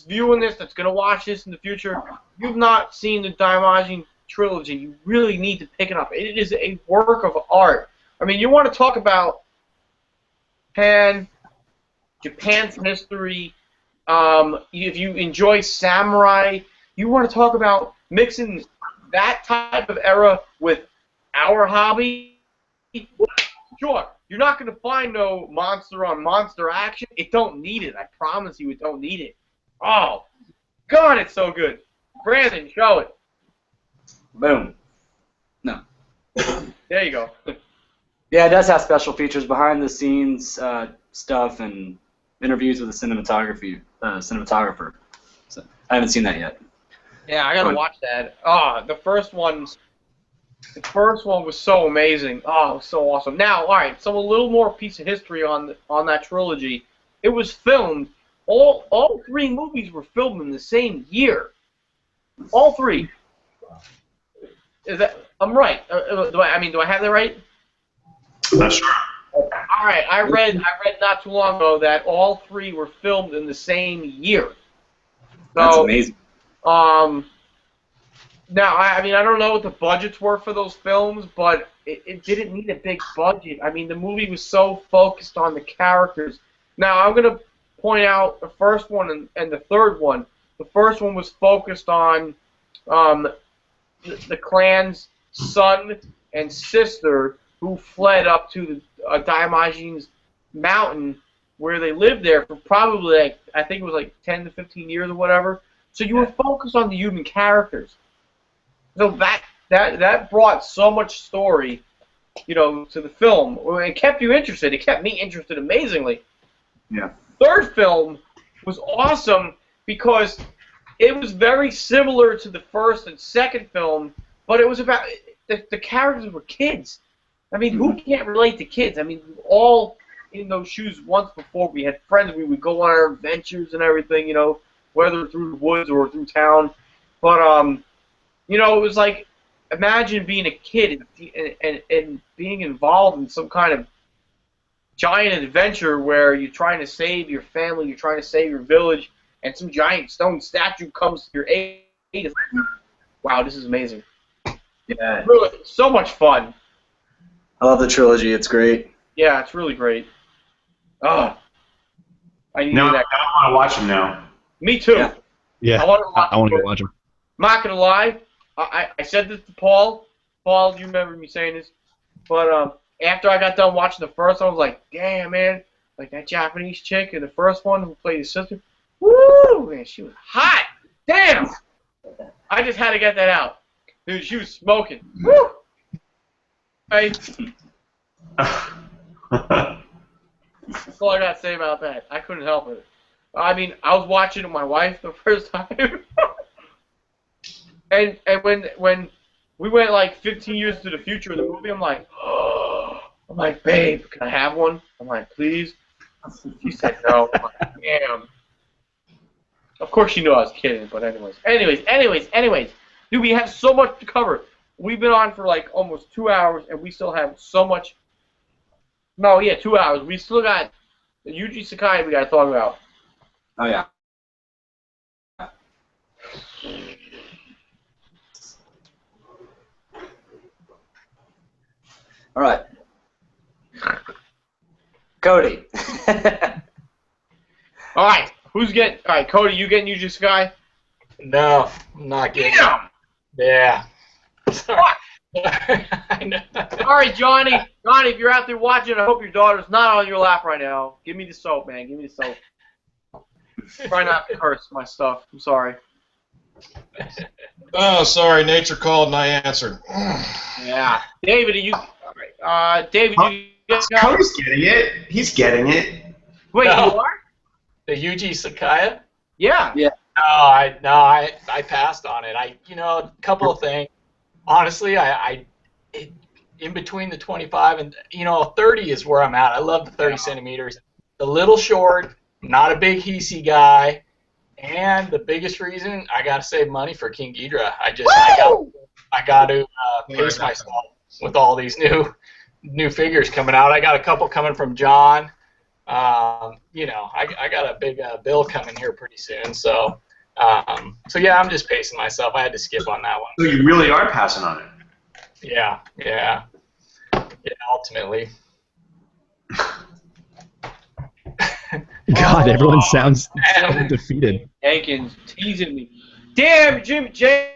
C: viewing this, that's gonna watch this in the future, you've not seen the Daimajin trilogy. You really need to pick it up. It is a work of art. I mean, you want to talk about Japan's history. If you enjoy samurai, you want to talk about mixing that type of era with our hobby. Sure, you're not going to find no monster on monster action. It don't need it. I promise you, it don't need it. Oh, God, it's so good. Brandon, show it.
B: Boom. No.
C: There you go.
B: Yeah, it does have special features, behind the scenes stuff, and interviews with the cinematographer. So I haven't seen that yet.
C: Yeah, I gotta watch that. The first one was so amazing. Oh, it was so awesome. Now, all right, so a little more piece of history on that trilogy. It was filmed. All three movies were filmed in the same year. All three. I'm right? Do I have that right?
A: Not sure.
C: All right, I read not too long ago that all three were filmed in the same year.
B: That's amazing.
C: Now, I don't know what the budgets were for those films, but it didn't need a big budget. I mean, the movie was so focused on the characters. Now, I'm going to point out the first one and the third one. The first one was focused on the clan's son and sister who fled up to the Daimajin's mountain, where they lived there for probably, I think it was 10 to 15 years or whatever. So you were focused on the human characters. So that brought so much story, to the film. It kept you interested. It kept me interested amazingly.
B: Yeah.
C: Third film was awesome because it was very similar to the first and second film, but it was about the characters were kids. I mean, who can't relate to kids? I mean, we were all in those shoes once before. We had friends. We would go on our adventures and everything, whether through the woods or through town. But it was like, imagine being a kid and being involved in some kind of giant adventure where you're trying to save your family, you're trying to save your village, and some giant stone statue comes to your aid. It's like, wow, this is amazing.
B: Yeah.
C: Really, so much fun.
B: I love the trilogy. It's great.
C: Yeah, it's really great. Oh, I needed
A: No,
C: that.
A: I want to watch him now.
C: Me too.
D: Yeah,
C: I want to watch.
D: I want to go watch him.
C: I'm not gonna lie. I said this to Paul. Paul, you remember me saying this? But after I got done watching the first one, I was like, damn, man, like that Japanese chick in the first one who played his sister. Woo, man, she was hot. Damn. I just had to get that out, dude. She was smoking. Woo. Hey. That's all I got to say about that. I couldn't help it. I mean, I was watching it with my wife the first time. and when we went like 15 years to the future in the movie, I'm like, babe, can I have one? I'm like, please. She said no. I'm like, damn. Of course she knew I was kidding, but anyways. Dude, we have so much to cover. We've been on for like almost 2 hours, and we still have so much. No, yeah, 2 hours. We still got the Yuji Sakai we got to talk about.
B: Oh, yeah. All right. Cody.
C: All right, who's getting? All right, Cody, you getting Yuji Sakai?
F: No, I'm not getting
C: Damn!
F: it. Yeah. Sorry. I know.
C: All right, Johnny. Johnny, if you're out there watching, I hope your daughter's not on your lap right now. Give me the soap, man. Give me the soap. Try not to curse my stuff. I'm sorry.
E: Oh, sorry. Nature called and I answered.
C: Yeah. David, are you? All right. David, you.
A: Cody's getting it. He's getting it.
C: Wait,
F: No.
C: you are?
F: The Yuji Sakai?
C: Yeah.
B: Yeah.
F: No, I passed on it. A couple of things. Honestly, in between the 25 and 30 is where I'm at. I love the 30 centimeters. The little short, not a big Hisi guy, and the biggest reason I got to save money for King Ghidorah. I got to pace myself with all these new figures coming out. I got a couple coming from John. I got a big bill coming here pretty soon. So yeah, I'm just pacing myself. I had to skip on that one.
A: So you really are passing on it.
F: Yeah, ultimately.
D: God, everyone sounds so defeated.
C: Jenkins teasing me. Damn, Jim Jenkins.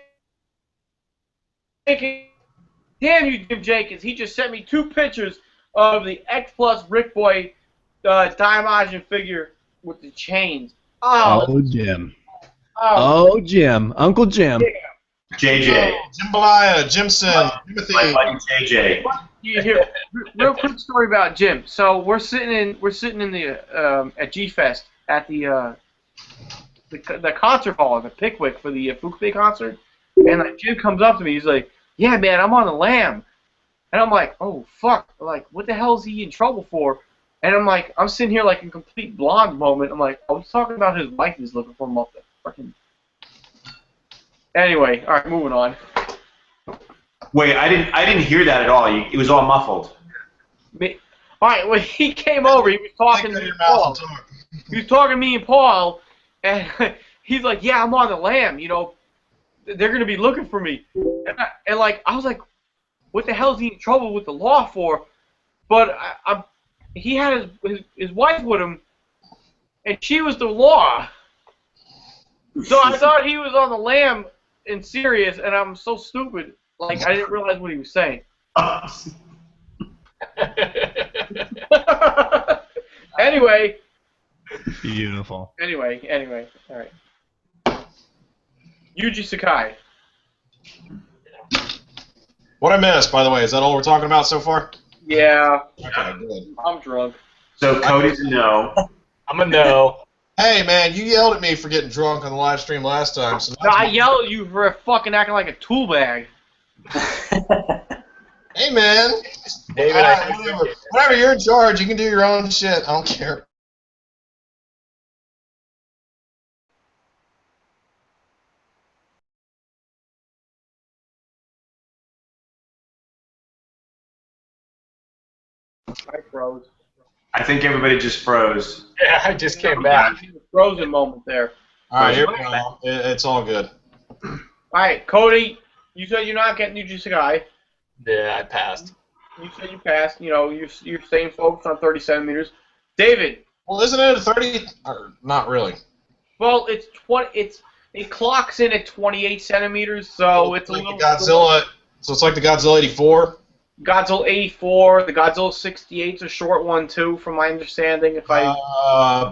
C: Damn you, Jim Jenkins. He just sent me 2 pictures of the X Plus Rick Boy Daimajin figure with the chains.
D: Oh, Jim. Oh, Jim. Uncle Jim.
A: JJ.
E: Jambalaya, Jimson, Timothy.
A: My buddy JJ.
C: Here, real quick story about Jim. So we're sitting in the at G Fest at the concert hall in the Pickwick for the Fukupe concert, and like Jim comes up to me. He's like, "Yeah, man, I'm on the lam," and I'm like, "Oh fuck!" Like, what the hell is he in trouble for? And I'm like, I'm sitting here like in complete blonde moment. I'm like, oh, he's talking about his wife is looking for him off the fucking. Anyway, all right, moving on.
A: Wait, I didn't hear that at all. It was all muffled.
C: All right, when he came over, he was talking to me and Paul. He was talking to me and Paul, and he's like, "Yeah, I'm on the lam. They're gonna be looking for me." And like, I was like, "What the hell is he in trouble with the law for?" But he had his wife with him, and she was the law. So I thought he was on the lam and serious, and I'm so stupid. Like, I didn't realize what he was saying. Anyway.
D: Beautiful.
C: Anyway. All right. Yuji Sakai.
E: What I missed, by the way, is that all we're talking about so far?
C: Yeah.
E: Okay, good.
C: I'm drunk.
A: So Cody's a no.
F: I'm a no.
E: Hey, man, you yelled at me for getting drunk on the live stream last time. So
C: No, I yelled at you for fucking acting like a tool bag.
E: Hey, man.
F: David,
E: Whatever, you're in charge. You can do your own shit. I don't care.
C: I froze.
A: I think everybody just froze.
F: Yeah, I just came back.
C: Frozen moment there.
E: All right, here we go. It's all good.
C: All right, Cody, you said you're not getting Yuji Sakai.
F: Yeah, I passed.
C: You said you passed. You're staying focused on 30 centimeters. David,
E: Well, isn't it a 30? Or not really.
C: Well, it's 20. It clocks in at 28 centimeters, so it's
E: like
C: a little.
E: The Godzilla. So it's like the Godzilla 84.
C: Godzilla 84, the Godzilla 68's a short one too, from my understanding. If I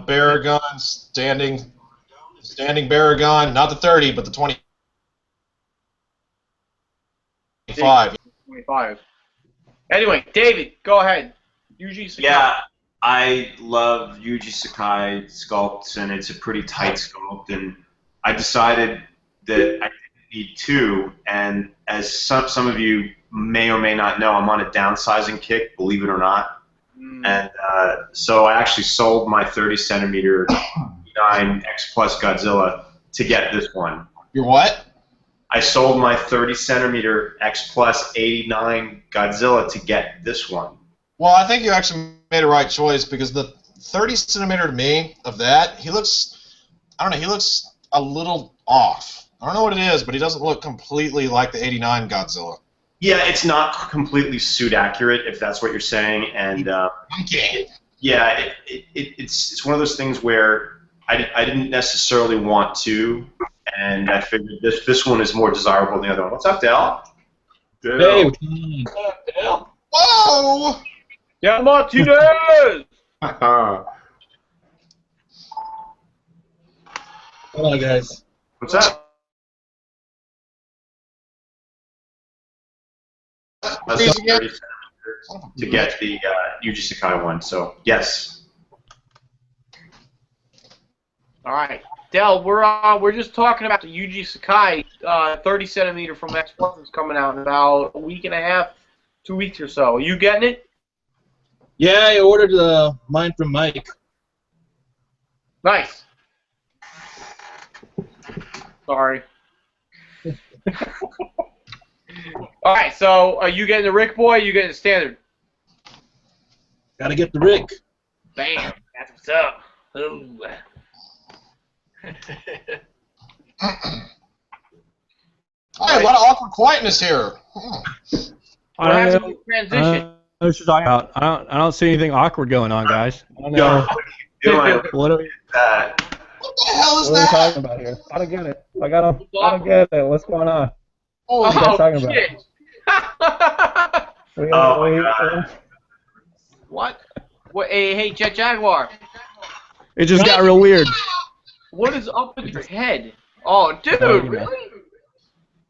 E: Baragon standing Baragon, not the 30, but the 25.
C: 25. Anyway, David, go ahead. Yuji Sakai.
A: Yeah, I love Yuji Sakai sculpts, and it's a pretty tight sculpt, and I decided that I need two, and as some of you may or may not know, I'm on a downsizing kick, believe it or not. And so I actually sold my 30 centimeter 9 X Plus Godzilla to get this one.
E: Your what?
A: I sold my 30 centimeter X Plus 89 Godzilla to get this one.
E: Well, I think you actually made a right choice, because the 30 centimeter to me of that, he looks a little off. I don't know what it is, but he doesn't look completely like the 89 Godzilla.
A: Yeah, it's not completely suit accurate, if that's what you're saying, and yeah, it's one of those things where I didn't necessarily want to, and I figured this one is more desirable than the other one. What's up, Dale?
H: Hey,
E: Whoa!
C: Yeah, Martinez!
H: hold on, guys.
A: What's up? I sold 30 centimeters to get the Yuji Sakai one, so yes.
C: All right, Del, we're just talking about the Yuji Sakai 30 centimeter from X Plus is coming out in about a week and a half, 2 weeks or so. Are you getting it?
H: Yeah, I ordered mine from Mike.
C: Nice. Sorry. All right, so are you getting the Rick boy? Or are you getting the standard?
H: Gotta get the Rick.
C: Bam, that's what's up. Ooh.
E: Hey, a lot of awkward quietness here.
C: What happened with the transition?
D: I don't see anything awkward going on, guys. I don't know. What are we
E: What the hell is
D: talking
E: that?
D: about here? I don't get it. I don't get it. What's going on?
E: Holy
D: What are you guys talking
C: shit.
D: about?
A: Oh, my God.
C: What? Hey, Jet Jaguar.
D: It just got real weird.
C: What is up with your head? Oh, dude, really?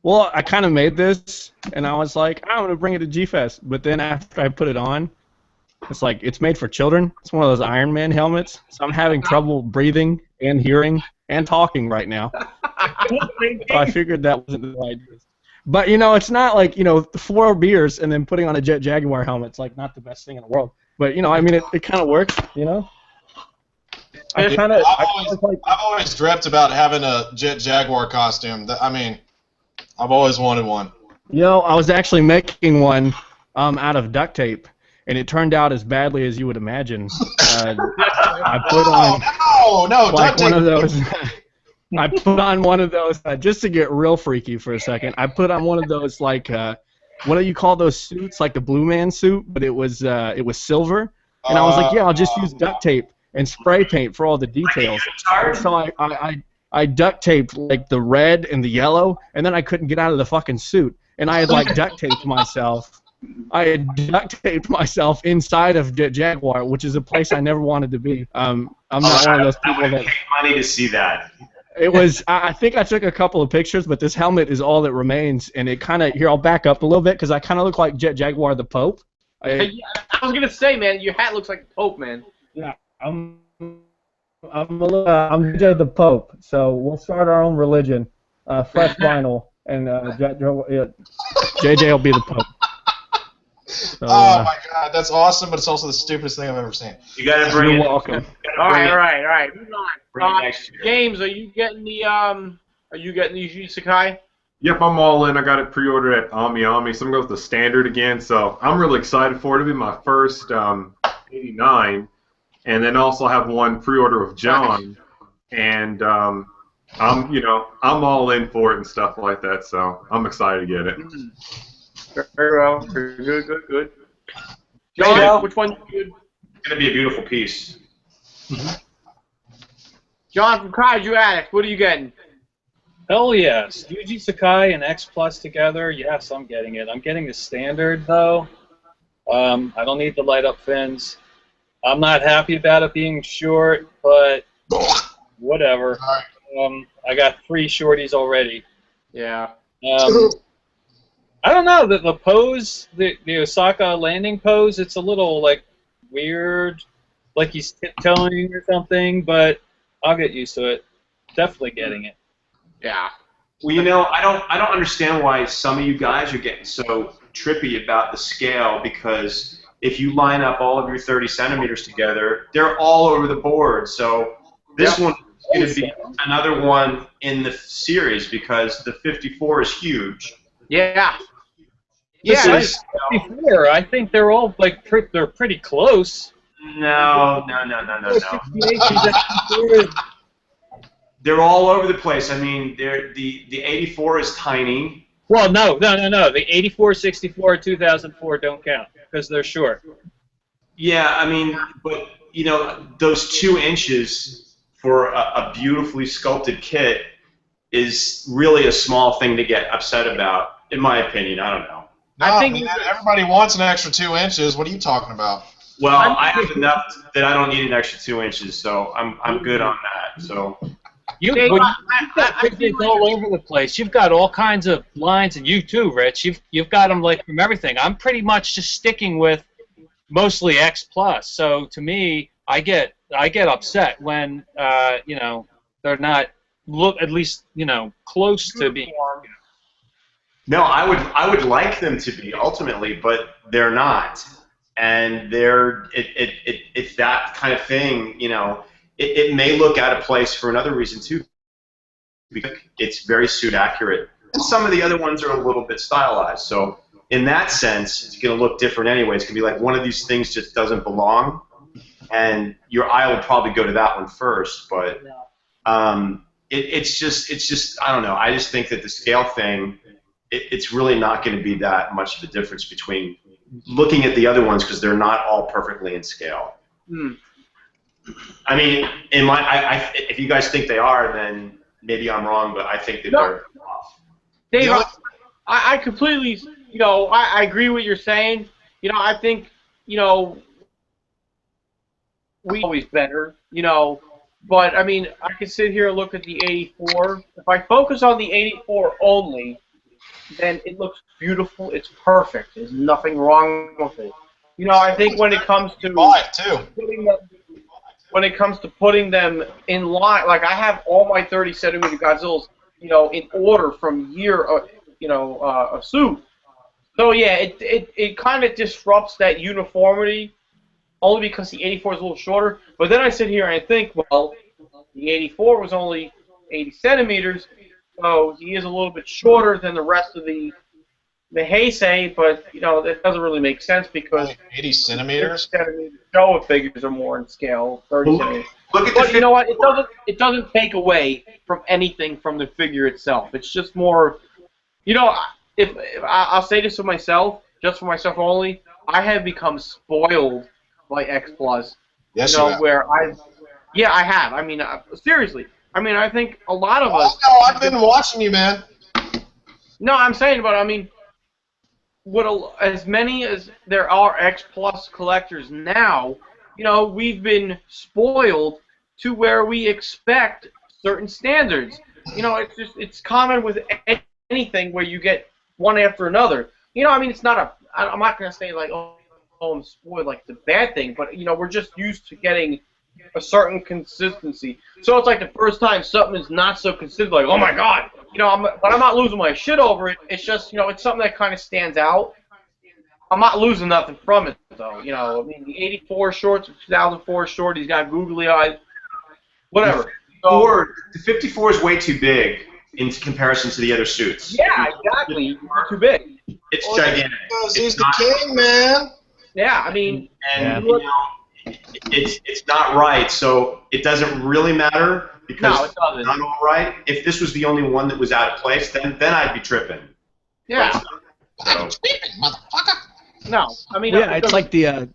D: Well, I kind of made this, and I was like, I'm going to bring it to G-Fest. But then after I put it on, it's like, it's made for children. It's one of those Iron Man helmets. So I'm having trouble breathing and hearing and talking right now. So I figured that wasn't the right idea. But, you know, it's not like, you know, 4 beers and then putting on a Jet Jaguar helmet. It's like not the best thing in the world. But, you know, I mean, it kind of works, you know?
E: I've always dreamt about having a Jet Jaguar costume. I mean, I've always wanted one.
D: You know, I was actually making one out of duct tape, and it turned out as badly as you would imagine. I put on
E: duct tape.
D: one of those. I put on one of those just to get real freaky for a second. I put on one of those what do you call those suits? Like the Blue Man suit, but it was silver, and I was like, yeah, I'll just use duct tape and spray paint for all the details. So I duct taped like the red and the yellow, and then I couldn't get out of the fucking suit, and I had like duct taped myself. I had duct taped myself inside of Jaguar, which is a place I never wanted to be. I'm not one of those people that.
A: I need to see that.
D: It was. I think I took a couple of pictures, but this helmet is all that remains, and it kind of. Here, I'll back up a little bit because I kind of look like Jet Jaguar the Pope.
C: I was gonna say, man, your hat looks like the Pope, man.
D: Yeah, I'm J the Pope, so we'll start our own religion. Fresh vinyl, and JJ will be the Pope. So,
E: oh my God, that's awesome! But it's also the stupidest thing I've ever seen.
A: You gotta bring it.
D: You're welcome.
C: All right. Move on.
A: Next year.
C: James, are you getting the Yuji Sakai?
G: Yep, I'm all in. I got it pre-ordered at Ami. So I'm going with the standard again. So I'm really excited for it. It'll be my first 89, and then also have one pre-order of John, and I'm all in for it and stuff like that. So I'm excited to get it.
C: Very well. Good. John, which one?
A: It's gonna be a beautiful piece.
C: John from Kaiju Addict, what are you getting?
H: Hell yes. Yuji Sakai and X Plus together, yes, I'm getting it. I'm getting the standard, though. I don't need the light-up fins. I'm not happy about it being short, but whatever. I got 3 shorties already.
C: Yeah.
H: I don't know, the pose, the Osaka landing pose, it's a little, like, weird, like he's tiptoeing or something, but I'll get used to it. Definitely getting it.
C: Yeah.
A: Well, you know, I don't understand why some of you guys are getting so trippy about the scale, because if you line up all of your 30 centimeters together, they're all over the board. So this one is going to be another one in the series because the 54 is huge.
C: Yeah.
H: This
C: Yeah.
H: is 54. I think they're all like they're pretty close.
A: No. They're all over the place. I mean, the 84 is tiny.
H: Well, no. The 84, 64, 2004 don't count because they're short.
A: Yeah, I mean, but you know, those 2 inches for a beautifully sculpted kit is really a small thing to get upset about, in my opinion. I don't know.
E: No,
C: I think
E: man, everybody wants an extra 2 inches. What are you talking about?
A: Well, I have enough that I don't need an extra 2 inches, so I'm good on that. So.
H: You've got pictures all over the place. You've got all kinds of lines, and you too, Rich. You've got them like from everything. I'm pretty much just sticking with mostly X Plus. So to me, I get upset when you know, they're not at least, you know, close to being.
A: No, I would like them to be ultimately, but they're not, and it's that kind of thing. You know, it may look out of place for another reason too, because it's very suit accurate, and some of the other ones are a little bit stylized. So in that sense, it's going to look different anyway. It's going to be like one of these things just doesn't belong, and your eye will probably go to that one first. But it's just I don't know. I just think that the scale thing. It's really not going to be that much of a difference between looking at the other ones because they're not all perfectly in scale. I mean, if you guys think they are, then maybe I'm wrong, but I think that they're off.
C: Dave, I completely, you know, I agree with what you're saying. You know, I think, you know, we always better, you know, but I mean, I can sit here and look at the 84. If I focus on the 84 only, then it looks beautiful. It's perfect. There's nothing wrong with it. You know, I think when it comes to putting them in line, like I have all my 30 centimeter Godzillas, you know, in order from year, you know, a suit. So yeah, it kind of disrupts that uniformity, only because the 84 is a little shorter. But then I sit here and I think, well, the 84 was only 80 centimeters. So he is a little bit shorter than the rest of the Heisei, but you know that doesn't really make sense because
E: 80 centimeters.
C: Showa figures are more in scale, 30 centimeters.
A: But
C: you know what? It doesn't take away from anything from the figure itself. It's just more, you know. If I'll say this for myself, just for myself only, I have become spoiled by X Plus.
E: Yes,
C: you know,
E: you have.
C: where I have. I mean, seriously. I mean, I think a lot of us.
E: Oh, no, I've been watching you, man.
C: No, I'm saying, but I mean, as many as there are X Plus collectors now, you know, we've been spoiled to where we expect certain standards. You know, it's common with anything where you get one after another. You know, I mean, it's not I'm not gonna say like, oh, I'm spoiled, like it's a bad thing, but you know, we're just used to getting a certain consistency. So it's like the first time something is not so consistent, like, oh my god, you know, but I'm not losing my shit over it. It's just, you know, it's something that kind of stands out. I'm not losing nothing from it, though. You know, I mean, the 84 shorts, the 2004 short, he's got googly eyes, whatever.
A: The 54 is way too big in comparison to the other suits.
C: Yeah, exactly. It's too big.
A: It's gigantic.
E: Because he's the king, man.
C: Yeah, I mean,
A: and you know, it's not right, so it doesn't really matter because
C: it doesn't.
A: It's not all right. If this was the only one that was out of place, then I'd be tripping.
C: Yeah.
E: I'm tripping, motherfucker.
C: No, I mean,
D: Yeah, it's like the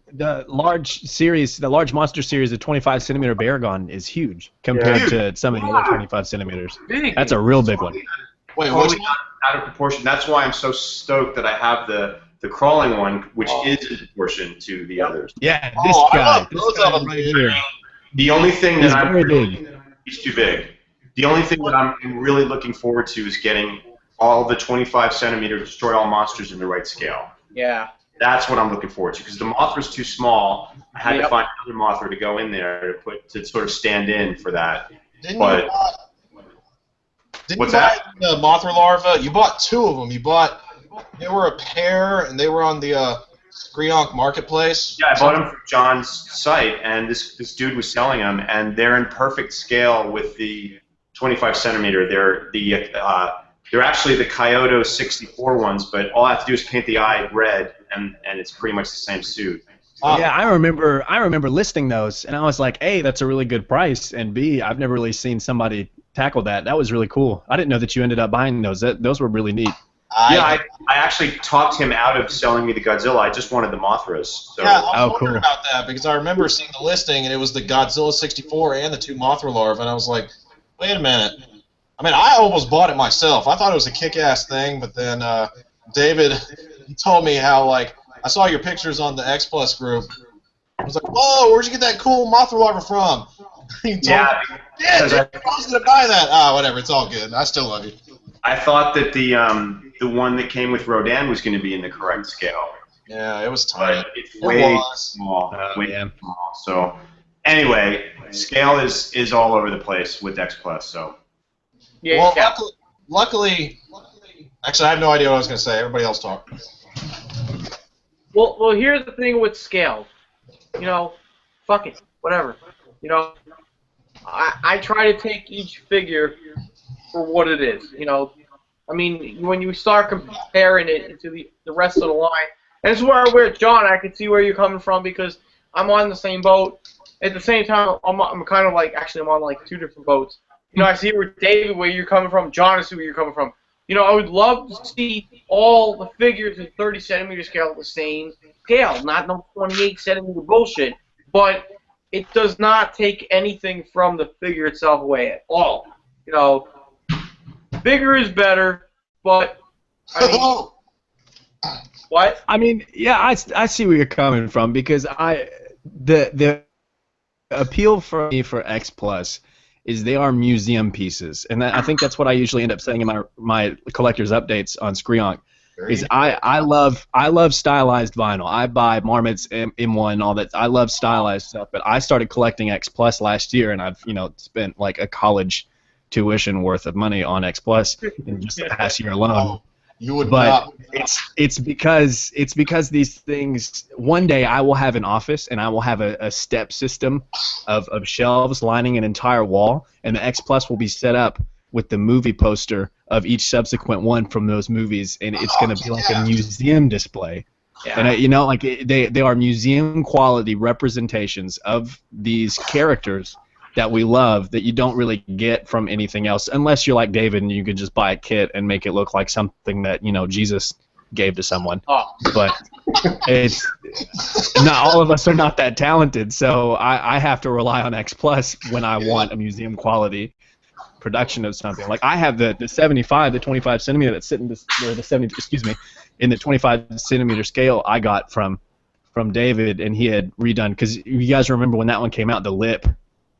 D: large series, the large monster series, the 25 centimeter Baragon is huge compared to some of the other 25 centimeters.
C: big.
D: That's a real big one.
E: Wait,
A: Totally
E: which one?
A: out of proportion. That's why I'm so stoked that I have the crawling one, which is in proportion to the others.
D: Yeah, this
E: I
D: guy,
E: love both of them,
D: right
E: dude.
D: here.
A: The only thing
D: He's
A: that I'm
D: very
A: really,
D: big.
A: he's too big. The only thing that I'm really looking forward to is getting all the 25 centimeter destroy all monsters in the right scale.
C: Yeah.
A: That's what I'm looking forward to, because the Mothra's too small. I had to
C: Yep.
A: find another Mothra to go in there to sort of stand in for that.
E: Didn't
A: But
E: Didn't
A: what's
E: you buy
A: that?
E: the Mothra larva? You bought two of them. They were a pair, and they were on the Screonk marketplace.
A: Yeah, I bought them from John's site, and this dude was selling them, and they're in perfect scale with the 25 centimeter. They're actually the Kyoto 64 ones, but all I have to do is paint the eye red, and it's pretty much the same suit.
D: Yeah, I remember listing those, and I was like, A, that's a really good price, and B, I've never really seen somebody tackle that. That was really cool. I didn't know that you ended up buying those. Those were really neat.
A: I actually talked him out of selling me the Godzilla. I just wanted the Mothras. So.
E: Yeah, I was
D: cool.
E: wondering about that because I remember seeing the listing, and it was the Godzilla 64 and the two Mothra larvae, and I was like, wait a minute. I mean, I almost bought it myself. I thought it was a kick-ass thing, but then David he told me how, like, I saw your pictures on the X Plus group. I was like, whoa, where'd you get that cool Mothra larva from? He told me, I was going to buy that. Whatever, it's all good. I still love you.
A: I thought that the one that came with Rodan was going to be in the correct scale.
E: Yeah, it was tiny.
A: But it's way small. Small. So, anyway, scale is all over the place with X Plus. So.
C: Yeah.
E: Well, luckily, actually, I have no idea what I was going to say. Everybody else talk.
C: Well, here's the thing with scale. You know, fuck it, whatever. You know, I try to take each figure for what it is. You know, I mean, when you start comparing it to the rest of the line, and this is where John, I can see where you're coming from because I'm on the same boat. At the same time, I'm kind of like, actually, I'm on like two different boats. You know, I see where David, where you're coming from. John, I see where you're coming from. You know, I would love to see all the figures in 30 centimeter scale at the same scale, not no 28 centimeter bullshit. But it does not take anything from the figure itself away at all. You know, bigger is better, but I mean, what?
D: I mean, yeah, I see where you're coming from because the appeal for me for X Plus is they are museum pieces, and I think that's what I usually end up saying in my collector's updates on Screonk. Is I love stylized vinyl. I buy Marmot's M1 and all that. I love stylized stuff, but I started collecting X Plus last year, and I've spent like a college tuition worth of money on X Plus in just the past year alone.
E: You would
D: but
E: not.
D: it's because these things, one day I will have an office and I will have a step system of shelves lining an entire wall, and the X Plus will be set up with the movie poster of each subsequent one from those movies, and it's going to be like a museum display. Yeah. And they are museum quality representations of these characters that we love that you don't really get from anything else unless you're like David and you can just buy a kit and make it look like something that Jesus gave to someone. But it's not all of us are not that talented, so I have to rely on X Plus when I want a museum quality production of something. Like I have the 75, the 25 centimeter that's sitting in the 25 centimeter scale I got from David, and he had redone, because you guys remember when that one came out, the lip.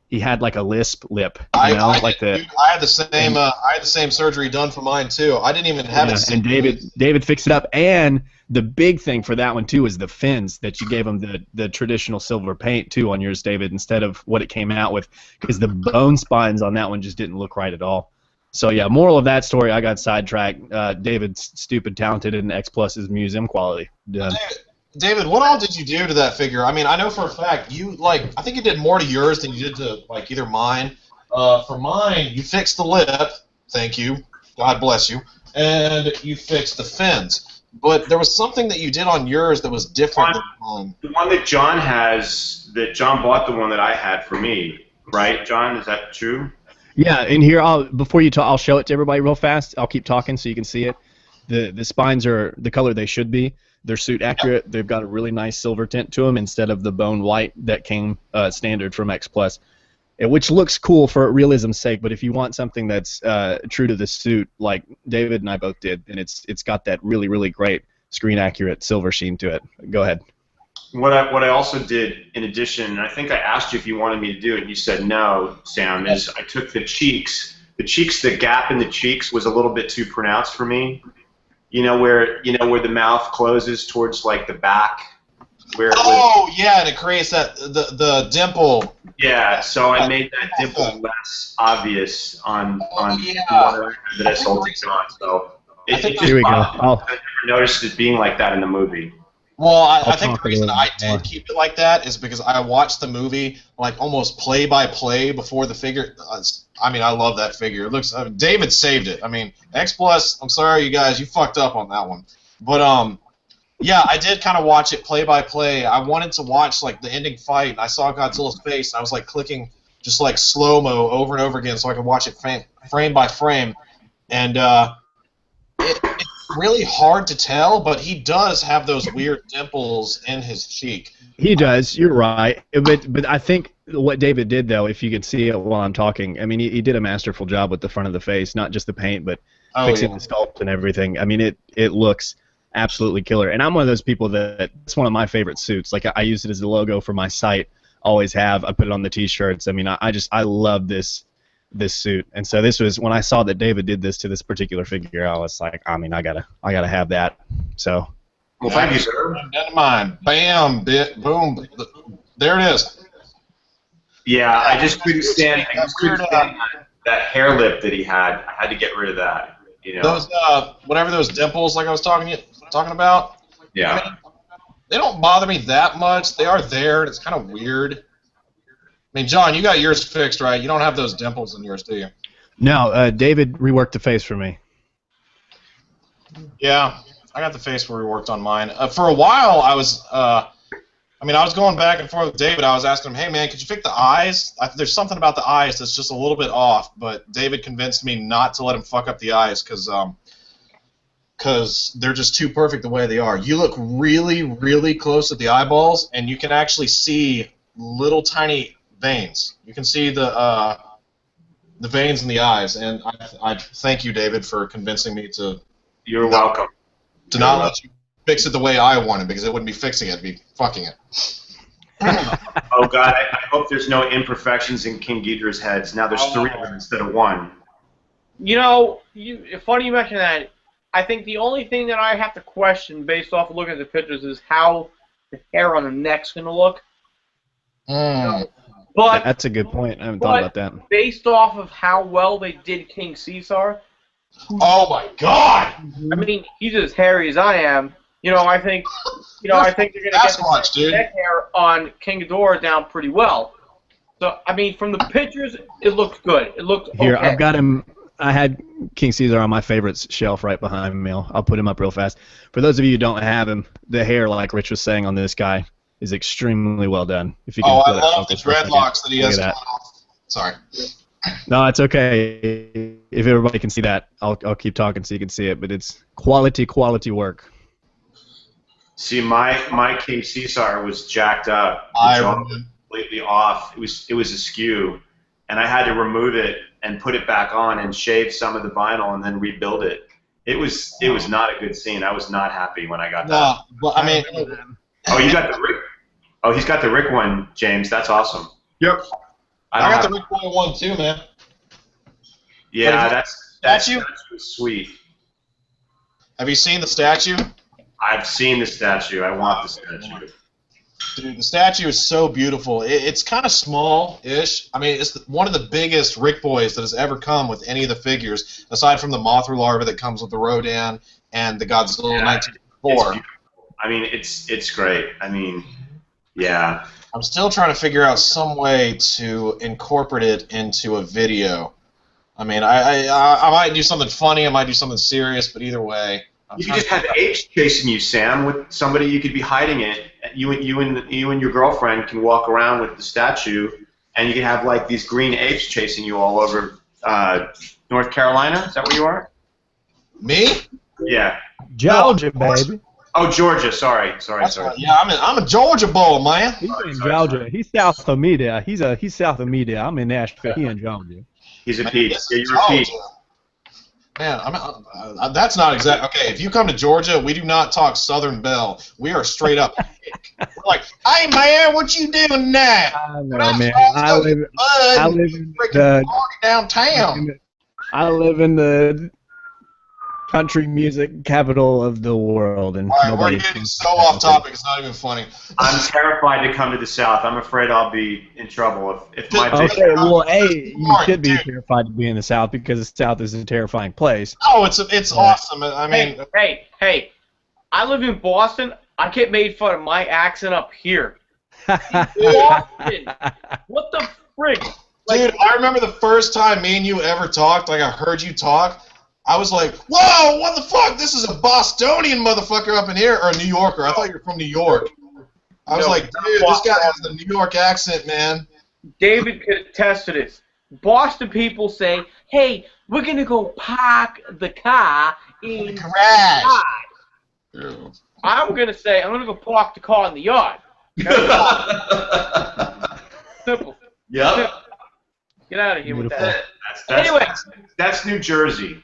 D: He had like a lisp lip, I
E: had the same surgery done for mine too. I didn't even have it.
D: And David fixed it up. And the big thing for that one too is the fins that you gave him the traditional silver paint too on yours, David, instead of what it came out with, because the bone spines on that one just didn't look right at all. So yeah, moral of that story, I got sidetracked. David's stupid talented and X Plus is museum quality. Done.
E: David, what all did you do to that figure? I mean, I know for a fact I think you did more to yours than you did to either mine. For mine, you fixed the lip. Thank you. God bless you. And you fixed the fins. But there was something that you did on yours that was different than mine.
A: The one that John has, that John bought the one that I had for me, right, John? Is that true?
D: Yeah, and here before you talk, I'll show it to everybody real fast. I'll keep talking so you can see it. The spines are the color they should be. They're suit accurate. They've got a really nice silver tint to them instead of the bone white that came standard from X Plus, which looks cool for realism's sake. But if you want something that's true to the suit, like David and I both did, and it's got that really, really great screen accurate silver sheen to it. Go ahead.
A: What I also did in addition, and I think I asked you if you wanted me to do it, and you said no, Sam, is I took the cheeks. The gap in the cheeks was a little bit too pronounced for me. You know where the mouth closes towards like the back.
E: Yeah, and it creates that the dimple.
A: Yeah, so I made that dimple less obvious on that I sold to John. So
D: here we go.
A: I never noticed it being like that in the movie.
E: Well, I think the reason I did keep it like that is because I watched the movie like almost play by play before the figure. I mean, I love that figure. It looks. David saved it. I mean, X Plus. I'm sorry, you guys, you fucked up on that one. But yeah, I did kind of watch it play by play. I wanted to watch like the ending fight, and I saw Godzilla's face, and I was like clicking just like slow mo over and over again so I could watch it frame by frame, and it's really hard to tell, but he does have those weird dimples in his cheek.
D: He does. You're right. But I think what David did, though, if you could see it while I'm talking, I mean, he did a masterful job with the front of the face, not just the paint, but fixing the sculpt and everything. I mean, it looks absolutely killer. And I'm one of those people that it's one of my favorite suits. Like, I use it as the logo for my site. Always have. I put it on the T-shirts. I mean, I love this suit. And so this was when I saw that David did this to this particular figure. I was like, I mean, I gotta have that. So.
A: Well, thank you, sir.
E: Never mind. Bam, boom. There it is.
A: Yeah, I just couldn't stand that hair lip that he had. I had to get rid of that. You know.
E: Those whatever those dimples like I was talking about.
A: Yeah.
E: I mean, they don't bother me that much. They are there, and it's kind of weird. I mean, John, you got yours fixed, right? You don't have those dimples in yours, do you?
D: No, David reworked the face for me.
E: Yeah, I got the face reworked on mine. For a while, I was going back and forth with David. I was asking him, hey, man, could you fix the eyes? There's something about the eyes that's just a little bit off, but David convinced me not to let him fuck up the eyes because they're just too perfect the way they are. You look really, really close at the eyeballs, and you can actually see little tiny veins. You can see the veins in the eyes, and I thank you, David, for convincing me to.
A: You're welcome.
E: To not let you fix it the way I wanted, because it wouldn't be fixing it, it'd be fucking it.
A: Oh God, I hope there's no imperfections in King Ghidorah's heads. Now there's 3 of them instead of 1.
C: You know, funny you mention that. I think the only thing that I have to question based off of looking at the pictures is how the hair on the neck's going to look. But
D: that's a good point. I haven't thought about that.
C: Based off of how well they did King Caesar.
E: Oh my God!
C: I mean, he's as hairy as I am. You know, I think they're gonna get the neck hair on King Ghidorah down pretty well. So, I mean, from the pictures, it looks good. It looked okay.
D: Here, I've got him. I had King Caesar on my favorites shelf right behind me. I'll put him up real fast. For those of you who don't have him, the hair, like Rich was saying on this guy, is extremely well done. If you can
E: I love the dreadlocks that he has. Sorry.
D: No, it's okay. If everybody can see that, I'll keep talking so you can see it. But it's quality work.
A: See, my King Caesar was jacked up. The jaw was completely off. It was askew, and I had to remove it and put it back on and shave some of the vinyl and then rebuild it. It was not a good scene. I was not happy when I got that.
E: No, well, I mean.
A: Oh, you got the Rick. Oh, he's got the Rick one, James. That's awesome.
G: Yep.
E: I got the Rick Boy one too, man.
A: Yeah, that's sweet.
E: Have you seen the statue?
A: I've seen the statue. I want the statue.
E: Dude, the statue is so beautiful. It's kind of small-ish. I mean, it's one of the biggest Rick Boys that has ever come with any of the figures, aside from the Mothra larva that comes with the Rodan and the Godzilla 1904.
A: I mean, it's great. I mean, yeah.
E: I'm still trying to figure out some way to incorporate it into a video. I mean, I might do something funny, I might do something serious, but either way.
A: You could just have apes chasing you, Sam, with somebody you could be hiding it. You and your girlfriend can walk around with the statue, and you can have like these green apes chasing you all over North Carolina. Is that where you are?
E: Me?
A: Yeah.
D: Georgia, baby.
A: Oh, Georgia. Sorry.
E: Right. Yeah, I'm a Georgia boy, man.
D: He's in Georgia. He's south of me there. He's south of me there. I'm in Nashville. He in Georgia.
A: He's a Pete. Yeah, you're a Pete.
E: Man, that's not exact. Okay, if you come to Georgia, we do not talk Southern Belle. We are straight up. We're like, hey man, what you doing now?
D: I know, man. I live in the
E: downtown.
D: I live in the country music capital of the world, and
E: all right, we're getting so off topic. It's not even funny.
A: I'm terrified to come to the South. I'm afraid I'll be in trouble if my.
D: Okay, well, you should be terrified to be in the South because the South is a terrifying place.
E: Oh, it's awesome. I mean,
C: hey, I live in Boston. I get made fun of my accent up here. Boston. What the frig?
E: Dude, I remember the first time me and you ever talked. Like I heard you talk. I was like, whoa, what the fuck? This is a Bostonian motherfucker up in here, or a New Yorker. I thought you were from New York. I was like, dude, this guy has the New York accent, man.
C: David could attest to this. Boston people say, hey, we're going to go park the car in the
E: garage.
C: I'm going to say, I'm going to go park the car in the yard. Simple.
A: Yep.
C: Simple. Get out of here with that.
A: Anyway. That's New Jersey.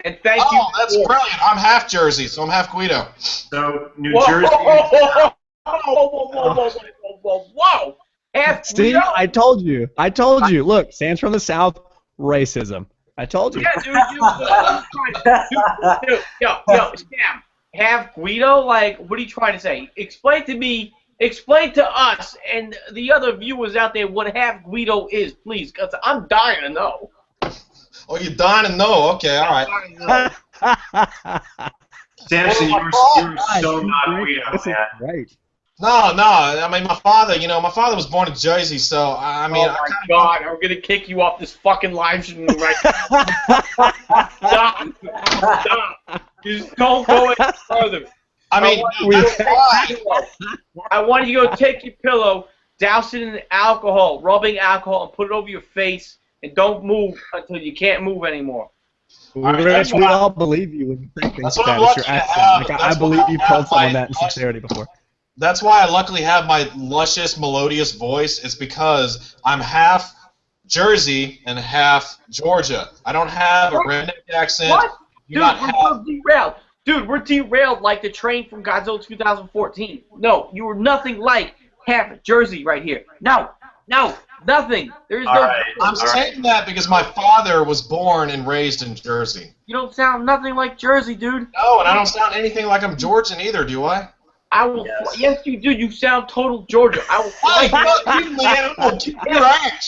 C: And thank you.
E: Oh, that's brilliant. I'm half Jersey, so I'm half Guido.
A: So, New Jersey.
C: Whoa.
D: See, I told you. Look, Sam's from the South. Racism. I told you.
C: Yeah, dude. Yo, Sam. Half Guido? Like, what are you trying to say? Explain to us and the other viewers out there what half Guido is, please, because I'm dying to know.
E: Oh, you're dying to know? Okay, all right.
A: Samson, you're so not Guido, man.
D: Right.
E: No. I mean, my father was born in Jersey, so I mean.
C: Oh my God! I'm gonna kick you off this fucking live stream right now. Stop! Just don't go any further.
E: I mean,
C: I want you to go take your pillow, douse it in alcohol, rubbing alcohol, and put it over your face, and don't move until you can't move anymore.
D: We all believe you when you say things about your accent. Like, I believe you've told someone that in sincerity before.
E: That's why I luckily have my luscious, melodious voice. It's because I'm half Jersey and half Georgia. I don't have a redneck accent.
C: What? Dude, we're derailed. Dude, we're derailed like the train from Godzilla 2014. No, you were nothing like half Jersey right here. No, nothing. There's no.
A: Right.
E: I'm saying that because my father was born and raised in Jersey.
C: You don't sound nothing like Jersey, dude.
E: No, and I don't sound anything like I'm Georgian either, do I?
C: I will. Yes, you do. You sound total Georgia. I will.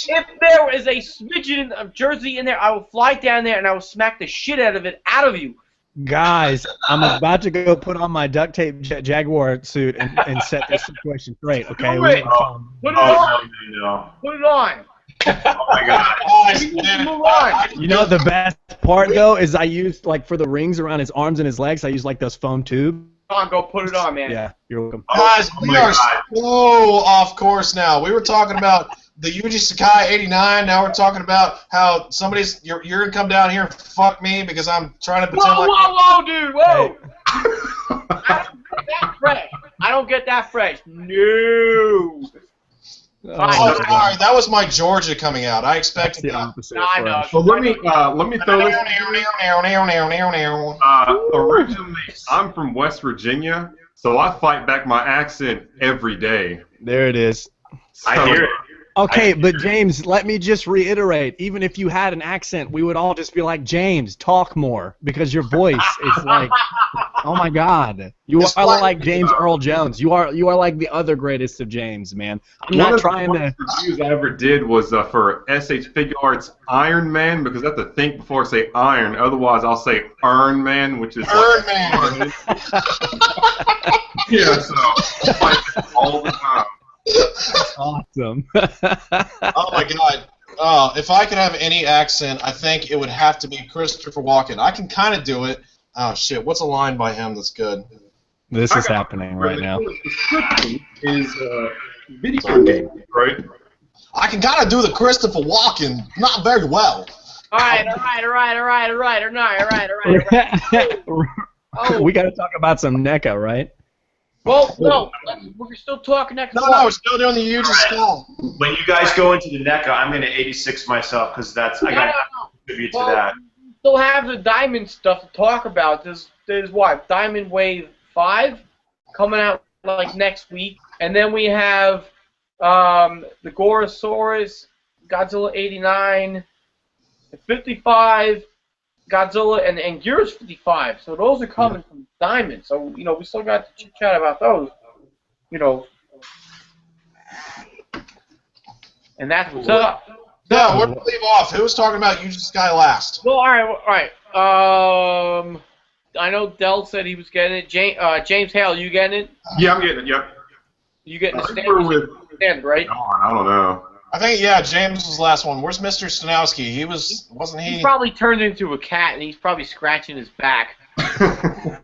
C: If there is a smidgen of Jersey in there, I will fly down there and I will smack the shit out of you.
D: Guys, I'm about to go put on my duct tape Jaguar suit and set this situation straight. Okay.
C: Put it on.
A: No.
C: Put it on.
A: Oh my God.
D: You know the best part though is I used for the rings around his arms and his legs. I used those foam tubes.
C: Go put it on, man.
D: Yeah, you're welcome.
E: Guys, we are so off course now. We were talking about the Yuji Sakai 89. Now we're talking about how you're gonna come down here and fuck me because I'm trying to pretend
C: whoa, dude, whoa! I don't get that fresh. No.
E: Oh, sorry, that was my Georgia coming out. I expected that.
C: I know.
G: So let me throw this. Originally, I'm from West Virginia, so I fight back my accent every day.
D: There it is.
A: I hear it.
D: Okay, but James, let me just reiterate. Even if you had an accent, we would all just be like, James, talk more, because your voice is like, oh my God, you are like James Earl Jones. You are like the other greatest of James, man. I'm not trying to.
G: One of the reviews I ever did was for SH Figure Arts Iron Man, because I have to think before I say iron. Otherwise, I'll say Iron Man, which is
E: Iron Man.
G: Yeah, so I fight all the time.
D: Awesome.
E: Oh my God. If I could have any accent, I think it would have to be Christopher Walken. I can kind of do it. Oh shit, what's a line by him that's good?
D: This is happening right now.
G: Is video game, right?
E: I can kind of do the Christopher Walken, not very well.
C: All right. Oh.
D: We got to talk about some NECA, right?
C: Well, no, we're still talking next.
E: No, we're still doing the Yuji skull.
A: When you guys go into the NECA, I'm going to 86 myself because I got to contribute to that.
C: We still have the Diamond stuff to talk about. There's what? Diamond Wave 5 coming out like next week, and then we have the Gorosaurus, Godzilla 89, 55. Godzilla and Ghidorah's 55, so those are coming from Diamond. So we still got to chit chat about those, and that's what's up.
E: Yeah, where did we leave off? Who was talking about Yuji Sky last?
C: Well, all right. I know Dell said he was getting it. James Hale, you getting it?
G: Yeah, I'm getting it. Yep.
C: You getting the
G: with
C: standard, right?
G: I don't know.
E: I think James was the last one. Where's Mr. Stanowski? Wasn't he?
C: He probably turned into a cat, and he's probably scratching his back. I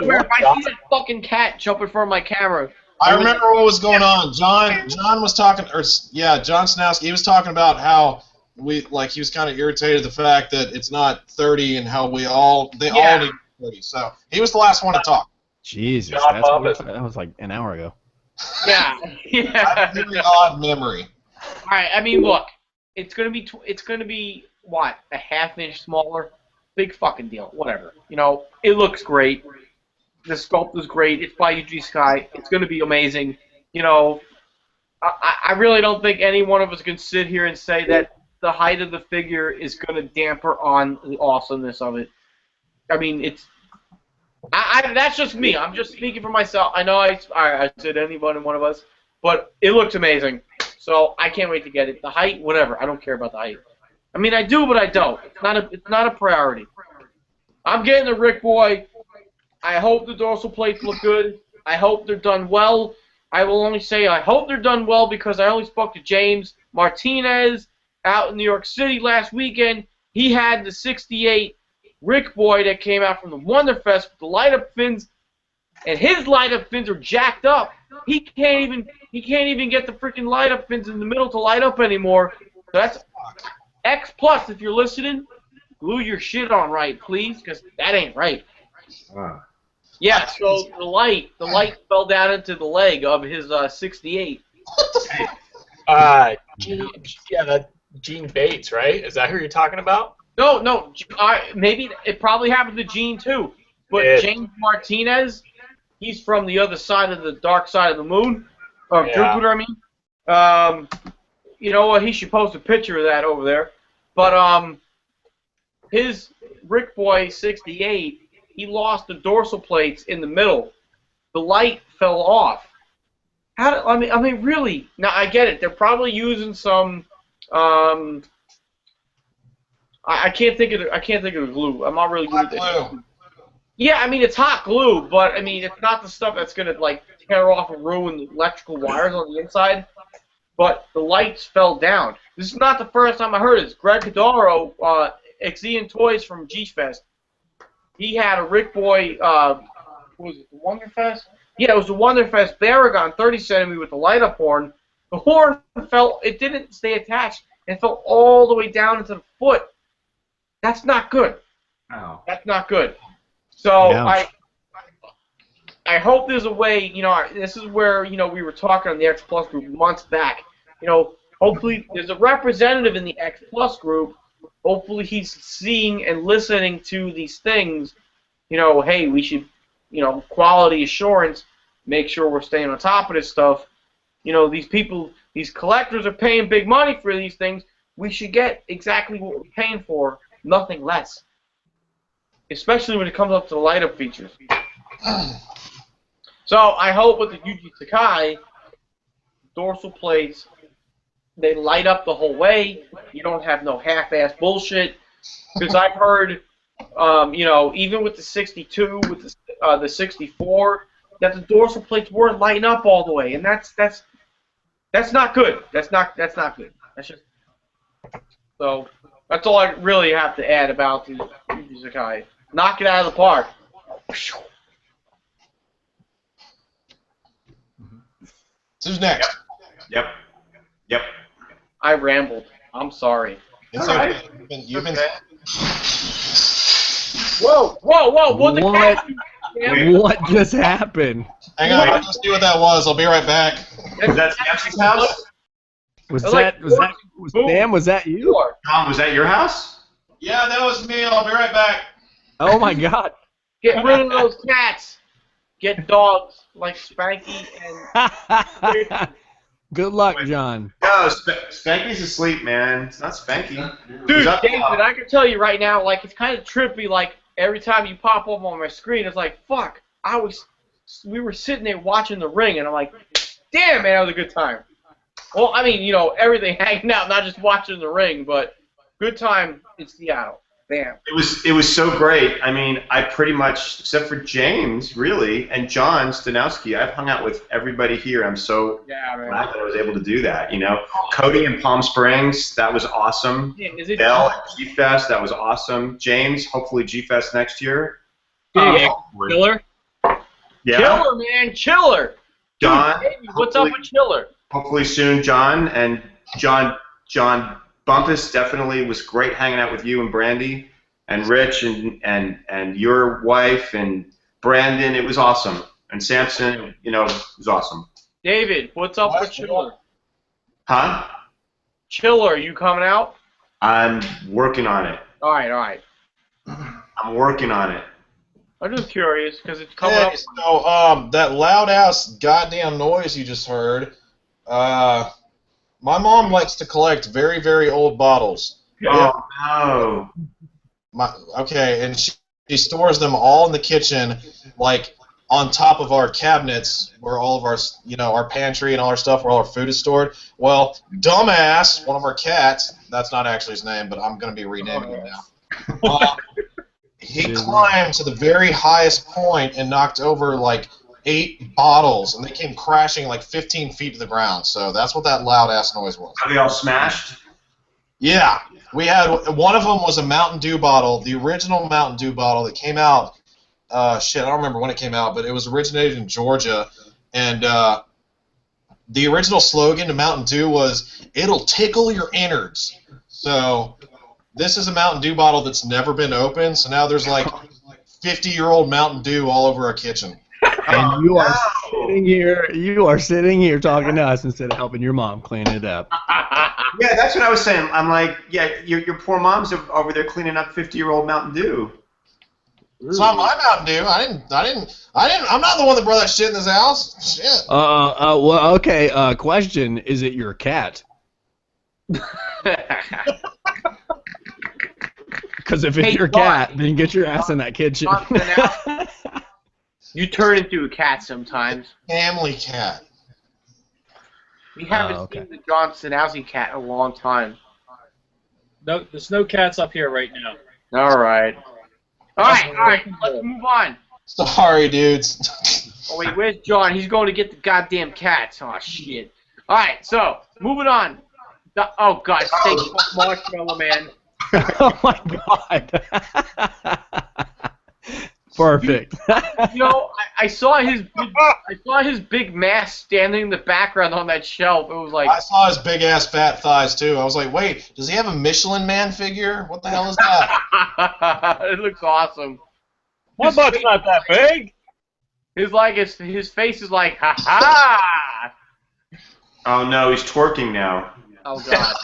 C: swear, if I see that fucking cat jump in front of my camera.
E: I remember what was going on. John was talking, John Stanowski. He was talking about how he was kind of irritated the fact that it's not 30 and how they all need 30. So he was the last one to talk.
D: Jesus, that was like an hour ago.
C: Yeah.
E: I have a really odd memory.
C: All right. I mean, look, it's gonna be what, a half-inch smaller. Big fucking deal. Whatever. It looks great. The sculpt is great. It's by Yuji Sky. It's gonna be amazing. I really don't think any one of us can sit here and say that the height of the figure is gonna damper on the awesomeness of it. I mean, that's just me. I'm just speaking for myself. I know I said anyone one of us, but it looks amazing. So I can't wait to get it. The height, whatever. I don't care about the height. I mean, I do, but I don't. It's not a priority. I'm getting the Rick Boy. I hope the dorsal plates look good. I hope they're done well. I will only say I hope they're done well because I only spoke to James Martinez out in New York City last weekend. He had the 68 Rick Boy that came out from the Wonderfest with the light-up fins, and his light-up fins are jacked up. He can't even get the freaking light-up fins in the middle to light up anymore. So that's X Plus. If you're listening, glue your shit on right, please, because that ain't right. Yeah. So the light fell down into the leg of his 68.
F: Gene Bates, right? Is that who you're talking about?
C: No. Maybe it probably happened to Gene too. But James Martinez, he's from the other side of the dark side of the moon. Jupiter, I mean. You know what? He should post a picture of that over there. But his Rick Boy 68, he lost the dorsal plates in the middle. The light fell off. I mean, really? Now I get it. They're probably using some. I can't think of the glue. I'm not really good at
E: glue.
C: Yeah, I mean it's hot glue, but I mean it's not the stuff that's gonna like tear off and ruin the electrical wires on the inside. But the lights fell down. This is not the first time I heard this. Greg Ghidorah, Exian Toys from G-Fest, he had a Rick Boy. What was it, the Wonderfest? Yeah, it was the Wonderfest Baragon 30 centimeter with the light up horn. The horn fell. It didn't stay attached. It fell all the way down into the foot. That's not good.
G: Oh.
C: That's not good. So I hope there's a way, this is where, we were talking on the X Plus group months back. Hopefully there's a representative in the X Plus group. Hopefully he's seeing and listening to these things. Hey, we should, quality assurance, make sure we're staying on top of this stuff. These people, these collectors are paying big money for these things. We should get exactly what we're paying for, nothing less. Especially when it comes up to the light-up features. So I hope with the Yuji Sakai dorsal plates, they light up the whole way. You don't have no half-ass bullshit. Because I've heard, even with the 62, with the 64, that the dorsal plates weren't lighting up all the way, and that's not good. That's not good. That's just so. That's all I really have to add about the Yuji Sakai. Knock it out of the park.
E: Who's next?
A: Yep.
C: I rambled. I'm sorry.
E: It's
C: All
E: okay.
C: right.
E: You've been
C: Whoa! What the
D: What?
C: cat? Damn.
D: What just happened?
E: Hang on, let's see what that was. I'll be right back.
A: Is that Sam's house?
D: Was
C: Like,
D: that Sam? Was that you?
A: Tom, was that your house?
E: Yeah, that was me. I'll be right back.
D: Oh my God!
C: Get rid of those cats. Get dogs like Spanky and.
D: Good luck, John.
A: No, Spanky's asleep, man. It's not Spanky.
C: Dude,
A: He's up.
C: David, I can tell you right now, like, it's kind of trippy. Like, every time you pop up on my screen, it's like, fuck. We were sitting there watching The Ring, and I'm like, damn, man, that was a good time. Well, I mean, you know, everything hanging out, not just watching The Ring, but good time in Seattle. Bam.
A: It was so great. I mean, I pretty much, except for James, really, and John Stanowski, I've hung out with everybody here. I'm so glad that I was able to do that. You know, Cody in Palm Springs, that was awesome.
C: Is it
A: Bell at G-Fest, that was awesome. James, hopefully G-Fest next year.
H: Killer.
A: Yeah.
C: Chiller, man, Chiller.
A: John,
C: Dude, baby, what's up with Chiller?
A: hopefully soon, John. And John Bumpus definitely was great hanging out with you and Brandy and Rich and your wife and Brandon. It was awesome. And Samson, you know, it was awesome.
C: David, what's up with Chiller?
A: Huh?
C: Chiller, you coming out?
A: I'm working on it.
C: All right.
A: I'm working on it.
C: I'm just curious because it's coming
E: Hey,
C: up.
E: so that loud ass goddamn noise you just heard. My mom likes to collect very, very old bottles.
A: Oh no.
E: Okay, and she stores them all in the kitchen, like on top of our cabinets, where all of our, you know, our pantry and all our stuff, where all our food is stored. Well, dumbass, one of our cats, that's not actually his name, but I'm gonna be renaming him now. He climbed to the very highest point and knocked over like 8 bottles, and they came crashing like 15 feet to the ground. So that's what that loud ass noise was.
A: Are they all smashed?
E: Yeah, we had one of them was a Mountain Dew bottle, the original Mountain Dew bottle that came out. Shit, I don't remember when it came out, but it was originated in Georgia, and the original slogan to Mountain Dew was "It'll tickle your innards." So this is a Mountain Dew bottle that's never been opened. So now there's like 50-year-old Mountain Dew all over our kitchen.
D: And you are sitting here talking to us instead of helping your mom clean it up.
A: Yeah, that's what I was saying. I'm like, yeah, your poor mom's over there cleaning up 50-year-old Mountain Dew.
E: It's not my Mountain Dew. I'm not the one that brought that shit in this house. Shit.
D: Well, okay. Question: is it your cat? Because if it's your cat, then get your ass in that kitchen.
C: You turn into a cat sometimes.
E: Family cat.
C: We haven't seen the John Stanowski cat in a long time.
H: No, there's no cats up here right now.
C: All right. All right. Let's move on.
E: Sorry, dudes.
C: Oh wait, where's John? He's going to get the goddamn cats. Oh shit. All right. So moving on. Oh god, stay Marshmallow Man.
D: Oh my god. Perfect.
C: You know, I saw his big mask standing in the background on that shelf. It was like
E: I saw his big ass fat thighs too. I was like, wait, does he have a Michelin Man figure? What the hell is that?
C: it looks awesome.
H: My butt's not that big.
C: His face is like ha ha.
A: Oh no, he's twerking now.
C: Oh god.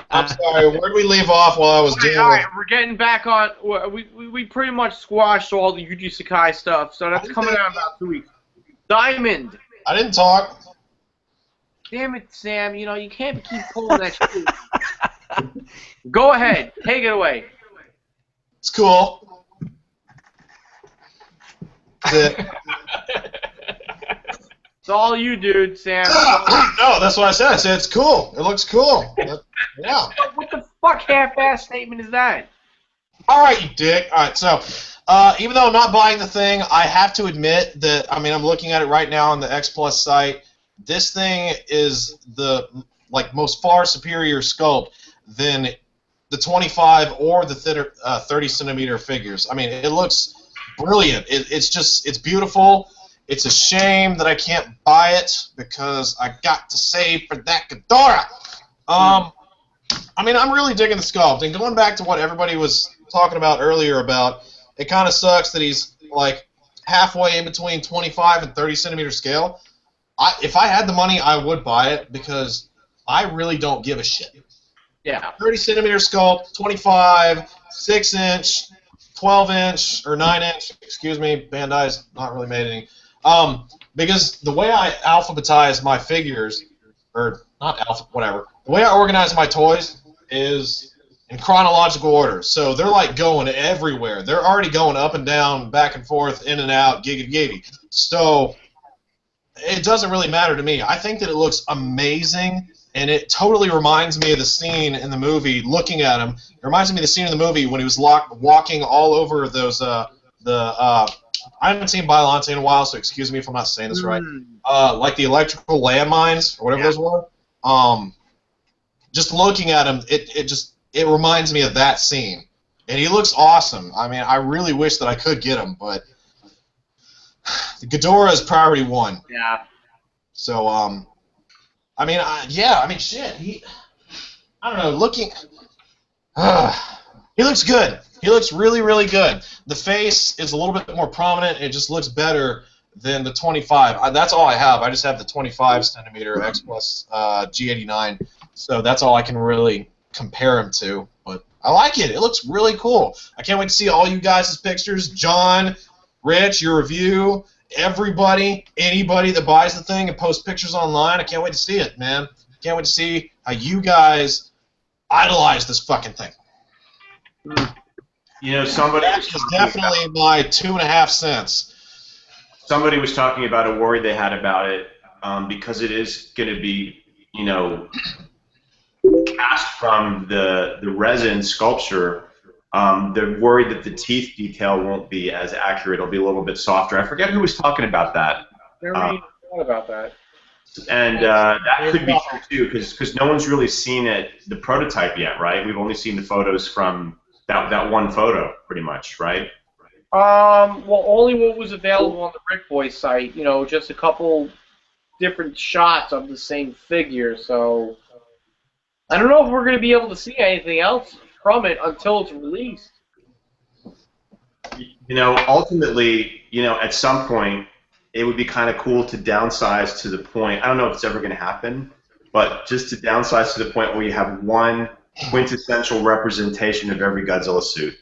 E: I'm sorry. Where'd we leave off while I was dealing
C: All right,
E: with?
C: we're getting back on. We pretty much squashed all the Yuji Sakai stuff, so that's coming out in about 2 weeks. Diamond.
E: I didn't talk.
C: Damn it, Sam. You know you can't keep pulling that shit. Go ahead, take it away.
E: It's cool. That's it.
C: It's all you, dude, Sam.
E: No, that's what I said. I said it's cool. It looks cool. Yeah.
C: What the fuck half-ass statement is that?
E: All right, you dick. All right, so even though I'm not buying the thing, I have to admit that, I mean, I'm looking at it right now on the X Plus site. This thing is the most far superior sculpt than the 25 or the 30 centimeter figures. I mean, it looks brilliant. It's beautiful. It's a shame that I can't buy it because I got to save for that Ghidorah. I mean, I'm really digging the sculpt. And going back to what everybody was talking about earlier about it kind of sucks that he's like halfway in between 25 and 30 centimeter scale. If I had the money, I would buy it because I really don't give a shit.
C: Yeah.
E: 30 centimeter sculpt, 25, 6 inch, 12 inch, or 9 inch, excuse me, Bandai's not really made any. Because the way I alphabetize my figures, or not alpha, whatever, the way I organize my toys is in chronological order. So they're like going everywhere. They're already going up and down, back and forth, in and out, giggity. So it doesn't really matter to me. I think that it looks amazing, and it totally reminds me of the scene in the movie, looking at him. It reminds me of the scene in the movie when he was walking all over those, I haven't seen Biollante in a while, so excuse me if I'm not saying this right. Like the electrical landmines, or whatever those were. Just looking at him, it reminds me of that scene. And he looks awesome. I mean, I really wish that I could get him, but Ghidorah is priority one.
C: Yeah.
E: So, I mean, shit. I don't know. He looks good. He looks really, really good. The face is a little bit more prominent. It just looks better than the 25. That's all I have. I just have the 25 centimeter X Plus G89. So that's all I can really compare him to. But I like it. It looks really cool. I can't wait to see all you guys' pictures. John, Rich, your review. Everybody, anybody that buys the thing and posts pictures online, I can't wait to see it, man. Can't wait to see how you guys idolize this fucking thing.
A: You know, somebody
E: That is definitely my 2.5 cents.
A: Somebody was talking about a worry they had about it because it is going to be, you know, cast from the resin sculpture. They're worried that the teeth detail won't be as accurate. It'll be a little bit softer. I forget who was talking about that.
C: Never even thought about that.
A: And that could be true too, because no one's really seen the prototype yet, right? We've only seen the photos from that one photo, pretty much, right?
C: Well, only what was available on the Brick Boy site. You know, just a couple different shots of the same figure. So I don't know if we're going to be able to see anything else from it until it's released.
A: You know, ultimately, you know, at some point, it would be kind of cool to downsize to the point. I don't know if it's ever going to happen, but just to downsize to the point where you have one quintessential representation of every Godzilla suit.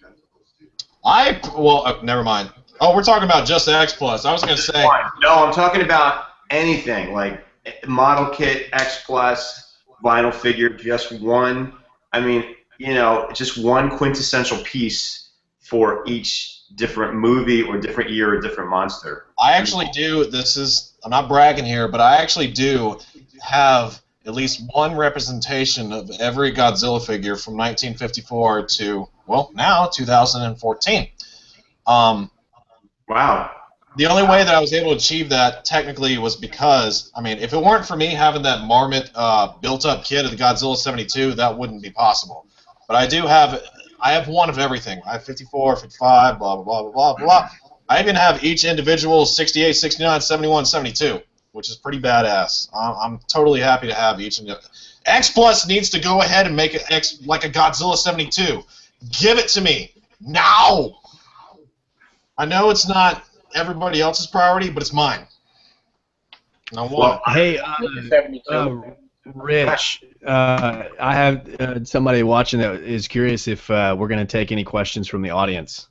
E: Never mind. Oh, we're talking about just the X Plus. I was going to say.
A: No, I'm talking about anything like model kit, X Plus, vinyl figure, just one. I mean, you know, just one quintessential piece for each different movie or different year or different monster.
E: I actually do. I'm not bragging here, but I actually do have at least one representation of every Godzilla figure from 1954 to, well, now 2014.
A: Wow.
E: The only way that I was able to achieve that technically was because, I mean, if it weren't for me having that Marmot built-up kit of the Godzilla 72, that wouldn't be possible. But I have one of everything. I have 54, 55, blah, blah, blah, blah, blah, blah. I even have each individual 68, 69, 71, 72, which is pretty badass. I'm totally happy to have each. X Plus needs to go ahead and make it like a Godzilla 72. Give it to me now. I know it's not everybody else's priority, but it's mine. And I want it.
D: Hey, Rich, I have somebody watching that is curious if we're going to take any questions from the audience.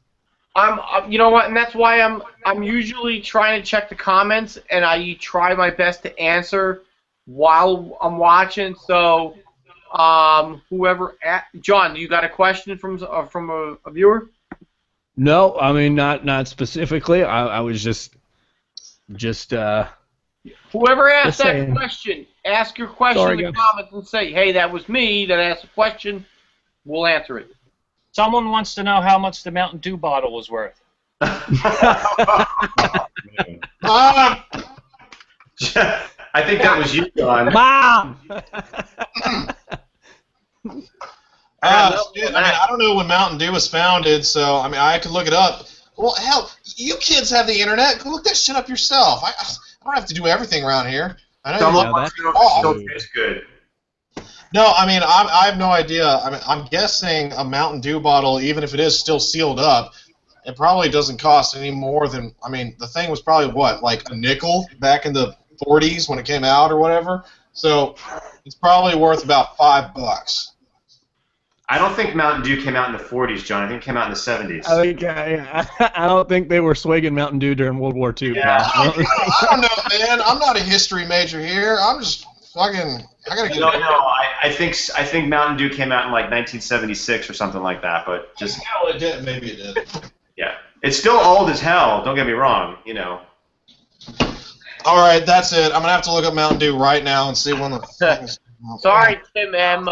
C: You know what, and that's why I'm usually trying to check the comments, and I try my best to answer while I'm watching. So, whoever, John, you got a question from a viewer?
D: No, I mean not specifically. I was just.
C: Whoever asked that question, ask your question in the comments and say, "Hey, that was me that asked the question." We'll answer it.
H: Someone wants to know how much the Mountain Dew bottle was worth.
A: I think that was you, John.
D: Mom!
E: I don't know when Mountain Dew was founded, so I mean I could look it up. Well, hell, you kids have the internet. Go look that shit up yourself. I don't have to do everything around here. I know
A: Some of them still taste good.
E: No, I mean, I have no idea. I mean, I'm guessing a Mountain Dew bottle, even if it is still sealed up, it probably doesn't cost any more than, I mean, the thing was probably, what, like a nickel back in the 40s when it came out or whatever? So it's probably worth about $5.
A: I don't think Mountain Dew came out in the 40s, John. I think it came out in the 70s.
D: I think I don't think they were swigging Mountain Dew during World War II.
A: Yeah.
D: Pal.
E: I don't know, man. I'm not a history major here. I'm just fucking, I gotta get
A: No, I think Mountain Dew came out in like 1976 or something like that, but just
E: Well, it did. Maybe it did.
A: yeah. It's still old as hell, don't get me wrong, you know.
E: All right, that's it. I'm gonna have to look up Mountain Dew right now and see when the things.
C: Sorry, Tim, man.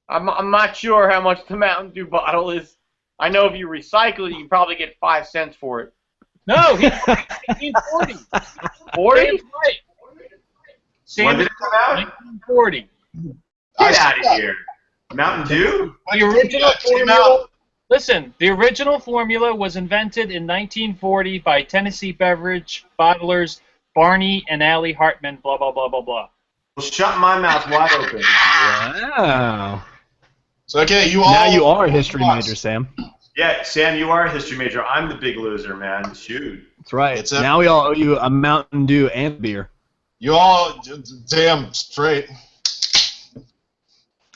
C: I'm not sure how much the Mountain Dew bottle is. I know if you recycle it, you probably get 5 cents for it.
H: No, he's 1940.
C: 40?
H: Right.
A: When did it come out?
H: 1940.
A: Get out of here. Mountain Dew?
H: The original
E: came
H: formula.
E: out.
H: Listen, the original formula was invented in 1940 by Tennessee beverage bottlers Barney and Allie Hartman. Blah blah blah blah blah.
A: Well, shut my mouth wide open.
D: Wow.
E: So okay, you all.
D: Now you are a history major, Sam.
A: Yeah, Sam, you are a history major. I'm the big loser, man. Shoot.
D: That's right.
E: It's a-
D: Now we all owe you a Mountain Dew and beer.
E: You all, damn straight.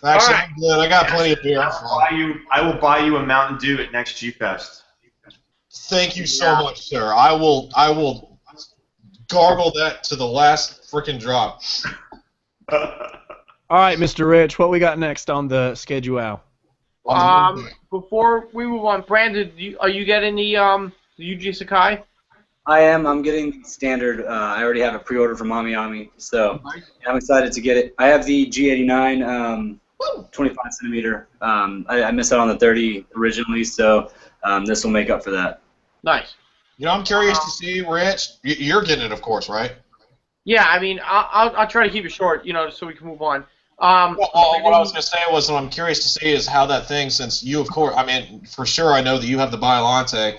E: Actually,
C: All right.
E: I'm good. I got plenty of beer.
A: I will buy you a Mountain Dew at next G-Fest.
E: Thank you so much, sir. I will gargle that to the last freaking drop.
D: All right, Mr. Rich, what we got next on the schedule?
C: Before we move on, Brandon, are you getting the UG Sakai?
B: I am. I'm getting standard. I already have it pre-ordered from Ami, so I'm excited to get it. I have the G89 25 centimeter. I missed out on the 30 originally, so this will make up for that.
C: Nice.
E: You know, I'm curious to see, Rich. You're getting it, of course, right?
C: Yeah, I mean, I'll try to keep it short, so we can move on.
E: Well, what I was going to say was, what I'm curious to see is how that thing, since you, of course, I mean, for sure, I know that you have the Biolante.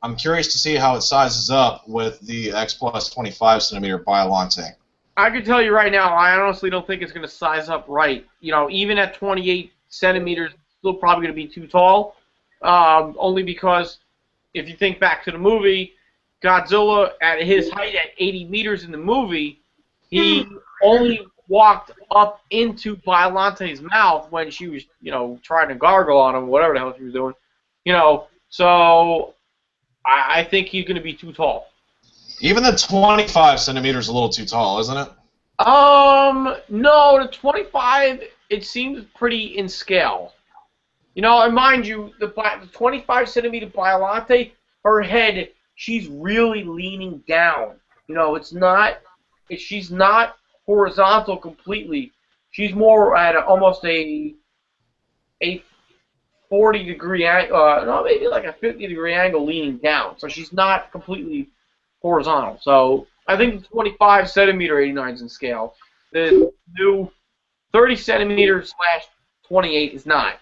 E: I'm curious to see how it sizes up with the X Plus 25 centimeter Biolante.
C: I can tell you right now, I honestly don't think it's going to size up right. Even at 28 centimeters, it's still probably going to be too tall. Only because if you think back to the movie, Godzilla at his height at 80 meters in the movie, he only walked up into Biolante's mouth when she was, trying to gargle on him, whatever the hell she was doing. So I think he's going to be too tall.
E: Even the 25 centimeters is a little too tall, isn't it?
C: No, the 25, it seems pretty in scale. And mind you, the 25 centimeter Biolante, her head, she's really leaning down. She's not horizontal completely. She's more at almost a 40-degree angle, no, maybe like a 50-degree angle leaning down. So she's not completely horizontal. So I think the 25 centimeter 89 is in scale. The new 30 centimeter / 28 is not.
E: I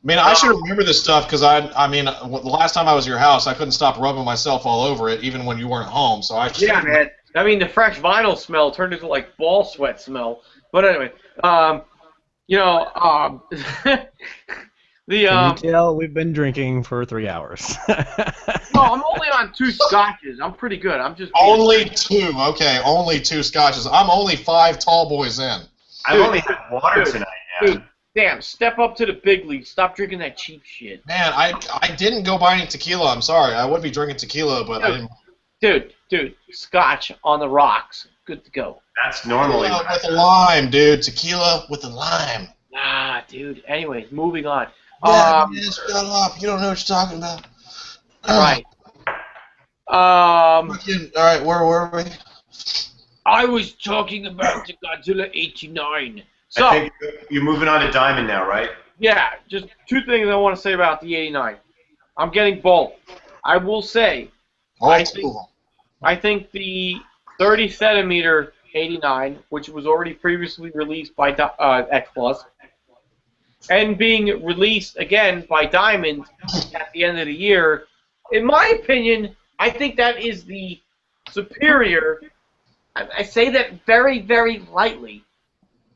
E: mean, I should remember this stuff because I mean, the last time I was at your house, I couldn't stop rubbing myself all over it, even when you weren't home. So I should.
C: Yeah, man. I mean, the fresh vinyl smell turned into like ball sweat smell. But anyway,
D: Can you tell we've been drinking for 3 hours?
C: No, I'm only on 2 scotches. I'm pretty good. I'm just
E: Only 2. Okay, only 2 scotches. I'm only 5 tall boys in.
A: I've only had water tonight, man.
C: Dude, damn, step up to the big leagues. Stop drinking that cheap shit.
E: Man, I didn't go buy any tequila. I'm sorry. I would be drinking tequila, but I didn't.
C: Dude, scotch on the rocks. Good to go.
A: That's normally
E: Tequila with a lime, dude. Tequila with a lime.
C: Nah, dude. Anyways, moving on.
E: Yeah, man, shut up. You don't know what you're talking about.
C: Right.
E: All right, where were we?
C: I was talking about the Godzilla 89. So,
A: I think you're moving on to Diamond now, right?
C: yeah, just 2 things I want to say about the 89. I'm getting both. I will say, I think the 30 centimeter 89, which was already previously released by X Plus, and being released again by Diamond at the end of the year, in my opinion, I think that is the superior. I say that very, very lightly.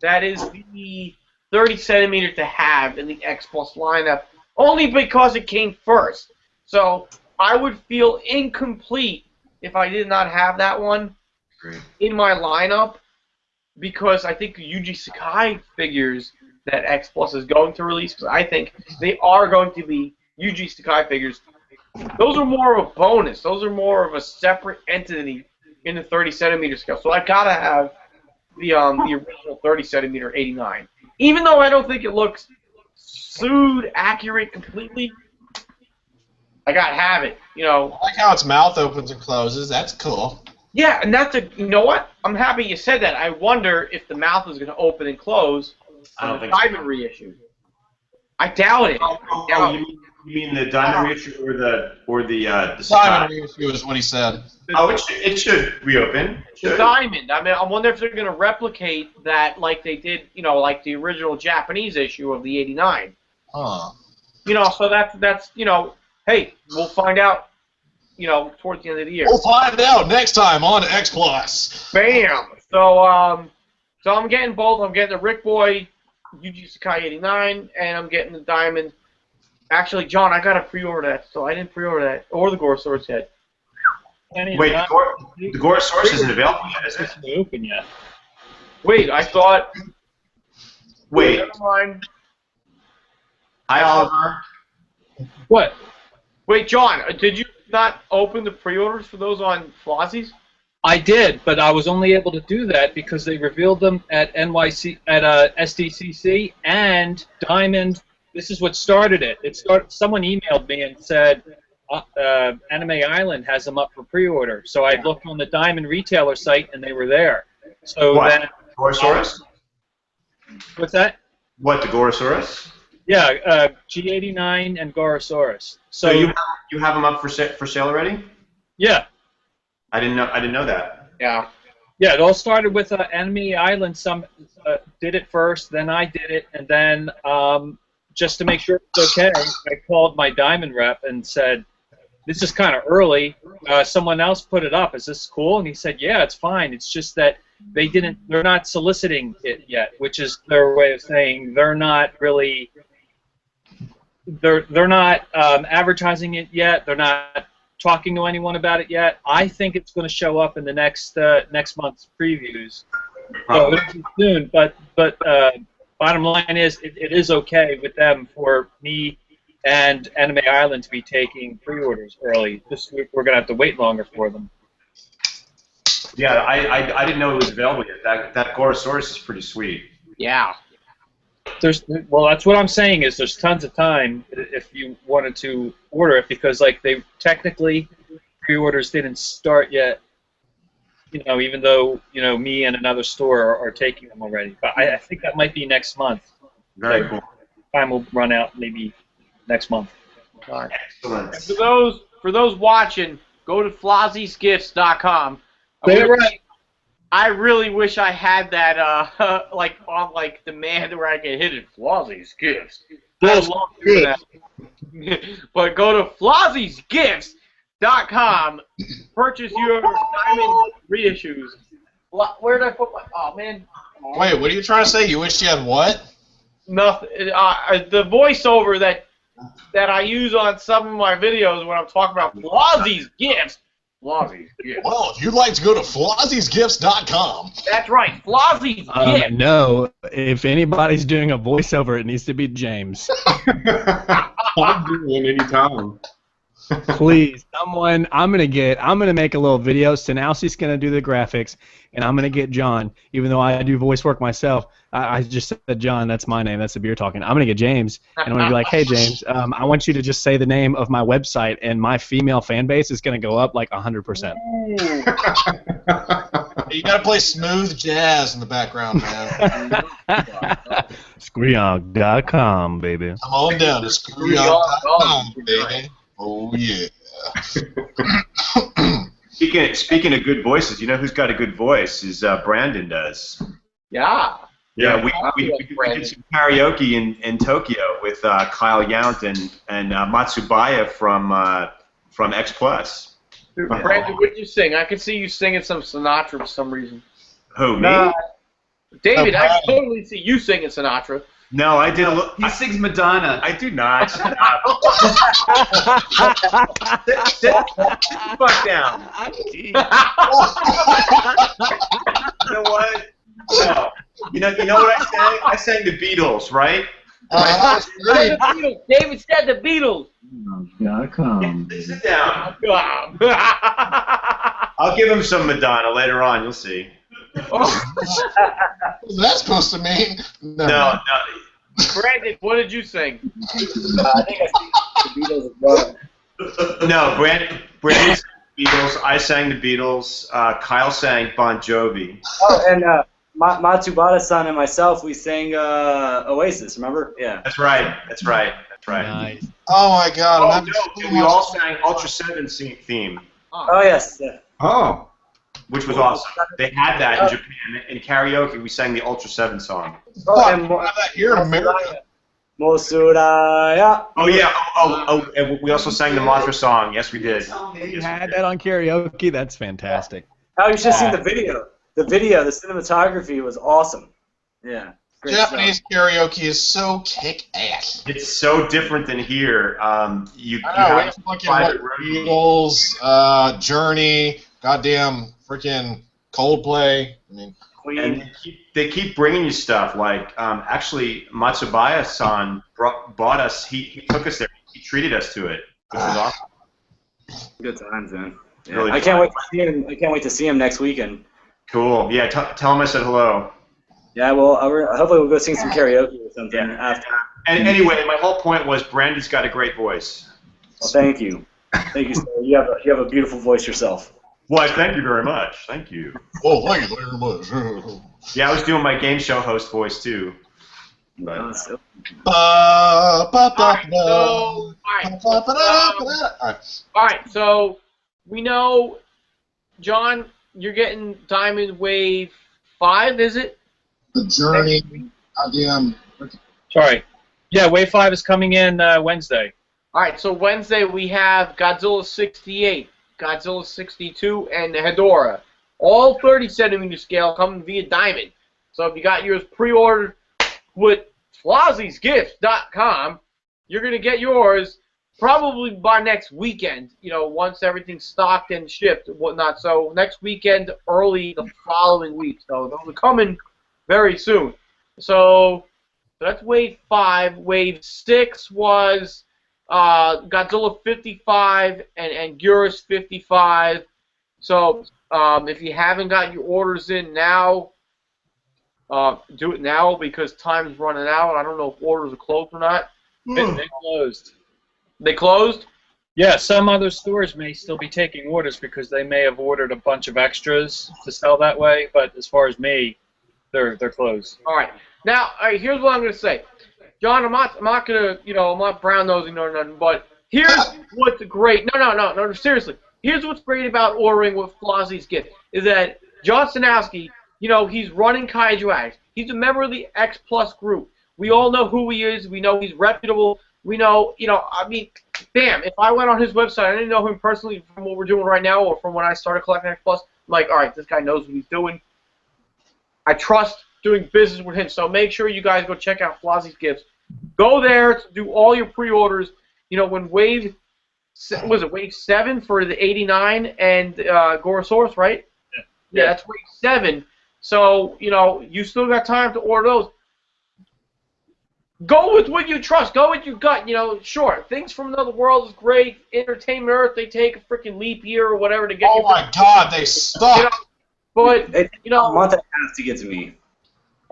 C: that is the 30 centimeter to have in the X Plus lineup, only because it came first. So I would feel incomplete if I did not have that one in my lineup, because I think the Yuji Sakai figures that X Plus is going to release, because I think they are going to be Yuji Sakai figures. Those are more of a bonus. Those are more of a separate entity in the 30 centimeter scale. So I gotta have the original 30 centimeter 89. Even though I don't think it looks sued accurate completely, I gotta have it. You know.
E: I like how its mouth opens and closes. That's cool.
C: Yeah, and that's you know what? I'm happy you said that. I wonder if the mouth is gonna open and close on the Diamond reissue. I doubt it.
A: You mean the Diamond reissue or the
E: Diamond reissue is what he said.
A: Oh, it should reopen.
C: The Diamond. I mean, I wonder if they're going to replicate that like they did, you know, like the original Japanese issue of the '89.
E: Huh.
C: You know, so that's you know, hey, we'll find out, you know, towards the end of the year.
E: We'll find out next time on X Plus.
C: Bam. So so I'm getting both. I'm getting the Rick Boy Yuji Sakai 89, and I'm getting the Diamond. Actually, John, I got to pre-order that, so I didn't pre-order that, or the Gorosaurus yet.
A: Wait, the Gorosaurus isn't available yet, is it?
H: It's not open yet.
C: Wait, I thought...
A: Wait.
C: Never mind.
A: Hi, Oliver.
H: What?
C: Wait, John, did you not open the pre-orders for those on Flossie's?
H: I did, but I was only able to do that because they revealed them at SDCC and Diamond. This is what started it. Someone emailed me and said, Anime Island has them up for pre-order. So I looked on the Diamond retailer site, and they were there. So
A: what?
H: then,
A: Gorosaurus?
H: What's that?
A: What, the Gorosaurus?
H: Yeah, G89 and Gorosaurus.
A: So you have them up for sale already?
H: Yeah.
A: I didn't know that.
C: Yeah.
H: Yeah, it all started with Anime Island. Some did it first, then I did it, and then just to make sure it's okay, I called my Diamond rep and said, "This is kind of early. Someone else put it up. Is this cool?" And he said, "Yeah, it's fine. It's just that they're not soliciting it yet," which is their way of saying they're not really, they're not advertising it yet. They're not talking to anyone about it yet. I think it's going to show up in the next month's previews. So it'll be soon. But bottom line is, it is okay with them for me and Anime Island to be taking pre-orders early. We're going to have to wait longer for them.
A: Yeah, I didn't know it was available yet. That Gorosaurus is pretty sweet.
C: Yeah.
H: Well, that's what I'm saying is there's tons of time if you wanted to order it, because like they technically pre-orders didn't start yet. You know, even though me and another store are taking them already, but I think that might be next month.
A: Very cool.
H: Time will run out maybe next month.
A: Excellent.
C: And for those watching, go to Flossie'sGifts.com. I really wish I had that like on like demand where I can hit it. Flossie's Gifts. I love doing that. But go to Flossie'sGifts.com. Purchase your Diamond reissues. Where did I put my? Oh man.
E: Wait, what are you trying to say? You wish you had what?
C: Nothing. The voiceover that I use on some of my videos when I'm talking about Flossie's Gifts. Flossie's Gifts.
E: Well, if you'd like to go to Flossie'sGifts.com.
C: That's right, Flossie's Gifts.
D: No, if anybody's doing a voiceover, it needs to be James.
G: I'll do one anytime.
D: Please, someone. I'm gonna make a little video. Sanausi's gonna do the graphics, and I'm gonna get John. Even though I do voice work myself, I just said John. That's my name. That's the beer talking. I'm gonna get James, and I'm gonna be like, "Hey, James, I want you to just say the name of my website, and my female fan base is gonna go up like 100%."
E: You gotta play smooth jazz in the background, man.
D: Screog.com, baby.
E: Come on down to Screog.com, baby. Oh yeah.
A: Speaking of good voices, you know who's got a good voice? Is Brandon does.
C: Yeah.
A: Yeah, we did some karaoke in Tokyo with Kyle Yount and Matsubaya from X Plus.
C: Brandon, what did you sing? I could see you singing some Sinatra for some reason.
A: Who, me?
C: David, I can totally see you singing Sinatra.
A: No, I did a little.
I: He sings Madonna.
A: I do not. Shut up. Sit the fuck down. You know what? No. You know what I sang? I sang the Beatles, right?
C: The Beatles. David said the Beatles.
A: Sit down. I'll give him some Madonna later on. You'll see.
E: What's that supposed to mean?
A: No.
C: Brandon, what did you sing?
B: I think I sang the Beatles as well.
A: No, Brandon sang the Beatles. I sang the Beatles. Kyle sang Bon Jovi.
B: Oh, and Matsubata-san and myself, we sang Oasis, remember? Yeah.
A: That's right.
D: Nice.
E: Oh my God!
A: We all sang Ultra 7 theme.
B: Oh, yes. Yeah.
G: Oh.
A: Which was awesome. They had that in Japan. In karaoke, we sang the Ultra 7 song.
B: Oh, and
E: have that here in America.
B: Mosuraya.
A: Oh, yeah. Oh, and we also sang the Mothra song. Yes, we did.
D: You had that on karaoke? That's fantastic.
B: Oh, you should have seen the video. The cinematography was awesome. Yeah. Great
E: Japanese karaoke is so kick-ass.
A: It's so different than here. You
E: I know, we
A: have
E: have fucking
A: private
E: like
A: room.
E: Beatles, Journey, goddamn freaking Coldplay. I mean,
A: And they keep bringing you stuff. Like, actually, Matsubaya-san bought us. He took us there. He treated us to it, which was awesome.
B: Good times, man. Yeah.
A: Really
B: I can't wait to see him. I can't wait to see him next weekend.
A: Cool. Yeah, tell him I said hello.
B: Yeah, well, hopefully we'll go sing some karaoke or something after.
A: And anyway, my whole point was Brandy's got a great voice.
B: Well, thank you, sir. You have a beautiful voice yourself.
A: Well, thank you very much. Thank you.
E: oh, thank you very much.
A: Yeah, I was doing my game show host voice too. But,
C: All right, so we know, John, you're getting Diamond Wave 5, is it?
E: The Journey, goddamn.
H: Sorry. Yeah, Wave 5 is coming in Wednesday.
C: All right, so Wednesday we have Godzilla 68, Godzilla 62, and Ghidorah. All 30cm scale coming via Diamond. So if you got yours pre-ordered with FlozziesGifts.com, you're going to get yours probably by next weekend, once everything's stocked and shipped and whatnot. So next weekend, early the following week. So those are coming very soon. So that's Wave 5. Wave 6 was Godzilla 55 and Ghidorah 55. So if you haven't got your orders in now, do it now because time's running out. I don't know if orders are closed or not.
H: They closed.
C: They closed?
H: Yeah, some other stores may still be taking orders because they may have ordered a bunch of extras to sell that way. But as far as me, they're closed.
C: All right. Now, here's what I'm going to say, John. I'm not gonna, I'm not brown nosing or nothing. But here's what's great. No. Seriously, here's what's great about ordering with Flozzie's Gift is that John Stanowski, he's running Kaiju Addicts. He's a member of the X Plus group. We all know who he is. We know he's reputable. We know, I mean, damn, if I went on his website, I didn't know him personally from what we're doing right now or from when I started collecting X Plus, I'm like, all right, this guy knows what he's doing. I trust doing business with him, so make sure you guys go check out Flozzie's Gifts. Go there to do all your pre-orders. When Wave 7 for the 89 and Gorosaurus, right? Yeah, that's Wave 7. So, you still got time to order those. Go with what you trust. Go with your gut. Sure, Things from Another World is great. Entertainment Earth, they take a freaking leap year or whatever to get you.
E: Oh my God, they suck.
C: But,
B: a month and a half to get to me.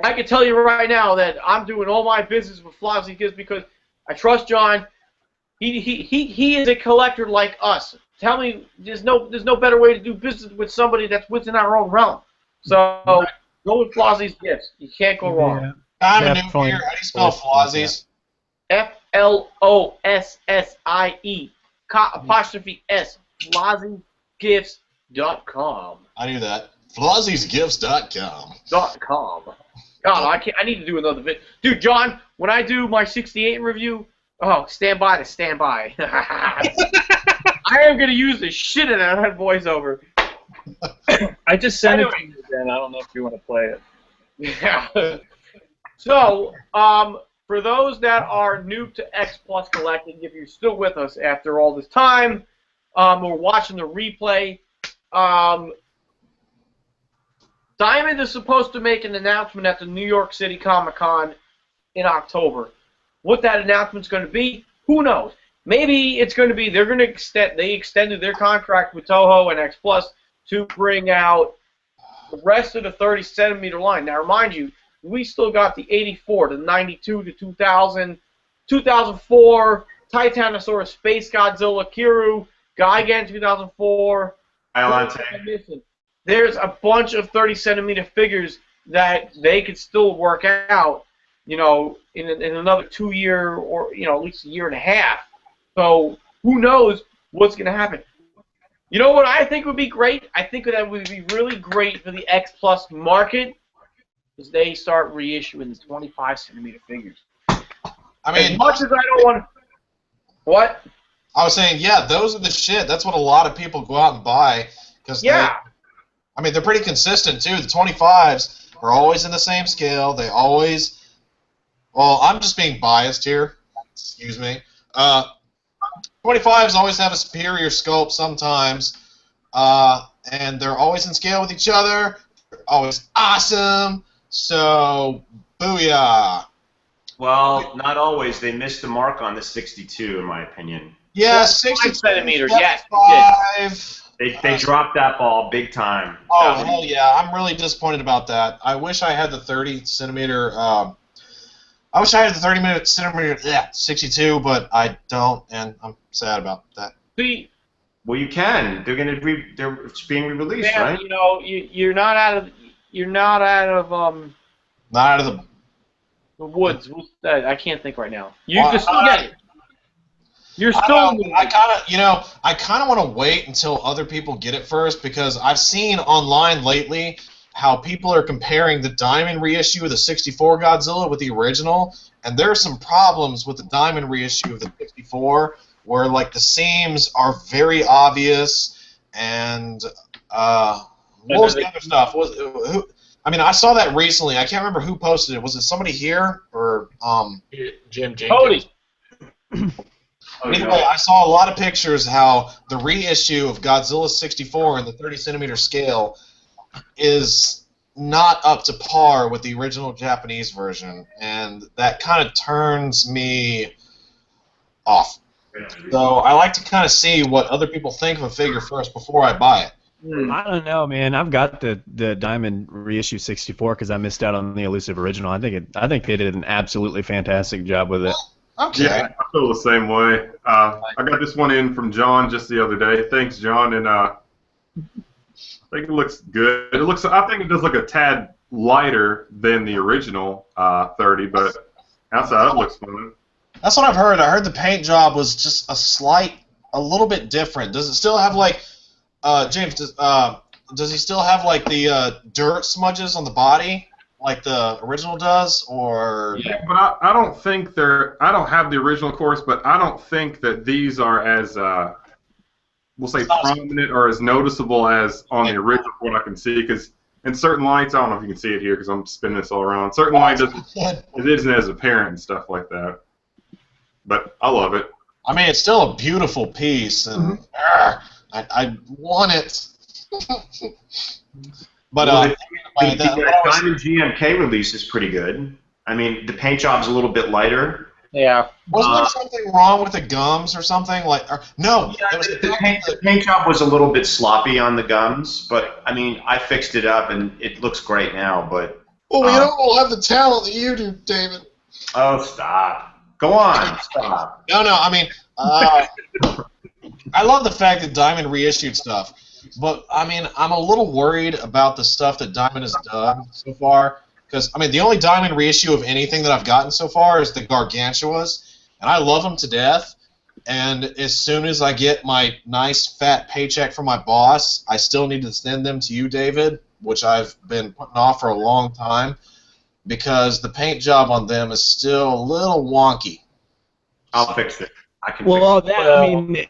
C: I can tell you right now that I'm doing all my business with Flossie Gives because I trust John. He is a collector like us. Tell me, there's no better way to do business with somebody that's within our own realm. So go with Flossie's Gifts. You can't go wrong.
D: Yeah.
E: I'm a new here. How do you spell Flozzies?
C: FLOSSIE apostrophe S. FlozziesGifts.com.
E: I knew that. FlozziesGifts.com.
C: God, I need to do another video. Dude, John, when I do my 68 review, stand by. I am going to use the shit out of that voiceover.
H: I just sent it to you, Dan. I don't know if you want to play it.
C: Yeah. So, for those that are new to X Plus collecting, if you're still with us after all this time, or watching the replay, Diamond is supposed to make an announcement at the New York City Comic Con in October. What that announcement's going to be, who knows? Maybe it's going to be they extended their contract with Toho and X Plus to bring out the rest of the 30-centimeter line. Now, remind you, we still got the 84, the 92, the 2000, 2004, Titanosaurus, Space Godzilla, Kiru, Gigan 2004. There's a bunch of 30-centimeter figures that they could still work out, in another 2 year or, at least a year and a half. So who knows what's going to happen. You know what I think would be great? I think that would be really great for the X Plus market is they start reissuing the 25-centimeter figures.
E: I mean,
C: as much as I don't want to... What?
E: I was saying, yeah, those are the shit. That's what a lot of people go out and buy.
C: Yeah.
E: They're pretty consistent, too. The 25s are always in the same scale. They always... Well, I'm just being biased here. Excuse me. 25s always have a superior sculpt sometimes. And they're always in scale with each other. They're always awesome. So, booyah.
A: Well, not always. They missed the mark on the 62, in my opinion.
E: Yeah, 62
C: centimeters, yes.
A: They dropped that ball big time.
E: Oh, hell yeah. I'm really disappointed about that. I wish I had the 30-centimeter... I wish I had the 30-centimeter 62, but I don't, and I'm sad about that.
C: See,
A: well, you can. It's being re-released,
C: man,
A: right?
C: You're not out of
E: Not out of
C: the woods. I can't think right now. You can still get it. You're still.
E: I kind of want to wait until other people get it first because I've seen online lately how people are comparing the Diamond reissue of the 64 Godzilla with the original, and there are some problems with the Diamond reissue of the 64 where, like, the seams are very obvious, and what was the other stuff? I saw that recently. I can't remember who posted it. Was it somebody here or
F: Jim Jenkins?
C: Cody.
E: Anyway, I saw a lot of pictures how the reissue of Godzilla 64 in the 30-centimeter scale is not up to par with the original Japanese version, and that kind of turns me off. So I like to kind of see what other people think of a figure first before I buy it.
D: I don't know, man. I've got the Diamond reissue 64 because I missed out on the elusive original. I think they did an absolutely fantastic job with it.
E: Okay.
G: Yeah, I feel the same way. I got this one in from John just the other day. Thanks, John, and I think it looks good. I think it does look a tad lighter than the original 30, but outside it looks fun.
E: That's what I've heard. I heard the paint job was just a little bit different. Does it still have like, James? Does he still have like the dirt smudges on the body, like the original does, or?
G: Yeah, but I don't think I don't have the original, of course, but I don't think that these are as we'll say prominent or as noticeable as on the original what I can see, because in certain lights, I don't know if you can see it here because I'm spinning this all around. Certain lights, it isn't as apparent and stuff like that. But I love it.
E: I mean, it's still a beautiful piece, and I want it. But
A: the Diamond GMK release is pretty good. I mean, the paint job's a little bit lighter.
C: Yeah.
E: Wasn't there something wrong with the gums or something? No.
A: Yeah, the paint job was a little bit sloppy on the gums, but I mean, I fixed it up and it looks great now. But
E: well, we don't all have the talent that you do, David.
A: Oh, stop! Go on, stop.
E: No. I mean, I love the fact that Diamond reissued stuff, but I mean, I'm a little worried about the stuff that Diamond has done so far. Because, I mean, the only Diamond reissue of anything that I've gotten so far is the Gargantuas, and I love them to death. And as soon as I get my nice fat paycheck from my boss, I still need to send them to you, David, which I've been putting off for a long time, because the paint job on them is still a little wonky.
A: I'll fix it.
D: I mean,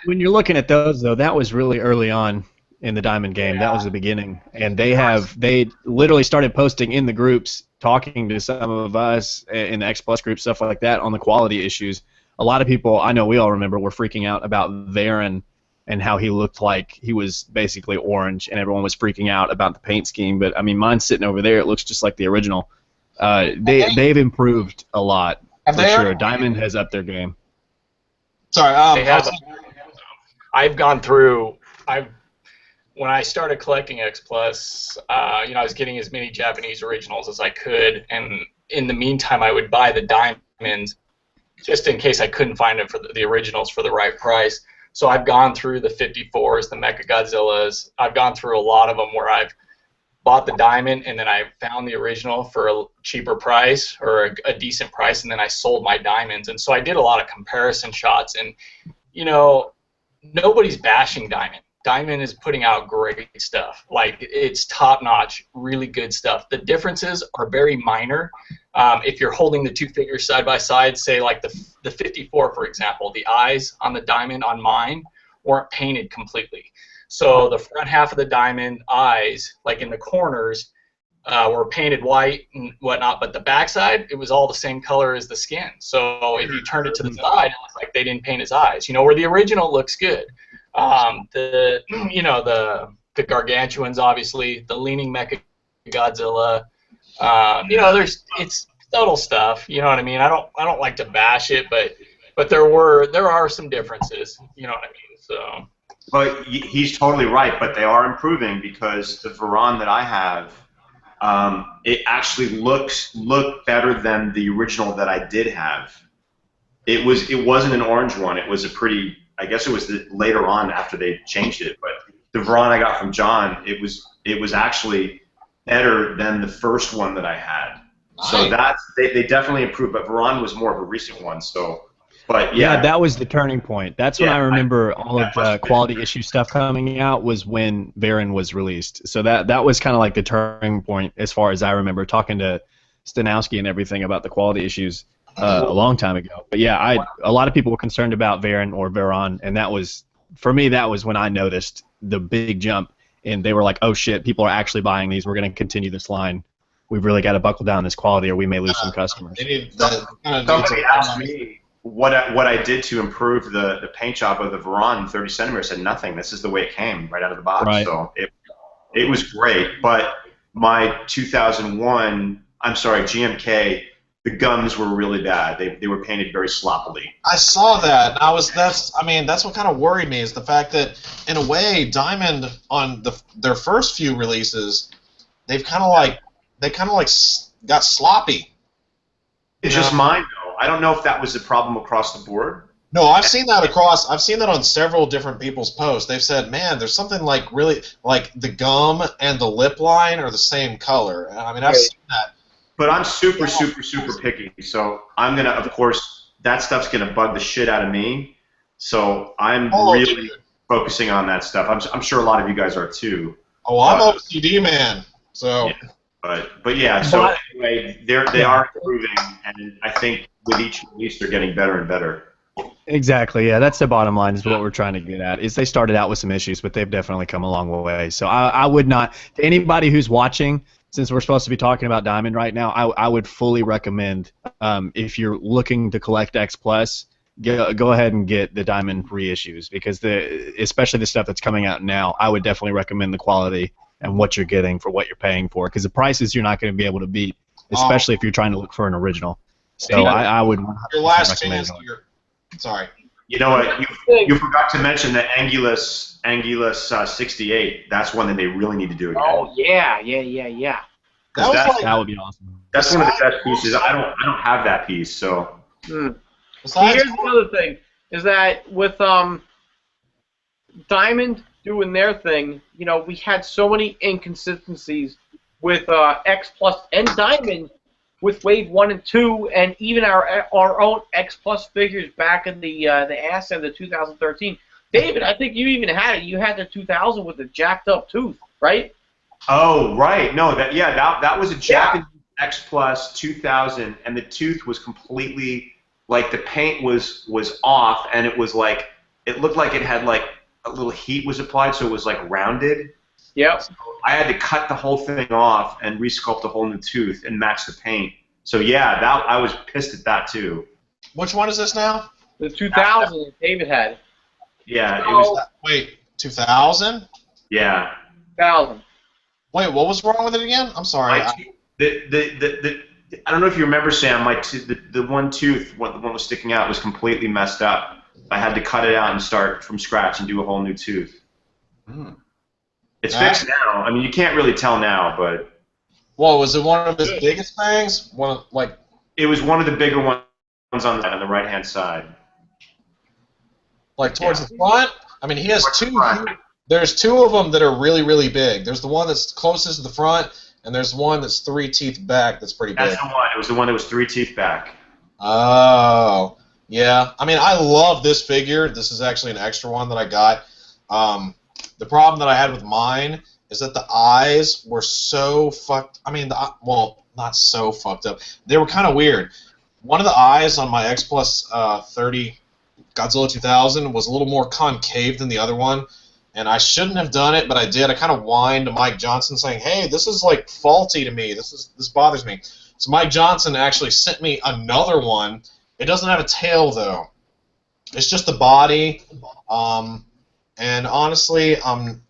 D: when you're looking at those, though, that was really early on in the Diamond game. That was the beginning, and they literally started posting in the groups, talking to some of us in the X Plus group, stuff like that, on the quality issues. A lot of people, I know we all remember, were freaking out about Varen and how he looked like he was basically orange, and everyone was freaking out about the paint scheme. But I mean, mine's sitting over there; it looks just like the original. They've improved a lot for sure. Diamond has upped their game.
F: Sorry, I've gone through. When I started collecting X Plus, I was getting as many Japanese originals as I could, and in the meantime, I would buy the diamonds just in case I couldn't find it for the originals for the right price. So I've gone through the 54s, the Mecha Godzillas. I've gone through a lot of them where I've bought the diamond and then I found the original for a cheaper price or a decent price, and then I sold my diamonds. And so I did a lot of comparison shots, and nobody's bashing Diamond. Diamond is putting out great stuff. Like, it's top-notch, really good stuff. The differences are very minor. If you're holding the two figures side by side, say like the 54, for example, the eyes on the Diamond on mine weren't painted completely. So the front half of the Diamond eyes, like in the corners, were painted white and whatnot, but the backside, it was all the same color as the skin. So if you turned it to the side, it looked like they didn't paint his eyes. Where the original looks good. The gargantuans, obviously, the leaning Mecha Godzilla. It's subtle stuff. You know what I mean? I don't like to bash it, but there are some differences. You know what I mean? So.
A: But he's totally right. But they are improving, because the Varan that I have, it actually looked better than the original that I did have. It wasn't an orange one. It was a pretty. I guess it was later on after they changed it, but the Varan I got from John, it was actually better than the first one that I had. Nice. So they definitely improved, but Varan was more of a recent one. So, but yeah,
D: that was the turning point. That's when I remember all of the quality issue stuff coming out was when Varen was released. So that was kind of like the turning point, as far as I remember, talking to Stanowski and everything about the quality issues. A long time ago. But yeah, a lot of people were concerned about Varen or Varan, and for me, that was when I noticed the big jump, and they were like, oh shit, people are actually buying these, we're going to continue this line. We've really got to buckle down this quality or we may lose some customers.
A: Somebody asked me what I did to improve the paint job of the Varan 30 centimeters. I said nothing. This is the way it came right out of the box. Right. So it was great, but my 2001, I'm sorry, GMK, the gums were really bad. They were painted very sloppily.
E: I saw that. That's what kind of worried me, is the fact that, in a way, Diamond on their first few releases, they kind of got sloppy.
A: It's just mine though. I don't know if that was the problem across the board.
E: No, I've seen that on several different people's posts. They've said, man, there's something really like the gum and the lip line are the same color. I mean, I've seen that.
A: But I'm super picky, so I'm gonna, of course, that stuff's gonna bug the shit out of me. So I'm really focusing on that stuff. I'm sure a lot of you guys are too.
E: Oh, I'm OCD man. So.
A: Yeah. But yeah. So anyway, they are improving, and I think with each release they're getting better and better.
D: Exactly. Yeah, that's the bottom line. Is what we're trying to get at. Is they started out with some issues, but they've definitely come a long way. So I would not, to anybody who's watching. Since we're supposed to be talking about Diamond right now, I would fully recommend, if you're looking to collect X Plus, go ahead and get the Diamond reissues, because especially the stuff that's coming out now, I would definitely recommend the quality and what you're getting for what you're paying for, because the prices you're not going to be able to beat, especially if you're trying to look for an original. So I would 100%
E: your last
D: recommend
E: chance.
D: it.
E: Sorry.
A: You know what? You forgot to mention the Angulus 68. That's one that they really need to do again.
C: Oh yeah.
D: That would be awesome.
A: That's one of the best pieces. I don't have that piece, so.
C: Here's the other thing: is that with Diamond doing their thing, we had so many inconsistencies with X Plus and Diamond. With Wave 1 and 2, and even our own X Plus figures back in the ass end of 2013. David, I think you even had it. You had the 2000 with the jacked up tooth, right?
A: Oh, right. No, that was a Japanese X Plus 2000, and the tooth was completely, like, the paint was off, and it was like, it looked like it had like a little heat was applied, so it was like rounded.
C: Yep.
A: So I had to cut the whole thing off and resculpt a whole new tooth and match the paint. So yeah, that I was pissed at that too.
E: Which one is this now?
C: The 2000 that David had.
A: Yeah, it was.
E: Wait, 2000?
A: Yeah.
C: 2000.
E: Wait, what was wrong with it again? I'm sorry.
A: I don't know if you remember, Sam. The one tooth, the one was sticking out, was completely messed up. I had to cut it out and start from scratch and do a whole new tooth.
E: Hmm.
A: It's fixed now. I mean, you can't really tell now, but.
E: Well, was it one of his biggest things?
A: It was one of the bigger ones on the right-hand side.
E: Like towards the front? I mean, he has two. There's two of them that are really, really big. There's the one that's closest to the front, and there's one that's 3 teeth back that's pretty big.
A: That's the one. It was the one that was 3 teeth back.
E: Oh, yeah. I mean, I love this figure. This is actually an extra one that I got. The problem that I had with mine is that the eyes were so fucked. I mean, well, not so fucked up. They were kind of weird. One of the eyes on my X Plus 30 Godzilla 2000 was a little more concave than the other one, and I shouldn't have done it, but I did. I kind of whined to Mike Johnson saying, "Hey, this is like faulty to me. This bothers me." So Mike Johnson actually sent me another one. It doesn't have a tail though. It's just the body. And honestly, the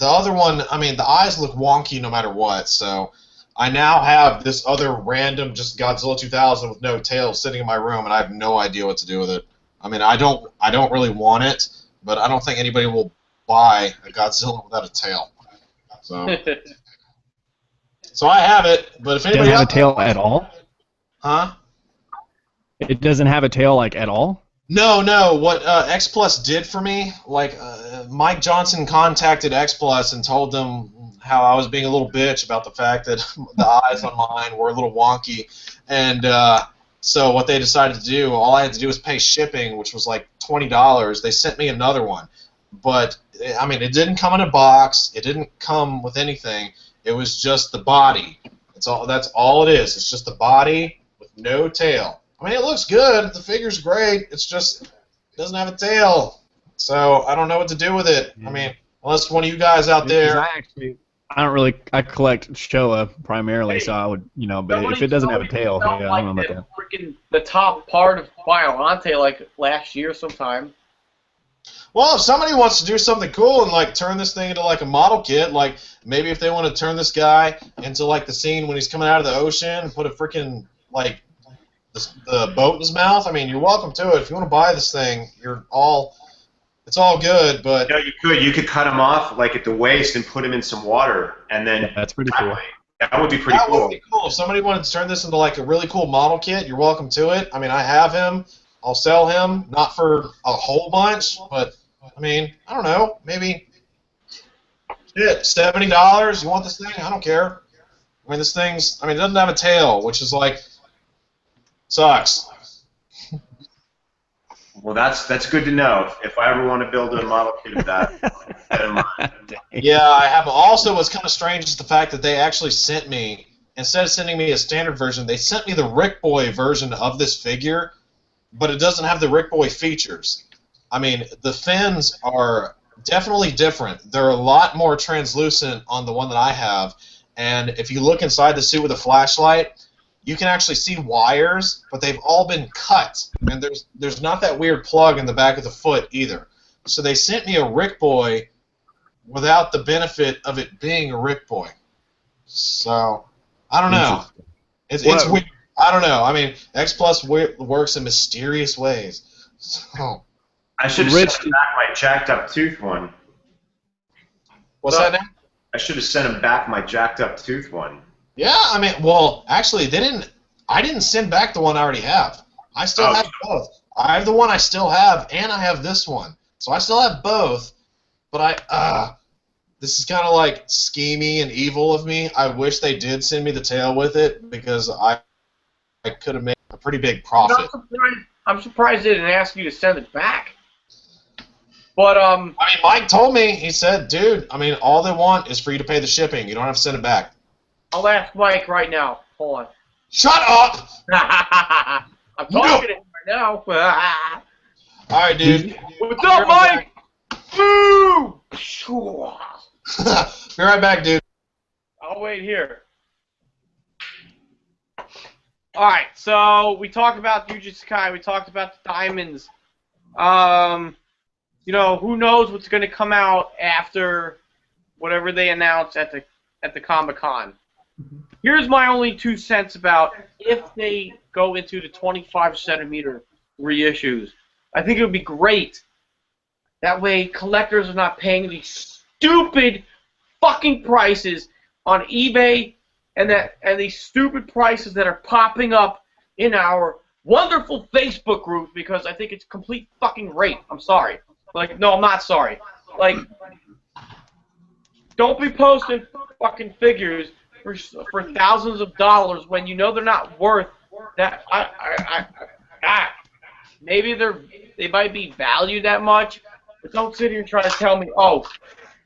E: other one, I mean, the eyes look wonky no matter what, so I now have this other random just Godzilla 2000 with no tail sitting in my room, and I have no idea what to do with it. I mean, I don't really want it, but I don't think anybody will buy a Godzilla without a tail. So, so I have it, but if anybody
D: doesn't have a tail at all?
E: Huh?
D: It doesn't have a tail, like, at all?
E: No. What X Plus did for me, like Mike Johnson contacted X Plus and told them how I was being a little bitch about the fact that the eyes on mine were a little wonky, and so what they decided to do, all I had to do was pay shipping, which was like $20. They sent me another one, but I mean, it didn't come in a box. It didn't come with anything. It was just the body. That's all it is. It's just the body with no tail. I mean, it looks good. The figure's great. It's just it doesn't have a tail. So I don't know what to do with it. I mean, unless one of you guys out there.
D: I collect Showa primarily, so I would, but if it doesn't have a tail, yeah, I don't know about that.
C: Freaking the top part of Biolante like last year sometime.
E: Well, if somebody wants to do something cool and like turn this thing into like a model kit, like maybe if they want to turn this guy into like the scene when he's coming out of the ocean and put a freaking like the boat in his mouth, I mean, you're welcome to it. If you want to buy this thing, it's all good, but
A: you could cut him off like at the waist and put him in some water, and then
D: that's pretty cool.
A: That would be pretty cool.
E: That would be cool. If somebody wanted to turn this into like a really cool model kit, you're welcome to it. I mean, I have him. I'll sell him, not for a whole bunch, but I mean, I don't know, maybe $70. You want this thing? I don't care. I mean, it doesn't have a tail, which is like sucks.
A: Well, that's good to know. If I ever want to build a model kit of that, keep that in mind.
E: Yeah, I have. Also, what's kind of strange is the fact that they actually sent me, instead of sending me a standard version, they sent me the Rick Boy version of this figure, but it doesn't have the Rick Boy features. I mean, the fins are definitely different. They're a lot more translucent on the one that I have, and if you look inside the suit with a flashlight, you can actually see wires, but they've all been cut, and there's not that weird plug in the back of the foot either. So they sent me a Rick Boy without the benefit of it being a Rick Boy. So I don't know. It's weird. I don't know. I mean, X Plus works in mysterious ways. So
A: I should have sent back my jacked up tooth one.
E: What's that now?
A: I should have sent him back my jacked up tooth one.
E: Yeah, I mean, well, actually, they didn't. I didn't send back the one I already have. I still have both. I have the one I still have, and I have this one. So I still have both. But this is kind of like schemy and evil of me. I wish they did send me the tail with it because I could have made a pretty big profit.
C: I'm surprised they didn't ask you to send it back. But
E: I mean, Mike told me. He said, "Dude, I mean, all they want is for you to pay the shipping. You don't have to send it back."
C: I'll ask Mike right now. Hold on.
E: Shut up!
C: I'm talking to him right now.
E: All right, dude.
C: What's up, Mike? Boom!
E: Be right back, dude.
C: I'll wait here. Alright, so we talked about Jujutsu Kai, we talked about the diamonds. You know, who knows what's going to come out after whatever they announce at the Comic-Con. Here's my only 2 cents about if they go into the 25cm reissues. I think it would be great. That way collectors are not paying these stupid fucking prices on eBay and these stupid prices that are popping up in our wonderful Facebook group, because I think it's complete fucking rape. I'm sorry. Like, no, I'm not sorry. Like, don't be posting fucking figures for thousands of dollars when you know they're not worth that. Maybe they might be valued that much, but don't sit here and try to tell me, oh,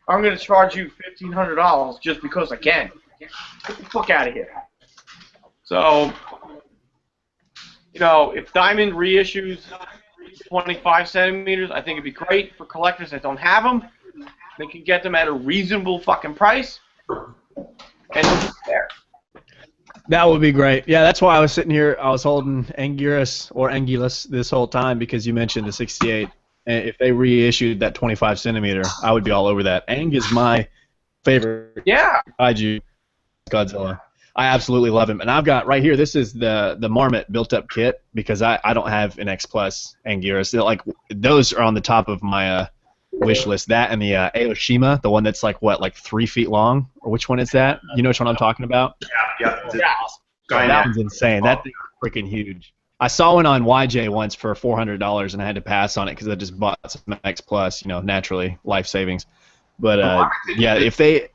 C: I'm going to charge you $1,500 just because I can. Get the fuck out of here. So, you know, if Diamond reissues 25cm, I think it'd be great for collectors that don't have them. They can get them at a reasonable fucking price, and it'll be fair.
D: That would be great. Yeah, that's why I was sitting here. I was holding Anguillus this whole time, because you mentioned the 68. And if they reissued that 25cm, I would be all over that. Aang is my favorite.
C: Yeah.
D: Kaiju Godzilla. I absolutely love him. And I've got right here, this is the Marmot built-up kit, because I don't have an X Plus Anguirus. Like, those are on the top of my wish list. That and the Aoshima, the one that's like, what, like 3 feet long? Or which one is that? You know which one I'm talking about?
A: Yeah.
D: That one's insane. That thing's freaking huge. I saw one on YJ once for $400, and I had to pass on it because I just bought some X Plus, you know, naturally, life savings. But yeah, if they're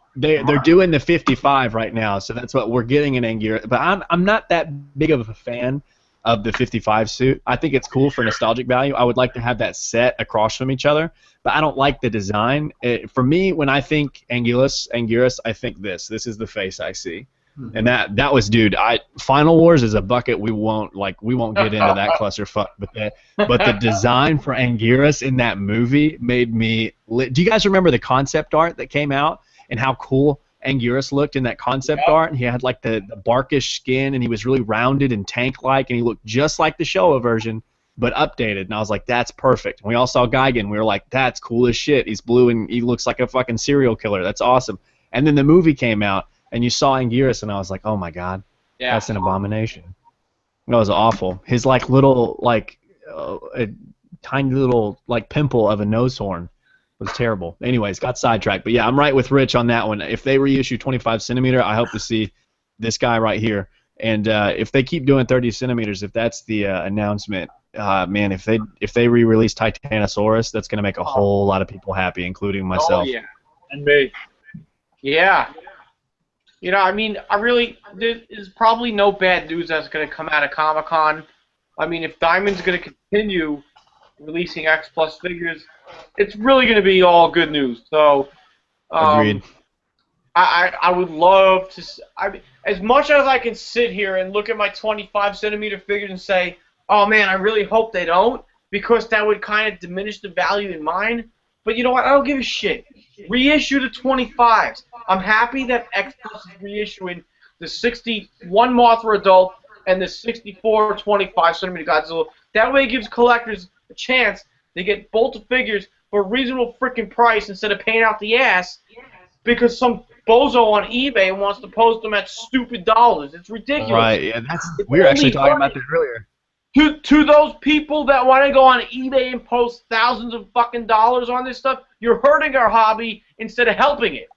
D: doing the 55 right now, so that's what we're getting in Anguirus. But I'm not that big of a fan of the 55 suit. I think it's cool for nostalgic value. I would like to have that set across from each other, but I don't like the design. For me, when I think Anguirus, I think this. This is the face I see. And that was, dude. Final Wars is a bucket. We won't get into that clusterfuck. But the design for Anguirus in that movie made me. Do you guys remember the concept art that came out and how cool Anguirus looked in that concept art? And he had like the barkish skin, and he was really rounded and tank-like, and he looked just like the Showa version, but updated. And I was like, that's perfect. And we all saw Dagin. We were like, that's cool as shit. He's blue and he looks like a fucking serial killer. That's awesome. And then the movie came out, and you saw Anguirus, and I was like, oh my god, that's an abomination. That was awful. His like little a tiny little like pimple of a nose horn was terrible. Anyways, got sidetracked. But yeah, I'm right with Rich on that one. If they reissue 25cm, I hope to see this guy right here. And if they keep doing 30cm, if that's the announcement, man, if they re-release Titanosaurus, that's gonna make a whole lot of people happy, including myself.
C: Oh yeah, and me. Yeah. You know, I mean, there's probably no bad news that's going to come out of Comic-Con. I mean, if Diamond's going to continue releasing X Plus figures, it's really going to be all good news. So,
D: agreed.
C: I would love to. As much as I can sit here and look at my 25cm figures and say, oh man, I really hope they don't, because that would kind of diminish the value in mine. But you know what? I don't give a shit. Reissue the 25s. I'm happy that X Plus is reissuing the 61 Mothra Adult and the 64 25cm Godzilla. That way it gives collectors a chance to get both the figures for a reasonable freaking price instead of paying out the ass because some bozo on eBay wants to post them at stupid dollars. It's ridiculous.
D: Right, yeah, we were actually talking about this earlier.
C: To those people that want to go on eBay and post thousands of fucking dollars on this stuff, you're hurting our hobby instead of helping it.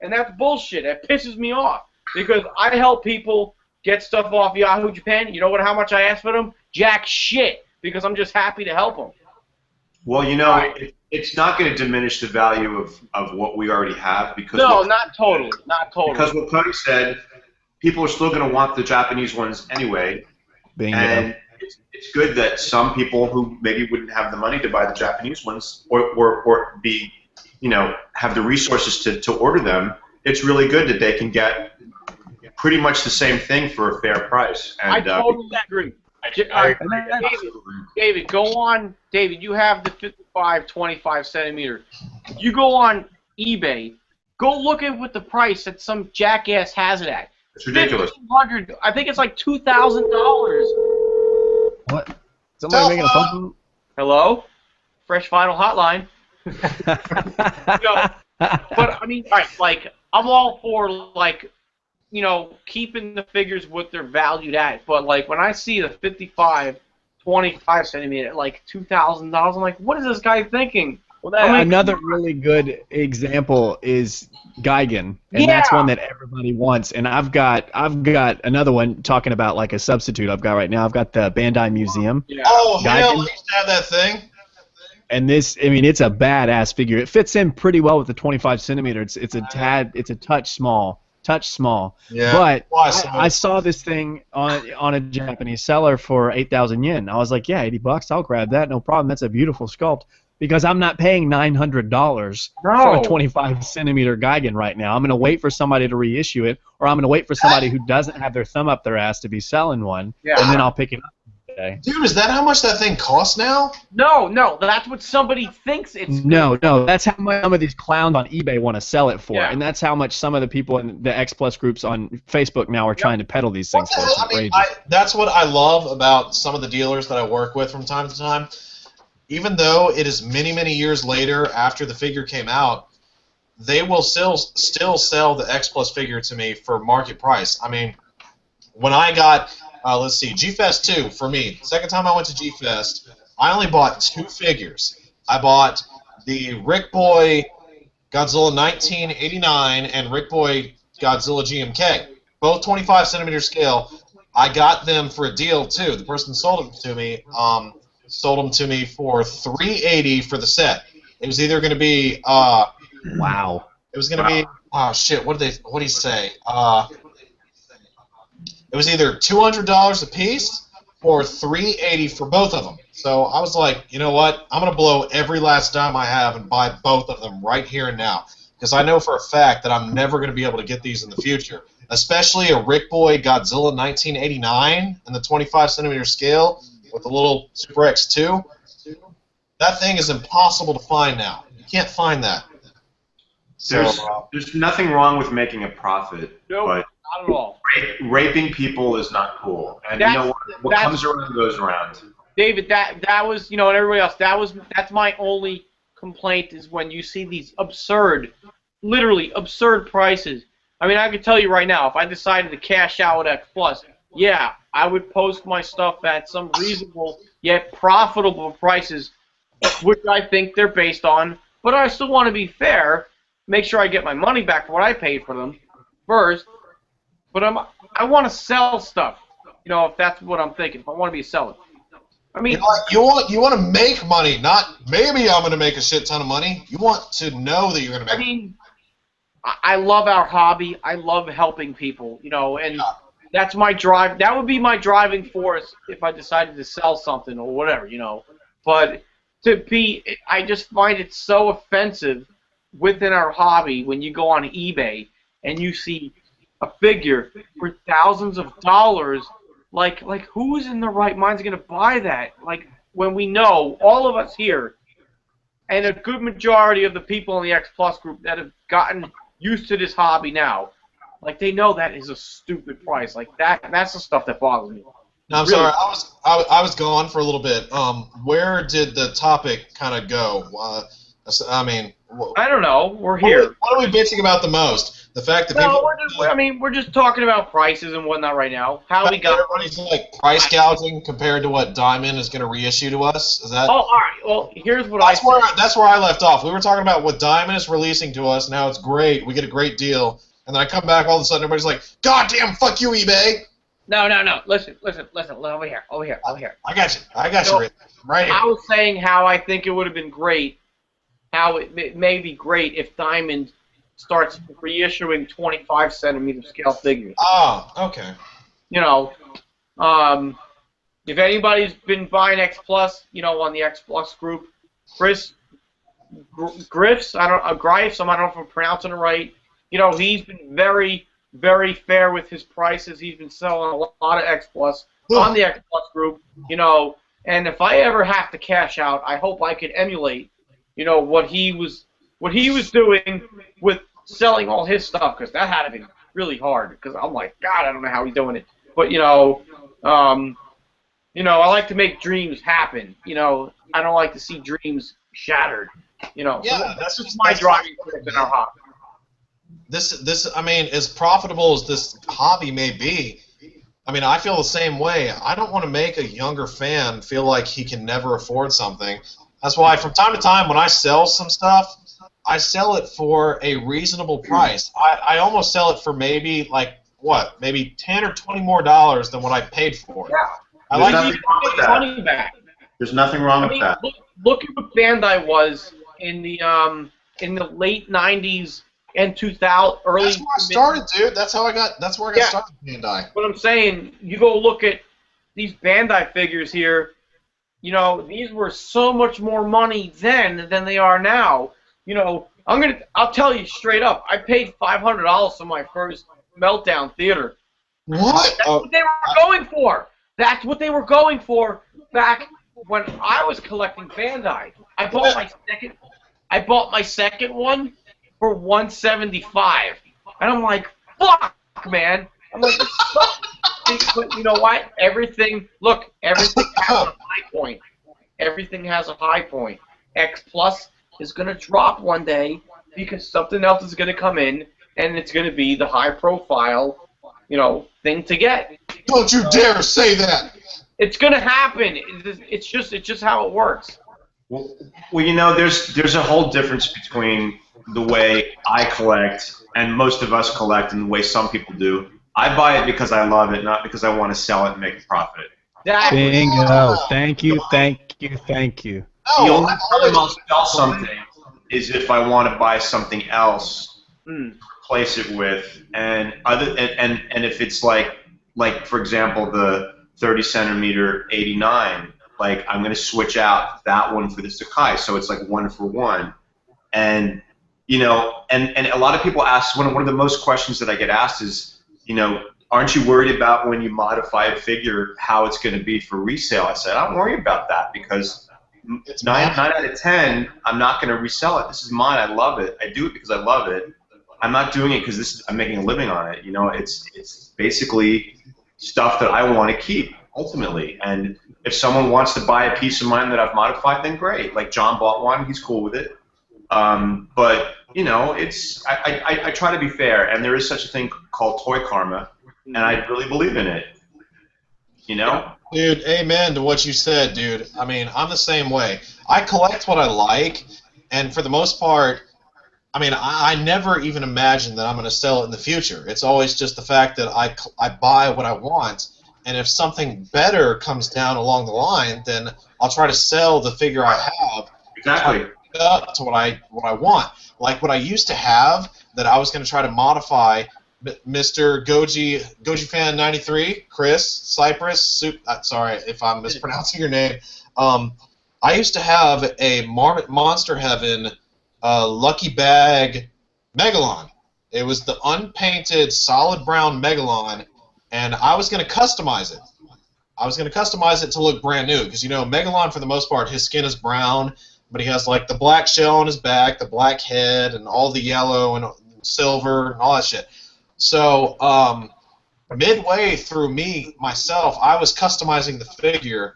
C: And that's bullshit. That pisses me off. Because I help people get stuff off Yahoo Japan. You know how much I ask for them? Jack shit. Because I'm just happy to help them.
A: Well, you know, it's not going to diminish the value of what we already have. Because
C: not totally. Not totally.
A: Because what Cody said, people are still going to want the Japanese ones anyway.
D: Bingo.
A: And it's good that some people who maybe wouldn't have the money to buy the Japanese ones or be, you know, have the resources to order them, it's really good that they can get pretty much the same thing for a fair price. And,
C: I totally agree. David, go on. David, you have the 55 25 centimeter. You go on eBay. Go look at what the price that some jackass has it at.
A: It's ridiculous.
C: $1,500. I think it's like $2,000.
D: What? Somebody making a phone call?
C: Hello? Fresh Vinyl Hotline. But I mean, all right, like I'm all for like, keeping the figures what they're valued at. But like when I see the 55 25 centimeter at like $2,000, I'm like, what is this guy thinking?
D: Well, another really good example is Dagin, and that's one that everybody wants. And I've got another one talking about like a substitute I've got right now. I've got the Bandai Museum.
C: Yeah.
E: Oh,
D: Dagin.
E: hell, I used to have that thing.
D: And this, I mean, it's a badass figure. It fits in pretty well with the 25 centimeter. It's a touch small. Yeah. But I saw this thing on a Japanese seller for 8,000 yen. I was like, yeah, $80, I'll grab that, no problem. That's a beautiful sculpt. Because I'm not paying $900 for a 25 centimeter Dagin right now. I'm going to wait for somebody to reissue it, or I'm going to wait for somebody who doesn't have their thumb up their ass to be selling one, and then I'll pick it up.
E: Dude, is that how much that thing costs now?
C: No, that's what somebody thinks it's.
D: No, that's how much some of these clowns on eBay want to sell it for, and that's how much some of the people in the X Plus groups on Facebook now are trying to peddle these things for. It's outrageous.
E: That's what I love about some of the dealers that I work with from time to time. Even though it is many, many years later after the figure came out, they will still sell the X Plus figure to me for market price. I mean, when I got, let's see, G-Fest 2 for me, second time I went to G-Fest, I only bought 2 figures. I bought the Rick Boy Godzilla 1989 and Rick Boy Godzilla GMK, both 25 centimeter scale. I got them for a deal too. The person sold them to me. Sold them to me for $380 for the set. It was either going to be
D: wow.
E: It was going to be shit. What did he say? It was either $200 a piece or $380 for both of them. So I was like, you know what? I'm going to blow every last dime I have and buy both of them right here and now, because I know for a fact that I'm never going to be able to get these in the future. Especially a Rick Boy Godzilla 1989 in the 25 centimeter scale. With a little Super X2, that thing is impossible to find now. You can't find that.
A: There's nothing wrong with making a profit, but
C: not at all.
A: Raping people is not cool. And you know what comes around goes around.
C: David, that was, and everybody else, that's my only complaint is when you see these literally absurd prices. I mean, I can tell you right now, if I decided to cash out at X Plus, yeah, I would post my stuff at some reasonable yet profitable prices, which I think they're based on. But I still want to be fair, make sure I get my money back for what I paid for them first. But I want to sell stuff, if that's what I'm thinking. If I want to be a seller, I mean,
E: you want to make money, not maybe I'm going to make a shit ton of money. You want to know that you're going to make.
C: I mean, I love our hobby. I love helping people, and. Yeah. That's my drive. That would be my driving force if I decided to sell something or whatever, But I just find it so offensive within our hobby when you go on eBay and you see a figure for thousands of dollars. Like who's in the right mind's going to buy that? Like when we know all of us here, and a good majority of the people in the X Plus group that have gotten used to this hobby now. Like they know that is a stupid price. Like that's the stuff that bothers me.
E: No, I'm sorry. I was gone for a little bit. Where did the topic kind of go? I mean,
C: I don't know. We're here.
E: What are we bitching about the most? The fact that
C: we're just talking about prices and whatnot right now. How we got
E: everybody's like price gouging compared to what Diamond is going to reissue to us. Is that?
C: Oh, all right. Well, here's what
E: that's where I left off. We were talking about what Diamond is releasing to us. Now it's great. We get a great deal. And then I come back, all of a sudden, everybody's like, "God damn, fuck you, eBay!"
C: No. Listen. Over here.
E: I got you. Right here.
C: I was saying how I think it would have been great, how it may be great if Diamond starts reissuing 25 centimeter scale figures.
E: Oh, okay.
C: If anybody's been buying X Plus, on the X Plus group, Griffs, Griffs, I don't know if I'm pronouncing it right. He's been very, very fair with his prices. He's been selling a lot of X Plus on the X Plus group, you know, and if I ever have to cash out, I hope I could emulate, you know, what he was doing with selling all his stuff, because that had to be really hard. Because I'm like, God, I don't know how he's doing it. But you know, I like to make dreams happen. You know, I don't like to see dreams shattered. You know,
E: Yeah,
C: so
E: that's
C: just my driving force in our hobby.
E: This, I mean, as profitable as this hobby may be, I mean, I feel the same way. I don't want to make a younger fan feel like he can never afford something. That's why from time to time when I sell some stuff, I sell it for a reasonable price. I almost sell it for maybe, like, what, maybe $10 or $20 more than what I paid for it.
C: Yeah.
E: I
A: There's
E: like
A: nothing wrong with that.
C: Money back.
A: There's nothing wrong
C: I
A: with
C: mean,
A: that.
C: look at what Bandai was in the late '90s and 2000, early.
E: That's where I started, dude. That's where I got started with Bandai.
C: What I'm saying, you go look at these Bandai figures here. You know, these were so much more money then than they are now. You know, I'll tell you straight up. I paid $500 for my first Meltdown Theater.
E: What?
C: That's what they were going for. That's what they were going for back when I was collecting Bandai. I bought my second one for $175, and I'm like, fuck, man. I'm like, but you know what? Everything has a high point. Everything has a high point. X Plus is gonna drop one day because something else is gonna come in, and it's gonna be the high profile, you know, thing to get.
E: Don't you dare say that.
C: It's gonna happen. It's just how it works.
A: Well, you know, there's a whole difference between the way I collect and most of us collect and the way some people do. I buy it because I love it, not because I want to sell it and make a profit.
D: Bingo. Thank you.
A: The only time I'll sell something is if I want to buy something else to replace it with, and if it's like for example the 30 centimeter 89, like I'm going to switch out that one for the Sakai, so it's like 1 for 1. And you know, and a lot of people ask, one of the most questions that I get asked is, you know, aren't you worried about when you modify a figure how it's going to be for resale? I said, I don't worry about that, because 9 out of 10, I'm not going to resell it. This is mine. I love it. I do it because I love it. I'm not doing it because I'm making a living on it. You know, it's basically stuff that I want to keep ultimately. And if someone wants to buy a piece of mine that I've modified, then great. Like John bought one. He's cool with it. But you know, I try to be fair, and there is such a thing called toy karma, and I really believe in it. You know?
E: Dude, amen to what you said, dude. I mean, I'm the same way. I collect what I like, and for the most part, I mean, I never even imagine that I'm going to sell it in the future. It's always just the fact that I buy what I want, and if something better comes down along the line, then I'll try to sell the figure I have.
A: Exactly.
E: Up to what I want. Like what I used to have that I was going to try to modify. Mr. Goji Fan 93, Chris Cypress. Sorry if I'm mispronouncing your name. I used to have a Monster Heaven Lucky Bag Megalon. It was the unpainted solid brown Megalon, and I was going to customize it. I was going to customize it to look brand new, because you know Megalon for the most part his skin is brown, but he has like the black shell on his back, the black head, and all the yellow and silver and all that shit. So midway through myself, I was customizing the figure.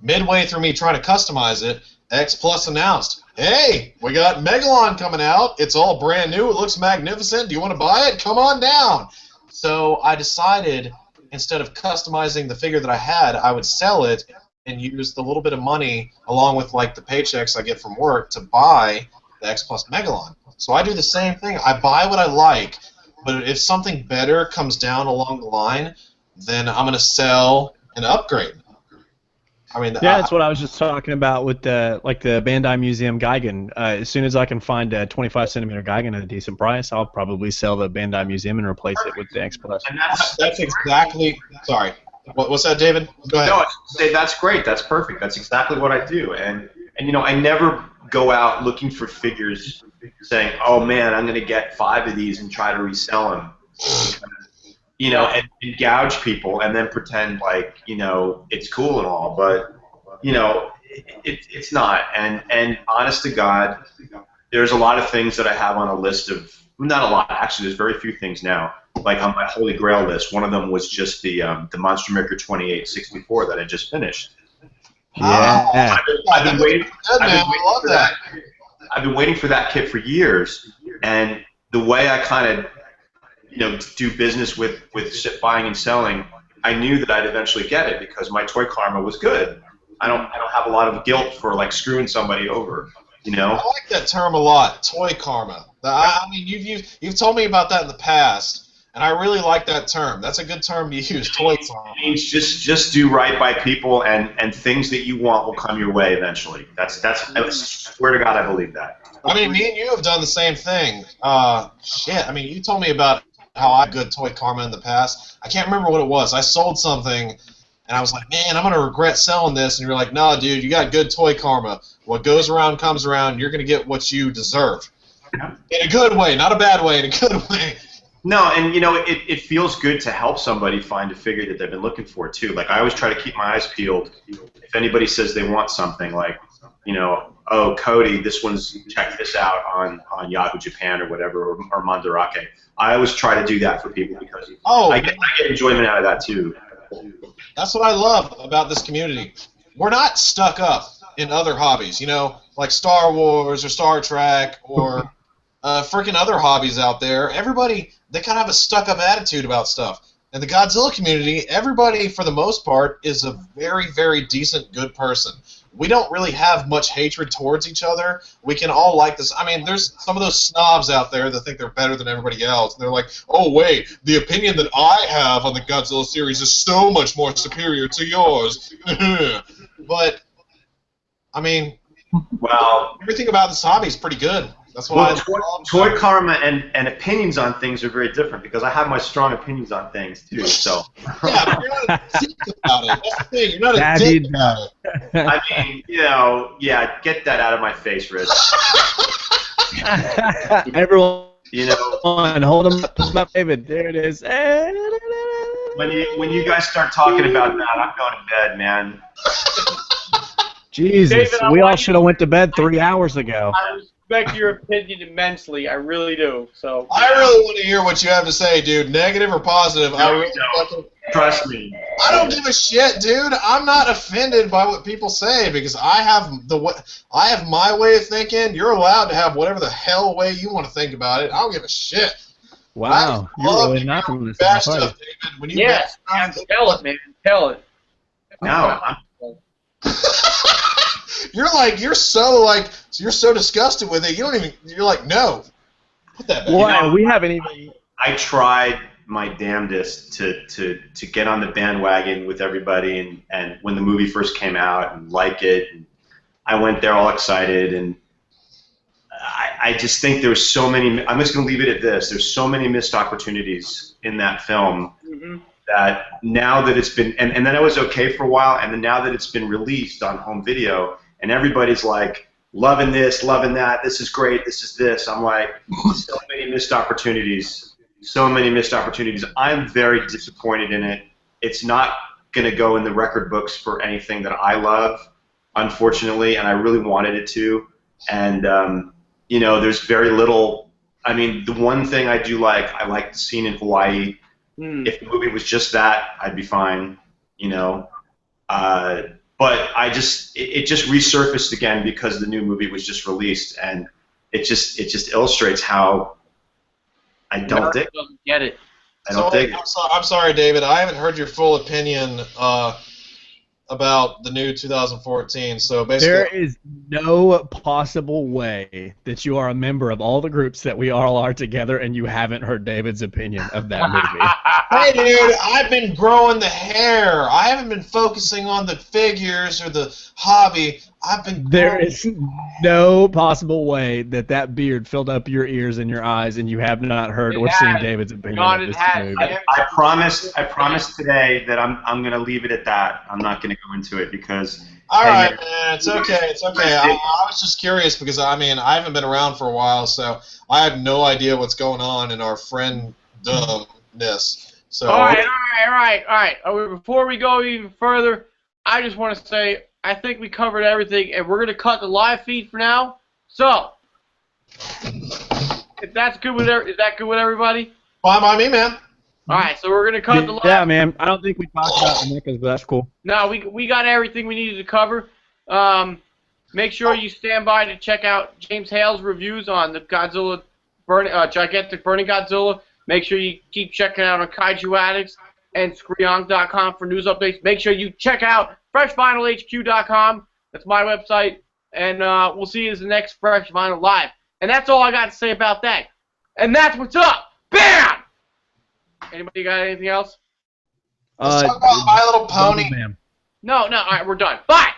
E: Midway through me trying to customize it, X Plus announced, "Hey, we got Megalon coming out. It's all brand new. It looks magnificent. Do you want to buy it? Come on down." So I decided, instead of customizing the figure that I had, I would sell it and use the little bit of money along with like the paychecks I get from work to buy the X Plus Megalon. So I do the same thing. I buy what I like, but if something better comes down along the line, then I'm going to sell and upgrade. I mean,
D: yeah, that's what I was just talking about with the Bandai Museum Dagin. As soon as I can find a 25 centimeter Dagin at a decent price, I'll probably sell the Bandai Museum and replace it with the X Plus.
A: And
E: that's exactly. Sorry, what's that, David? Go ahead.
A: No, I say that's great. That's perfect. That's exactly what I do. And you know, I never go out looking for figures saying, "Oh man, I'm going to get 5 of these and try to resell them." you know, and gouge people and then pretend like, you know, it's cool and all, but, you know, it's not. And honest to God, there's a lot of things that I have on a list of, not a lot, actually, there's very few things now, like on my Holy Grail list. One of them was just the Monster Maker 2864 that I just finished.
D: Yeah.
A: I've been waiting for that. I've been waiting for that kit for years, and the way I kind of, you know, do business with buying and selling, I knew that I'd eventually get it because my toy karma was good. I don't have a lot of guilt for like screwing somebody over, you know.
E: I like that term a lot, toy karma. I mean, you've told me about that in the past, and I really like that term. That's a good term to use, toy karma.
A: It means just do right by people, and things that you want will come your way eventually. That's I swear to God, I believe that.
E: I mean, me and you have done the same thing. Shit, I mean, you told me about how I had good toy karma in the past. I can't remember what it was. I sold something, and I was like, man, I'm going to regret selling this. And you're like, no, dude, you got good toy karma. What goes around comes around. You're going to get what you deserve. In a good way, not a bad way, in a good way.
A: No, and you know, it feels good to help somebody find a figure that they've been looking for too. Like I always try to keep my eyes peeled. If anybody says they want something, like, you know, oh, Cody, this one's, check this out on Yahoo Japan or whatever, or Mandarake. I always try to do that for people because I get enjoyment out of that too.
E: That's what I love about this community. We're not stuck up in other hobbies, you know, like Star Wars or Star Trek or freaking other hobbies out there. Everybody, they kind of have a stuck-up attitude about stuff. In the Godzilla community, everybody, for the most part, is a very, very decent, good person. We don't really have much hatred towards each other. We can all like this. I mean, there's some of those snobs out there that think they're better than everybody else. And they're like, oh, wait, the opinion that I have on the Godzilla series is so much more superior to yours. But, I mean,
A: well,
E: everything about this hobby is pretty good. That's
A: well,
E: why
A: toy karma and opinions on things are very different because I have my strong opinions on things too. So
E: yeah, but you're not a dick about it. That's the thing. You're not a dick about it.
A: I mean, you know, yeah, get that out of my face, Rich.
D: Everyone,
A: you know,
D: hold them up, David. There it is.
A: When you guys start talking about that, I'm going to bed, man.
D: Jesus,
C: David,
D: we all should have went to bed 3 hours ago.
C: I respect your opinion immensely. I really do. So
E: I really want to hear what you have to say, dude. Negative or positive?
A: No, I really trust me.
E: I don't give a shit, dude. I'm not offended by what people say because I have my way of thinking. You're allowed to have whatever the hell way you want to think about it. I don't give a shit.
D: Wow, you're really not from this
E: bash
D: party.
E: stuff, David. When you
C: yes,
E: bash
C: man, tell it, man. Tell it.
A: No,
E: you're so disgusted with it. You don't even. You're like, no. Put that back.
D: Well,
A: You know,
D: we haven't even.
A: I tried my damnedest to get on the bandwagon with everybody, and when the movie first came out and like it, and I went there all excited, and I just think there's so many. I'm just going to leave it at this. There's so many missed opportunities in that film. That now that it's been, and then it was okay for a while, and then now that it's been released on home video, and everybody's like loving this, loving that, this is great, this is this. I'm like, so many missed opportunities, so many missed opportunities. I'm very disappointed in it. It's not going to go in the record books for anything that I love, unfortunately, and I really wanted it to. And, you know, there's very little, I mean, the one thing I do like, I like the scene in Hawaii. If the movie was just that, I'd be fine, you know. But it just resurfaced again because the new movie was just released, and it just illustrates how I don't dig it.
C: Get it.
A: I don't dig it.
E: I'm sorry, David. I haven't heard your full opinion about the new 2014. So basically,
D: There is no possible way that you are a member of all the groups that we all are together and you haven't heard David's opinion of that movie.
E: hey, dude, I've been growing the hair. I haven't been focusing on the figures or the hobby. I've been.
D: There is no possible way that beard filled up your ears and your eyes and you have not heard or seen David's opinion of this movie.
A: I promise today that I'm going to leave it at that. I'm not going to go into it because.
E: All right, man. It's okay. It's okay. I was just curious because I mean I haven't been around for a while, so I have no idea what's going on in our frienddumness. So.
C: All right. Before we go even further, I just want to say I think we covered everything, and we're going to cut the live feed for now. So, if that's good with is that good with everybody?
E: Fine by me, man.
C: All right, so we're going to cut the live.
D: Yeah, man. I don't think we talked about the mechas, but that's cool.
C: No, we got everything we needed to cover. Make sure you stand by to check out James Hale's reviews on the Godzilla, gigantic burning Godzilla. Make sure you keep checking out on Kaiju Addicts and Screong.com for news updates. Make sure you check out FreshVinylHQ.com. That's my website. And we'll see you in the next Fresh Vinyl Live. And that's all I got to say about that. And that's what's up. Bam! Anybody got anything else?
E: Let's talk about My Little Pony.
D: Man.
C: No. All right, we're done. Bye!